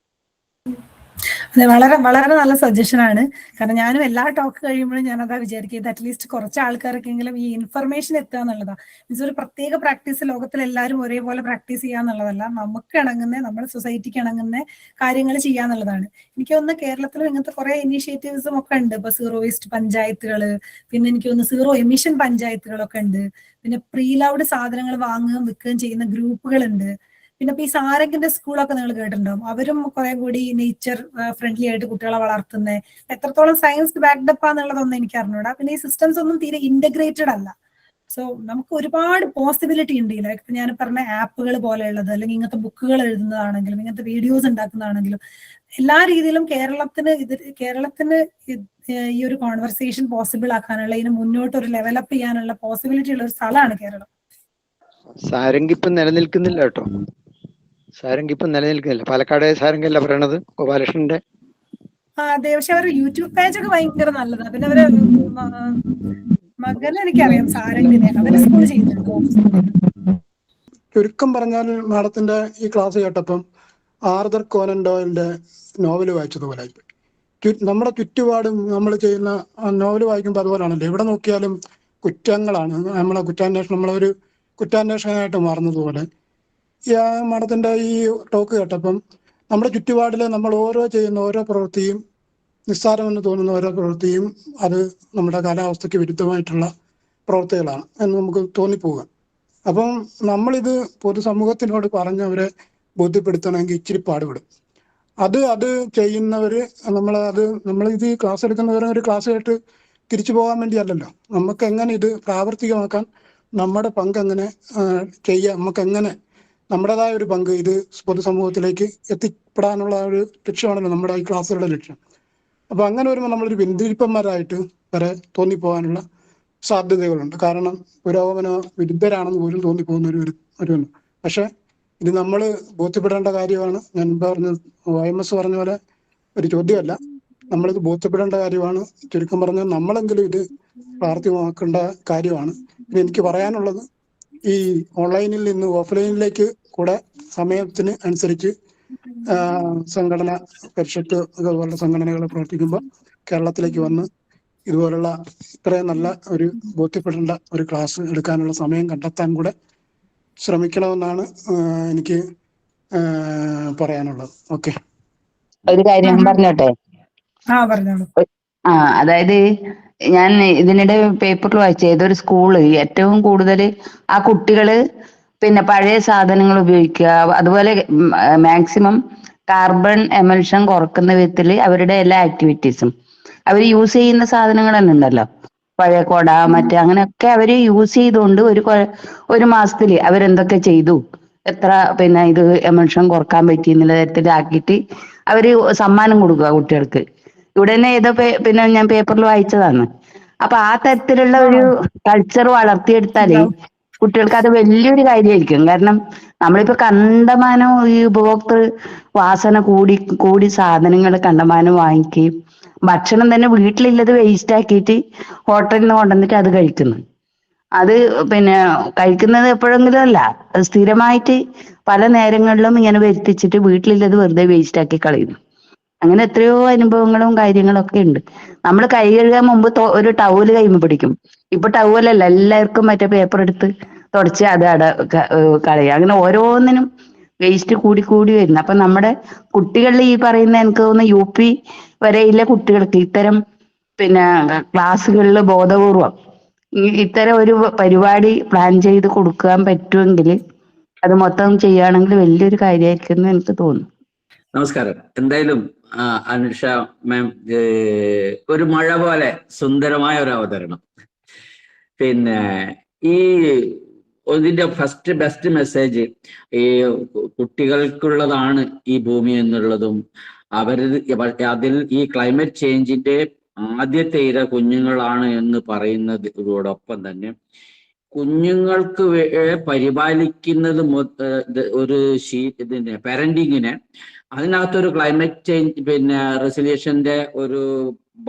അതെ, വളരെ വളരെ നല്ല സജഷൻ ആണ്. കാരണം ഞാനും എല്ലാ ടോക്ക് കഴിയുമ്പോഴും ഞാൻ അതാ വിചാരിക്കുന്നത്, അറ്റ്ലീസ്റ്റ് കുറച്ച് ആൾക്കാർക്കെങ്കിലും ഈ ഇൻഫർമേഷൻ എത്തുക എന്നുള്ളതാണ്. മീൻസ് ഒരു പ്രത്യേക പ്രാക്ടീസ് ലോകത്തിൽ എല്ലാവരും ഒരേപോലെ പ്രാക്ടീസ് ചെയ്യാന്നുള്ളതല്ല, നമുക്ക് ഇണങ്ങുന്ന, നമ്മുടെ സൊസൈറ്റിക്ക് ഇണങ്ങുന്ന കാര്യങ്ങൾ ചെയ്യാന്നുള്ളതാണ്. എനിക്ക് തോന്നുന്നു കേരളത്തിലും ഇങ്ങനത്തെ കുറെ ഇനീഷ്യേറ്റീവ്സും ഒക്കെ ഉണ്ട്. ഇപ്പൊ സീറോ വേസ്റ്റ് പഞ്ചായത്തുകള്, പിന്നെ എനിക്ക് തോന്നുന്നു സീറോ എമിഷൻ പഞ്ചായത്തുകളൊക്കെ ഉണ്ട്. പിന്നെ പ്രീ ലൗഡ് സാധനങ്ങൾ വാങ്ങുകയും വിൽക്കുകയും ചെയ്യുന്ന ഗ്രൂപ്പുകളുണ്ട്. പിന്നെ ഇപ്പൊ ഈ സാരംഗിന്റെ സ്കൂളൊക്കെ നിങ്ങൾ കേട്ടിട്ടുണ്ടാവും. അവരും കുറെ കൂടി നേച്ചർ ഫ്രണ്ട്ലി ആയിട്ട് കുട്ടികളെ വളർത്തുന്നത്. എത്രത്തോളം സയൻസ് ബാക്ക്ഡപ്പ് ആണെന്നുള്ളതൊന്നും എനിക്ക് അറിഞ്ഞൂടാ. പിന്നെ ഈ സിസ്റ്റംസ് ഒന്നും തീരെ ഇന്റഗ്രേറ്റഡ് അല്ല. സോ നമുക്ക് ഒരുപാട് പോസിബിലിറ്റി ഉണ്ട്. ലൈക്ക് ഞാൻ പറഞ്ഞ ആപ്പുകൾ പോലെയുള്ളത്, അല്ലെങ്കിൽ ഇങ്ങനത്തെ ബുക്കുകൾ എഴുതുന്നതാണെങ്കിലും ഇങ്ങനത്തെ വീഡിയോസ് ഉണ്ടാക്കുന്നതാണെങ്കിലും എല്ലാ രീതിയിലും കേരളത്തിന് ഈ ഒരു കോൺവെർസേഷൻ പോസിബിൾ ആക്കാനുള്ള, ഇതിന് മുന്നോട്ട് ഒരു ഡെവലപ്പ് ചെയ്യാനുള്ള പോസിബിലിറ്റി ഉള്ള ഒരു സ്ഥലമാണ് കേരളം. സാരംഗ് ഇപ്പം നിലനിൽക്കുന്നില്ല കേട്ടോ. സാരംഗ് ഇപ്പം നിലനിൽക്കുന്നില്ല. പാലക്കാട് സാരംഗല്ല പറയണത്, ഗോപാലകൃഷ്ണന്റെ. അതെ, പക്ഷെ അവരുടെ യൂട്യൂബ് പേജ് ഒക്കെ ഭയങ്കര നല്ലതാണ്. പിന്നെ അവരെ മകനെ എനിക്കറിയാം, സാരംഗിനെ, അവര് സ്കൂൾ ചെയ്യുന്നുണ്ട്. ചുരുക്കം പറഞ്ഞാൽ മാഡത്തിന്റെ ഈ ക്ലാസ് കേട്ടപ്പം ആർതർ കോനൻ ഡോയലിന്റെ നോവൽ വായിച്ചതുപോലെ ആയിപ്പോയി. നമ്മുടെ ചുറ്റുപാടും നമ്മൾ ചെയ്യുന്ന നോവൽ വായിക്കുമ്പോൾ അതുപോലാണല്ലോ. എവിടെ നോക്കിയാലും കുറ്റങ്ങളാണ്. നമ്മളൊരു കുറ്റാന്വേഷകനായിട്ട് മാറുന്നതുപോലെ ഈ മാഡത്തിന്റെ ഈ ടോക്ക് കേട്ടപ്പം നമ്മുടെ ചുറ്റുപാടിൽ നമ്മൾ ചെയ്യുന്ന ഓരോ പ്രവൃത്തിയും, നിസ്സാരമെന്ന് തോന്നുന്ന ഓരോ പ്രവൃത്തിയും അത് നമ്മുടെ കാലാവസ്ഥയ്ക്ക് വിരുദ്ധമായിട്ടുള്ള പ്രവൃത്തികളാണ് എന്ന് നമുക്ക് തോന്നിപ്പോവുക. അപ്പം നമ്മളിത് പൊതുസമൂഹത്തിനോട് പറഞ്ഞവരെ ബോധ്യപ്പെടുത്തണമെങ്കിൽ ഇച്ചിരി പാടുപെടും. അത് ചെയ്യുന്നവര് നമ്മളിത് ക്ലാസ് എടുക്കുന്നവരെ ഒരു ക്ലാസ് ആയിട്ട് തിരിച്ചു പോകാൻ വേണ്ടിയല്ലല്ലോ. നമുക്ക് എങ്ങനെ ഇത് പ്രാവർത്തികമാക്കാൻ, നമ്മുടെ പങ്ക് എങ്ങനെ ചെയ്യാം, നമുക്ക് എങ്ങനെ നമ്മുടേതായ ഒരു പങ്ക് ഇത് പൊതുസമൂഹത്തിലേക്ക് എത്തിപ്പെടാനുള്ള ഒരു ലക്ഷ്യമാണല്ലോ നമ്മുടെ ഈ ക്ലാസ്സുകളുടെ ലക്ഷ്യം. അപ്പൊ അങ്ങനെ വരുമ്പോൾ നമ്മളൊരു പിന്തിരിപ്പന്മാരായിട്ട് വരെ തോന്നിപ്പോകാനുള്ള സാധ്യതകളുണ്ട്. കാരണം പുരോഗമന വിരുദ്ധരാണെന്ന് പോലും തോന്നിപ്പോകുന്ന പക്ഷെ ഇത് നമ്മൾ ബോധ്യപ്പെടേണ്ട കാര്യമാണ്. ഞാൻ OMS പറഞ്ഞ പോലെ ഒരു ചോദ്യമല്ല, നമ്മളിത് ബോധ്യപ്പെടേണ്ട കാര്യമാണ്. ചുരുക്കം പറഞ്ഞാൽ നമ്മളെങ്കിലും ഇത് പ്രാവർത്തികമാക്കേണ്ട കാര്യമാണ്. പിന്നെ എനിക്ക് പറയാനുള്ളത്, ഈ ഓൺലൈനിൽ നിന്ന് ഓഫ്ലൈനിലേക്ക് കൂടെ സമയത്തിന് അനുസരിച്ച് സംഘടന, പരിഷത്ത് അതുപോലുള്ള സംഘടനകൾ പ്രവർത്തിക്കുമ്പോൾ കേരളത്തിലേക്ക് വന്ന് ഇതുപോലുള്ള ഇത്രയും നല്ല ഒരു ബോധ്യപ്പെടേണ്ട ഒരു ക്ലാസ് എടുക്കാനുള്ള സമയം കണ്ടെത്താൻ കൂടെ ശ്രമിക്കണമെന്നാണ് എനിക്ക് പറയാനുള്ളത്. ഓക്കെ, ഒരു കാര്യം പറഞ്ഞോട്ടെ? അതായത് ഞാൻ ഇതിനിടെ പേപ്പറിൽ വായിച്ച ഏതൊരു സ്കൂള് ഏറ്റവും കൂടുതൽ ആ കുട്ടികള് പിന്നെ പഴയ സാധനങ്ങൾ ഉപയോഗിക്കുക, അതുപോലെ മാക്സിമം കാർബൺ എമിഷൻ കുറക്കുന്ന വിധത്തിൽ അവരുടെ എല്ലാ ആക്ടിവിറ്റീസും അവർ യൂസ് ചെയ്യുന്ന സാധനങ്ങൾ തന്നെ ഉണ്ടല്ലോ, പഴയ കൊട മറ്റേ അങ്ങനെയൊക്കെ അവര് യൂസ് ചെയ്തുകൊണ്ട് ഒരു മാസത്തില് അവരെന്തൊക്കെ ചെയ്തു, എത്ര പിന്നെ ഇത് എമിഷൻ കുറക്കാൻ പറ്റി എന്നുള്ള തരത്തിലാക്കിയിട്ട് അവര് സമ്മാനം കൊടുക്കുക കുട്ടികൾക്ക്. ഇവിടെ തന്നെ ഏതോ പിന്നെ ഞാൻ പേപ്പറിൽ വായിച്ചതാണ്. അപ്പൊ ആ തരത്തിലുള്ള ഒരു കൾച്ചർ വളർത്തിയെടുത്താലേ കുട്ടികൾക്ക് അത് വലിയൊരു കാര്യമായിരിക്കും. കാരണം നമ്മളിപ്പോ കണ്ടമാനം ഈ ഉപഭോക്തൃ വാസന കൂടി സാധനങ്ങൾ കണ്ടമാനം വാങ്ങിക്കുകയും ഭക്ഷണം തന്നെ വീട്ടിലുള്ളത് വേസ്റ്റ് ആക്കിയിട്ട് ഹോട്ടലിൽ നിന്ന് കൊണ്ടുവന്നിട്ട് അത് കഴിക്കുന്നു. അത് പിന്നെ കഴിക്കുന്നത് എപ്പോഴെങ്കിലും അല്ല, അത് സ്ഥിരമായിട്ട് പല നേരങ്ങളിലും ഇങ്ങനെ വരുത്തിച്ചിട്ട് വീട്ടിലുള്ളത് വെറുതെ വേസ്റ്റ് ആക്കി കളയുന്നു. അങ്ങനെ എത്രയോ അനുഭവങ്ങളും കാര്യങ്ങളും ഒക്കെ ഉണ്ട്. നമ്മൾ കൈ കഴുകാൻ മുമ്പ് ഒരു ടവല് കൈമ പിടിക്കും. ഇപ്പൊ ടവലല്ല, എല്ലാവർക്കും മറ്റേ പേപ്പർ എടുത്ത് തുടച്ച് അത് കളയുക. അങ്ങനെ ഓരോന്നിനും വേസ്റ്റ് കൂടി വരുന്നു. അപ്പൊ നമ്മുടെ കുട്ടികളിൽ ഈ പറയുന്ന എനിക്ക് തോന്നുന്നു UP വരെയുള്ള കുട്ടികൾക്ക് ഇത്തരം പിന്നെ ക്ലാസ്സുകളിൽ ബോധപൂർവം ഇത്തരം ഒരു പരിപാടി പ്ലാൻ ചെയ്ത് കൊടുക്കാൻ പറ്റുമെങ്കിൽ അത് മൊത്തം ചെയ്യുകയാണെങ്കിൽ വലിയൊരു കാര്യമായിരിക്കും എന്ന് എനിക്ക് തോന്നുന്നു. നമസ്കാരം. എന്തായാലും അനുഷ മാം ഒരു മഴ പോലെ സുന്ദരമായ ഒരു അവതരണം. പിന്നെ ഈ ഇതിന്റെ ബെസ്റ്റ് മെസ്സേജ് ഈ കുട്ടികൾക്കുള്ളതാണ് ഈ ഭൂമി എന്നുള്ളതും അതിൽ ഈ ക്ലൈമറ്റ് ചേഞ്ചിന്റെ ആദ്യത്തെ ഇര കുഞ്ഞുങ്ങളാണ് എന്ന് പറയുന്നതോടൊപ്പം തന്നെ കുഞ്ഞുങ്ങൾക്ക് പരിപാലിക്കുന്നത് ഒരു പാരന്റിങ്ങിനെ അതിനകത്തൊരു ക്ലൈമറ്റ് ചേഞ്ച് പിന്നെ റെസൊല്യൂഷന്റെ ഒരു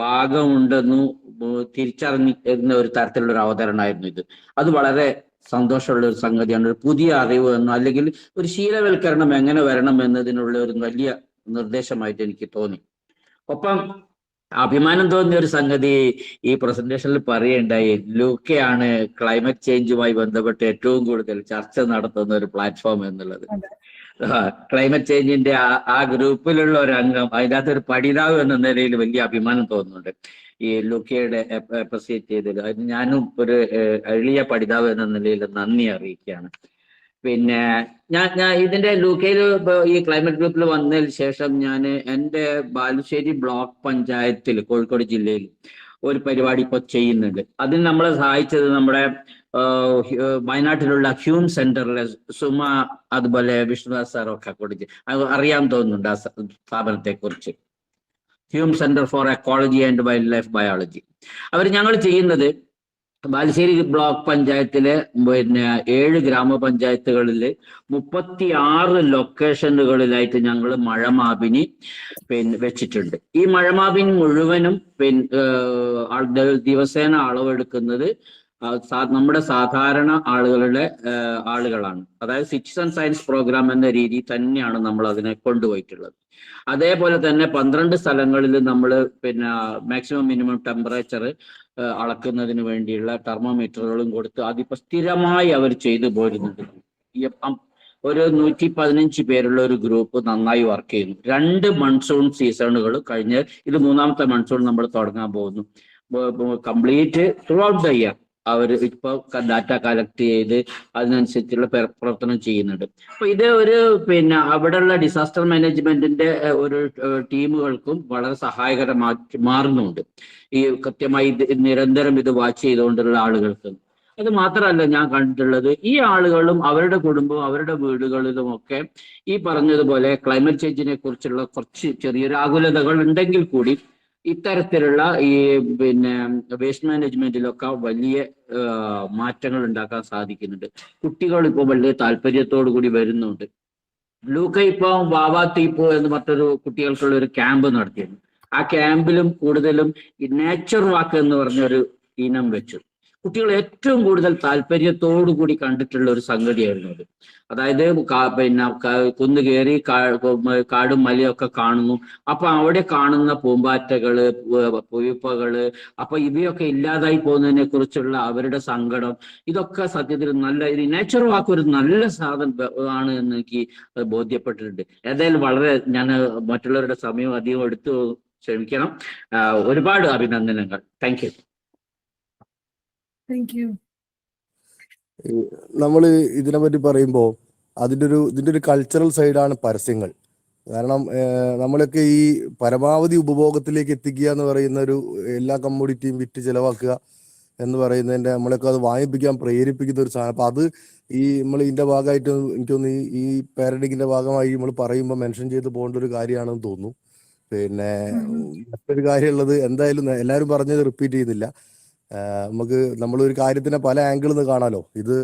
ഭാഗമുണ്ടെന്നു തിരിച്ചറിഞ്ഞിരുന്ന ഒരു തരത്തിലുള്ള ഒരു അവതരണമായിരുന്നു ഇത്. അത് വളരെ സന്തോഷമുള്ള ഒരു സംഗതിയാണ്. ഒരു പുതിയ അറിവ് എന്നോ അല്ലെങ്കിൽ ഒരു ശീലവൽക്കരണം എങ്ങനെ വരണം എന്നതിനുള്ള ഒരു വലിയ നിർദ്ദേശമായിട്ട് എനിക്ക് തോന്നി. ഒപ്പം അഭിമാനം തോന്നിയ ഒരു സംഗതി ഈ പ്രസന്റേഷനിൽ പറയുണ്ടായി, ലൂക്കയാണ് ക്ലൈമറ്റ് ചേഞ്ചുമായി ബന്ധപ്പെട്ട് ഏറ്റവും കൂടുതൽ ചർച്ച നടത്തുന്ന ഒരു പ്ലാറ്റ്ഫോം എന്നുള്ളത്. ക്ലൈമറ്റ് ചേഞ്ചിന്റെ ആ ഗ്രൂപ്പിലുള്ള ഒരു അംഗം, അതിനകത്ത് ഒരു പഠിതാവ് എന്ന നിലയിൽ വലിയ അഭിമാനം തോന്നുന്നുണ്ട് ഈ ലൂക്കയുടെ അപ്രിസിയേറ്റ് ചെയ്തത്. അതിന് ഞാനും ഒരു എളിയ പഠിതാവ് എന്ന നിലയിൽ നന്ദി അറിയിക്കുകയാണ്. പിന്നെ ഞാൻ ഇതിന്റെ ലൂക്കയിൽ ഈ ക്ലൈമറ്റ് ഗ്രൂപ്പിൽ വന്നതിന് ശേഷം ഞാൻ എൻ്റെ ബാലുശ്ശേരി ബ്ലോക്ക് പഞ്ചായത്തിൽ കോഴിക്കോട് ജില്ലയിൽ ഒരു പരിപാടി ഇപ്പോൾ ചെയ്യുന്നുണ്ട്. അതിന് നമ്മളെ സഹായിച്ചത് നമ്മുടെ വയനാട്ടിലുള്ള ഹ്യൂം സെന്ററിലെ സുമ, അതുപോലെ വിഷ്ണുദാസ് സാറൊക്കെ കൊടുത്ത് അറിയാൻ തോന്നുന്നുണ്ട് ആ സ്ഥാപനത്തെ കുറിച്ച്. Hume Centre for Ecology and Wildlife Biology. ഞങ്ങൾ ചെയ്യുന്നത് ബാലുശ്ശേരി ബ്ലോക്ക് പഞ്ചായത്തിലെ 7 ഗ്രാമപഞ്ചായത്തുകളിൽ 36 ലൊക്കേഷനുകളിലായിട്ട് ഞങ്ങൾ മഴമാപിനി വെച്ചിട്ടുണ്ട്. ഈ മഴമാപിനി മുഴുവനും ദിവസേന അളവെടുക്കുന്നത് നമ്മുടെ സാധാരണ ആളുകളാണ്. അതായത് സിറ്റിസൺ സയൻസ് പ്രോഗ്രാം എന്ന രീതി തന്നെയാണ് നമ്മൾ അതിനെ കൊണ്ടുപോയിട്ടുള്ളത്. അതേപോലെ തന്നെ 12 സ്ഥലങ്ങളിൽ നമ്മൾ മാക്സിമം മിനിമം ടെമ്പറേച്ചർ അളക്കുന്നതിന് വേണ്ടിയുള്ള തെർമോമീറ്ററുകളും കൊടുത്ത് അതിപ്പോ സ്ഥിരമായി അവർ ചെയ്തു പോരുന്നുണ്ട്. ഒരു 115 പേരുള്ള ഒരു ഗ്രൂപ്പ് നന്നായി വർക്ക് ചെയ്യുന്നു. 2 മൺസൂൺ സീസണുകൾ കഴിഞ്ഞ് ഇത് 3ാമത്തെ മൺസൂൺ നമ്മൾ തുടങ്ങാൻ പോകുന്നു. Complete throughout the year അവർ ഇപ്പോൾ ഡാറ്റ കളക്ട് ചെയ്ത് അതിനനുസരിച്ചുള്ള പ്രവർത്തനം ചെയ്യുന്നുണ്ട്. അപ്പൊ ഇത് ഒരു അവിടെയുള്ള ഡിസാസ്റ്റർ മാനേജ്മെന്റിന്റെ ഒരു ടീമുകൾക്കും വളരെ സഹായകരമായി മാറുന്നുണ്ട് ഈ കൃത്യമായി നിരന്തരം ഇത് വാച്ച് ചെയ്തുകൊണ്ടുള്ള ആളുകൾക്ക്. അത് മാത്രമല്ല, ഞാൻ കണ്ടിട്ടുള്ളത് ഈ ആളുകളും അവരുടെ കുടുംബവും അവരുടെ വീടുകളിലും ഒക്കെ ഈ പറഞ്ഞതുപോലെ ക്ലൈമറ്റ് ചേഞ്ചിനെ കുറിച്ചുള്ള കുറച്ച് ചെറിയൊരു ആകുലതകൾ ഉണ്ടെങ്കിൽ കൂടി ഇത്തരത്തിലുള്ള ഈ വേസ്റ്റ് മാനേജ്മെന്റിലൊക്കെ വലിയ മാറ്റങ്ങൾ ഉണ്ടാക്കാൻ സാധിക്കുന്നുണ്ട്. കുട്ടികൾ ഇപ്പോൾ വലിയ താല്പര്യത്തോടു കൂടി വരുന്നുണ്ട്. ലൂക്ക ഇപ്പോൾ വാവാ തീപ്പോ എന്ന് പറഞ്ഞൊരു കുട്ടികൾക്കുള്ള ഒരു ക്യാമ്പ് നടത്തിയിരുന്നു. ആ ക്യാമ്പിലും കൂടുതലും ഈ നേച്ചർ വാക്ക് എന്ന് പറഞ്ഞൊരു ഇനം വെച്ചു. കുട്ടികൾ ഏറ്റവും കൂടുതൽ താല്പര്യത്തോടു കൂടി കണ്ടിട്ടുള്ള ഒരു സംഗതിയായിരുന്നു അത്. അതായത് കുന്നു കയറി കാടും മലയൊക്കെ കാണുന്നു. അപ്പൊ അവിടെ കാണുന്ന പൂമ്പാറ്റകള്, പുഴുപ്പകള്, അപ്പൊ ഇവയൊക്കെ ഇല്ലാതായി പോകുന്നതിനെ കുറിച്ചുള്ള അവരുടെ സങ്കടം, ഇതൊക്കെ സത്യത്തിൽ നല്ല നേച്ചർ വാക്ക് ഒരു നല്ല സാധനം ആണ് എന്ന് എനിക്ക് ബോധ്യപ്പെട്ടിട്ടുണ്ട്. ഏതായാലും വളരെ ഞാൻ മറ്റുള്ളവരുടെ സമയം അധികം എടുത്തു ക്ഷമിക്കണം. ഒരുപാട് അഭിനന്ദനങ്ങൾ. Thank you. നമ്മൾ ഇതിനെ പറ്റി പറയുമ്പോൾ ഇതിന്റെ ഒരു കൾച്ചറൽ സൈഡാണ് പരസ്യങ്ങൾ. കാരണം നമ്മളൊക്കെ ഈ പരമാവധി ഉപഭോഗത്തിലേക്ക് എത്തിക്കുക എന്ന് പറയുന്ന ഒരു എല്ലാ കമ്മോഡിറ്റിയും വിറ്റ് ചെലവാക്കുക എന്ന് പറയുന്നതിന്റെ നമ്മളൊക്കെ അത് വാങ്ങിപ്പിക്കാൻ പ്രേരിപ്പിക്കുന്ന ഒരു സാധനം. അപ്പൊ അത് നമ്മൾ ഇതിന്റെ ഭാഗമായിട്ട് എനിക്ക് തോന്നുന്നു ഈ പാരഡിങ്ങിന്റെ ഭാഗമായി നമ്മൾ പറയുമ്പോൾ മെൻഷൻ ചെയ്ത് പോകേണ്ട ഒരു കാര്യമാണെന്ന് തോന്നുന്നു. മറ്റൊരു കാര്യമുള്ളത്, എന്തായാലും എല്ലാവരും പറഞ്ഞത് റിപ്പീറ്റ് ചെയ്യുന്നില്ല. നമ്മളൊരു കാര്യത്തിനെ പല ആംഗിളിൽ നിന്ന് കാണാലോ. ഇത്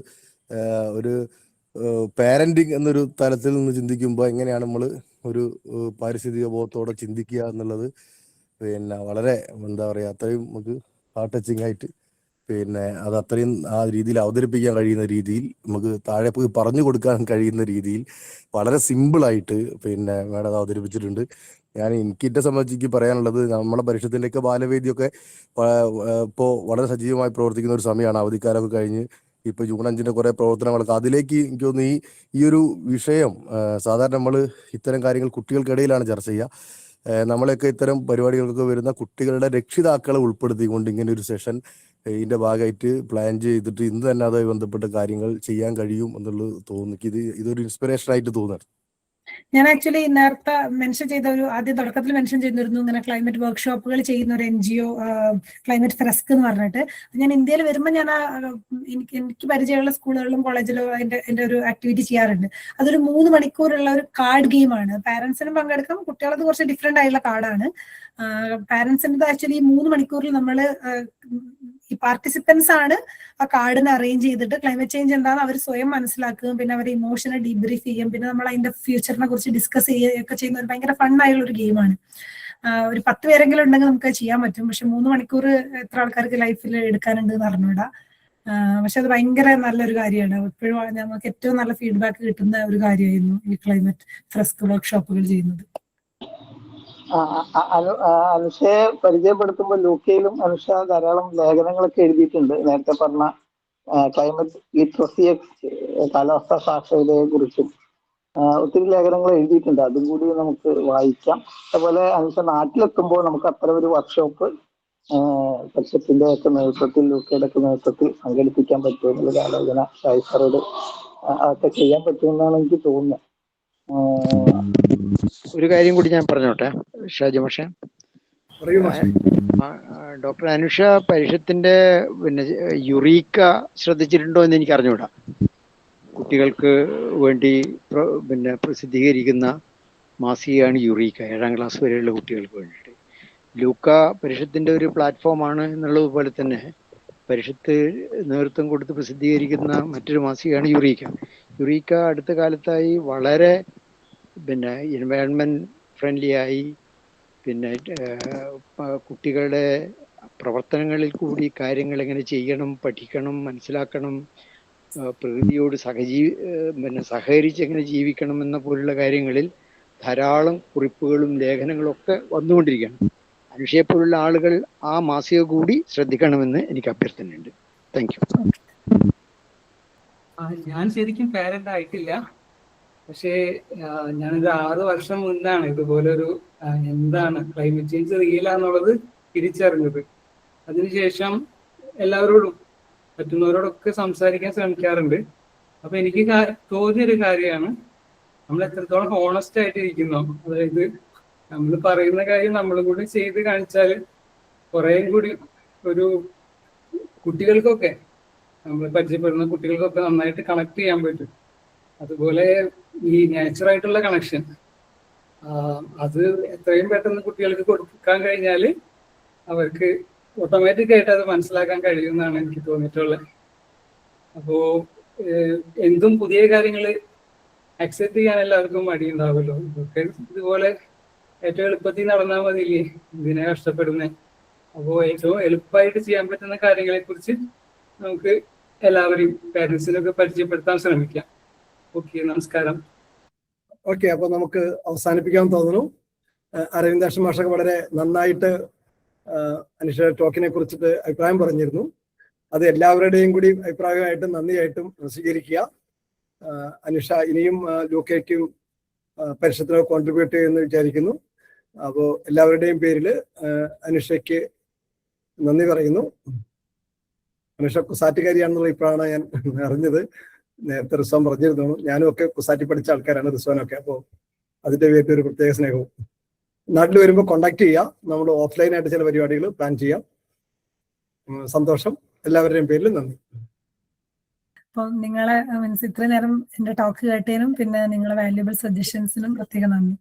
ഒരു പാരന്റിങ് എന്നൊരു തലത്തിൽ നിന്ന് ചിന്തിക്കുമ്പോൾ എങ്ങനെയാണ് നമ്മൾ ഒരു പാരിസ്ഥിതിക ബോധത്തോടെ ചിന്തിക്കുക എന്നുള്ളത് വളരെ എന്താ പറയുക, അത്രയും നമുക്ക് ഹാർട്ട് ടച്ചിങ് ആയിട്ട് അത് അത്രയും ആ രീതിയിൽ അവതരിപ്പിക്കാൻ കഴിയുന്ന രീതിയിൽ, നമുക്ക് താഴെ പോയി പറഞ്ഞു കൊടുക്കാൻ കഴിയുന്ന രീതിയിൽ വളരെ സിമ്പിളായിട്ട് മേഡം അത് അവതരിപ്പിച്ചിട്ടുണ്ട്. എനിക്കിന്റെ സംബന്ധിച്ച് പറയാനുള്ളത്, നമ്മുടെ പരിഷത്തിൻ്റെയൊക്കെ ബാലവേദിയൊക്കെ ഇപ്പോൾ വളരെ സജീവമായി പ്രവർത്തിക്കുന്ന ഒരു സമയമാണ്. അവധിക്കാലമൊക്കെ കഴിഞ്ഞ് ഇപ്പൊ ജൂൺ 5-ന്റെ കുറെ പ്രവർത്തനങ്ങളൊക്കെ അതിലേക്ക് എനിക്ക് തോന്നുന്നു ഈ ഒരു വിഷയം സാധാരണ നമ്മൾ ഇത്തരം കാര്യങ്ങൾ കുട്ടികൾക്കിടയിലാണ് ചർച്ച ചെയ്യുക. നമ്മളൊക്കെ ഇത്തരം പരിപാടികൾക്കൊക്കെ വരുന്ന കുട്ടികളുടെ രക്ഷിതാക്കളെ ഉൾപ്പെടുത്തിക്കൊണ്ട് ഇങ്ങനെ ഒരു സെഷൻ ഇതിന്റെ ഭാഗമായിട്ട് പ്ലാൻ ചെയ്തിട്ട് ഇന്ന് തന്നെ അതുമായി ബന്ധപ്പെട്ട കാര്യങ്ങൾ ചെയ്യാൻ കഴിയും എന്നുള്ളത് തോന്നുന്നു. ഇതൊരു ഇൻസ്പിറേഷൻ ആയിട്ട് തോന്നുന്നു. ഞാൻ ആക്ച്വലി നേരത്തെ മെൻഷൻ ചെയ്ത ആദ്യം തുടക്കത്തിൽ മെൻഷൻ ചെയ്തിരുന്നു, ഇങ്ങനെ ക്ലൈമറ്റ് വർക്ക്ഷോപ്പുകൾ ചെയ്യുന്ന ഒരു NGO ക്ലൈമറ്റ് ഫ്രെസ്ക് എന്ന് പറഞ്ഞിട്ട്. ഞാൻ ഇന്ത്യയിൽ വരുമ്പോൾ ഞാൻ എനിക്ക് പരിചയമുള്ള സ്കൂളുകളിലും കോളേജിലും എൻ്റെ ഒരു ആക്ടിവിറ്റി ചെയ്യാറുണ്ട്. അതൊരു 3 മണിക്കൂറുള്ള ഒരു കാർഡ് ഗെയിമാണ്. പാരന്റ്സിനും പങ്കെടുക്കാം, കുട്ടികളത് കുറച്ച് ഡിഫറെന്റ് ആയിട്ടുള്ള കാർഡാണ്. പാരന്റ്സിൻ്റെ ആക്ച്വലി 3 മണിക്കൂറിൽ നമ്മൾ ഈ പാർട്ടിസിപ്പൻസ് ആണ് ആ കാർഡിനെ അറേഞ്ച് ചെയ്തിട്ട് ക്ലൈമറ്റ് ചേഞ്ച് എന്താണെന്ന് അവർ സ്വയം മനസ്സിലാക്കുകയും പിന്നെ അവരെ ഇമോഷനെ ഡീബ്രീഫ് ചെയ്യും, പിന്നെ നമ്മൾ അതിന്റെ ഫ്യൂച്ചറിനെ കുറിച്ച് ഡിസ്കസ് ചെയ്യുകയൊക്കെ ചെയ്യുന്ന ഒരു ഭയങ്കര ഫണ്ണായുള്ള ഒരു ഗെയിമാണ്. ഒരു 10 പേരെങ്കിലും ഉണ്ടെങ്കിൽ നമുക്ക് ചെയ്യാൻ പറ്റും. പക്ഷെ 3 മണിക്കൂർ എത്ര ആൾക്കാർക്ക് ലൈഫിൽ എടുക്കാനുണ്ട് എന്ന് അറിഞ്ഞൂടാ. പക്ഷെ അത് ഭയങ്കര നല്ലൊരു കാര്യമാണ്. എപ്പോഴും നമുക്ക് ഏറ്റവും നല്ല ഫീഡ്ബാക്ക് കിട്ടുന്ന ഒരു കാര്യമായിരുന്നു ഈ ക്ലൈമറ്റ് ഫ്രെസ്ക് വർക്ക്ഷോപ്പുകൾ ചെയ്യുന്നത്. അനുഷയെ പരിചയപ്പെടുത്തുമ്പോൾ ലൂക്കയിലും അനുഷ ധാരാളം ലേഖനങ്ങളൊക്കെ എഴുതിയിട്ടുണ്ട്. നേരത്തെ പറഞ്ഞ ക്ലൈമറ്റ് ലിറ്ററസി, കാലാവസ്ഥാ സാക്ഷരതയെ കുറിച്ചും ഒത്തിരി ലേഖനങ്ങൾ എഴുതിയിട്ടുണ്ട്. അതും കൂടി നമുക്ക് വായിക്കാം. അതുപോലെ അനുഷ നാട്ടിലെത്തുമ്പോൾ നമുക്ക് അത്തരം ഒരു വർക്ക്ഷോപ്പ് പക്ഷത്തിന്റെ ഒക്കെ നേതൃത്വത്തിൽ, ലൂക്കയുടെ ഒക്കെ നേതൃത്വത്തിൽ സംഘടിപ്പിക്കാൻ പറ്റുമെന്നുള്ളൊരു ആലോചന ഷായിസറോട് അതൊക്കെ ചെയ്യാൻ പറ്റുമെന്നാണ് എനിക്ക് തോന്നുന്നത്. ഒരു കാര്യം കൂടി ഞാൻ പറഞ്ഞോട്ടെ ഷാജി മാഷെ. ഡോക്ടർ അനുഷ പരിഷത്തിന്റെ യുറീക്ക ശ്രദ്ധിച്ചിട്ടുണ്ടോ എന്ന് എനിക്ക് അറിഞ്ഞൂടാ. കുട്ടികൾക്ക് വേണ്ടി പ്രസിദ്ധീകരിക്കുന്ന മാസികയാണ് യുറീക്ക, 7ാം ക്ലാസ് വരെയുള്ള കുട്ടികൾക്ക് വേണ്ടിയിട്ട്. ലൂക്ക പരിഷത്തിന്റെ ഒരു പ്ലാറ്റ്ഫോമാണ് എന്നുള്ളതുപോലെ തന്നെ പരിഷത്ത് നേതൃത്വം കൊടുത്ത് പ്രസിദ്ധീകരിക്കുന്ന മറ്റൊരു മാസികയാണ് യുറീക്ക. യുറീക്ക അടുത്ത കാലത്തായി വളരെ എൻവയൺമെന്റ് ഫ്രണ്ട്ലി ആയി, കുട്ടികളുടെ പ്രവർത്തനങ്ങളിൽ കൂടി കാര്യങ്ങൾ എങ്ങനെ ചെയ്യണം, പഠിക്കണം, മനസ്സിലാക്കണം, പ്രകൃതിയോട് സഹകരിച്ച് എങ്ങനെ ജീവിക്കണം എന്ന പോലുള്ള കാര്യങ്ങളിൽ ധാരാളം കുറിപ്പുകളും ലേഖനങ്ങളും ഒക്കെ വന്നുകൊണ്ടിരിക്കുകയാണ്. അനുഷയെപ്പോലുള്ള ആളുകൾ ആ മാസിക കൂടി ശ്രദ്ധിക്കണമെന്ന് എനിക്ക് അഭ്യർത്ഥനയുണ്ട്. Thank you. ഞാൻ ശരിക്കും പാരന്റ് ആയിട്ടില്ല, പക്ഷേ ഞാനൊരു 6 വർഷം മുന്നാണ് ഇതുപോലൊരു എന്താണ് ക്ലൈമറ്റ് ചേഞ്ച് റിയലാന്നുള്ളത് തിരിച്ചറിഞ്ഞത്. അതിനുശേഷം എല്ലാവരോടും പറ്റുന്നവരോടൊക്കെ സംസാരിക്കാൻ ശ്രമിക്കാറുണ്ട്. അപ്പൊ എനിക്ക് തോന്നിയൊരു കാര്യമാണ്, നമ്മൾ എത്രത്തോളം ഹോണസ്റ്റ് ആയിട്ടിരിക്കുന്നോ, അതായത് നമ്മൾ പറയുന്ന കാര്യം നമ്മളും കൂടി ചെയ്ത് കാണിച്ചാൽ കുറേ കൂടി ഒരു കുട്ടികൾക്കൊക്കെ, നമ്മൾ പരിചയപ്പെടുന്ന കുട്ടികൾക്കൊക്കെ നന്നായിട്ട് കണക്ട് ചെയ്യാൻ പറ്റും. അതുപോലെ ഈ നേച്ചറായിട്ടുള്ള കണക്ഷൻ അത് എത്രയും പെട്ടെന്ന് കുട്ടികൾക്ക് കൊടുക്കാൻ കഴിഞ്ഞാൽ അവർക്ക് ഓട്ടോമാറ്റിക് ആയിട്ട് അത് മനസ്സിലാക്കാൻ കഴിയുമെന്നാണ് എനിക്ക് തോന്നിയിട്ടുള്ളത്. അപ്പോ എന്തും പുതിയ കാര്യങ്ങൾ അക്സെപ്റ്റ് ചെയ്യാൻ എല്ലാവർക്കും മടിയുണ്ടാവുമല്ലോ. ഇതൊക്കെ ഇതുപോലെ ഏറ്റവും എളുപ്പത്തിൽ നടന്നാൽ മതിയില്ലേ, ഇതിനെ കഷ്ടപ്പെടുന്നത്. അപ്പോൾ ഏറ്റവും എളുപ്പമായിട്ട് ചെയ്യാൻ പറ്റുന്ന കാര്യങ്ങളെ കുറിച്ച് നമുക്ക് എല്ലാവരെയും പാരന്റ്സിനൊക്കെ പരിചയപ്പെടുത്താൻ ശ്രമിക്കാം. ഓക്കെ, നമസ്കാരം. ഓക്കെ, അപ്പൊ നമുക്ക് അവസാനിപ്പിക്കാൻ തോന്നുന്നു. അരവിന്ദാക്ഷൻ മാഷൊക്കെ വളരെ നന്നായിട്ട് അനുഷ ടോക്കിനെ കുറിച്ചിട്ട് അഭിപ്രായം പറഞ്ഞിരുന്നു. അത് എല്ലാവരുടെയും കൂടി അഭിപ്രായമായിട്ടും നന്ദിയായിട്ടും സ്വീകരിക്കുക. അനുഷ ഇനിയും ലൂക്കയ്ക്കും പരിഷത്തിനൊക്കെ കോൺട്രിബ്യൂട്ട് ചെയ്യുമെന്ന് വിചാരിക്കുന്നു. അപ്പോൾ എല്ലാവരുടെയും പേരിൽ അനുഷയ്ക്ക് നന്ദി പറയുന്നു. അനുഷ കുസാറ്റുകാരിയാണെന്നുള്ള ഇപ്പോഴാണ് ഞാൻ അറിഞ്ഞത്. നേരത്തെ റിസ്വാൻ പറഞ്ഞിരുന്നു. ഞാനും ഒക്കെ കുസാറ്റി പഠിച്ച ആൾക്കാരാണ്, റിസ്വാനൊക്കെ. അപ്പോൾ അതിൻ്റെ പേരിൽ ഒരു പ്രത്യേക സ്നേഹവും. നാട്ടിൽ വരുമ്പോൾ കോണ്ടാക്ട് ചെയ്യാം. നമ്മൾ ഓഫ്ലൈനായിട്ട് ചില പരിപാടികൾ പ്ലാൻ ചെയ്യാം. സന്തോഷം. എല്ലാവരുടെയും പേരിൽ നന്ദി. അപ്പോൾ നിങ്ങളെ ഇത്ര നേരം എൻ്റെ ടോക്ക് കേട്ടതിനും പിന്നെ നിങ്ങളെ വാല്യുബിൾ സജഷൻസിനും പ്രത്യേക നന്ദി.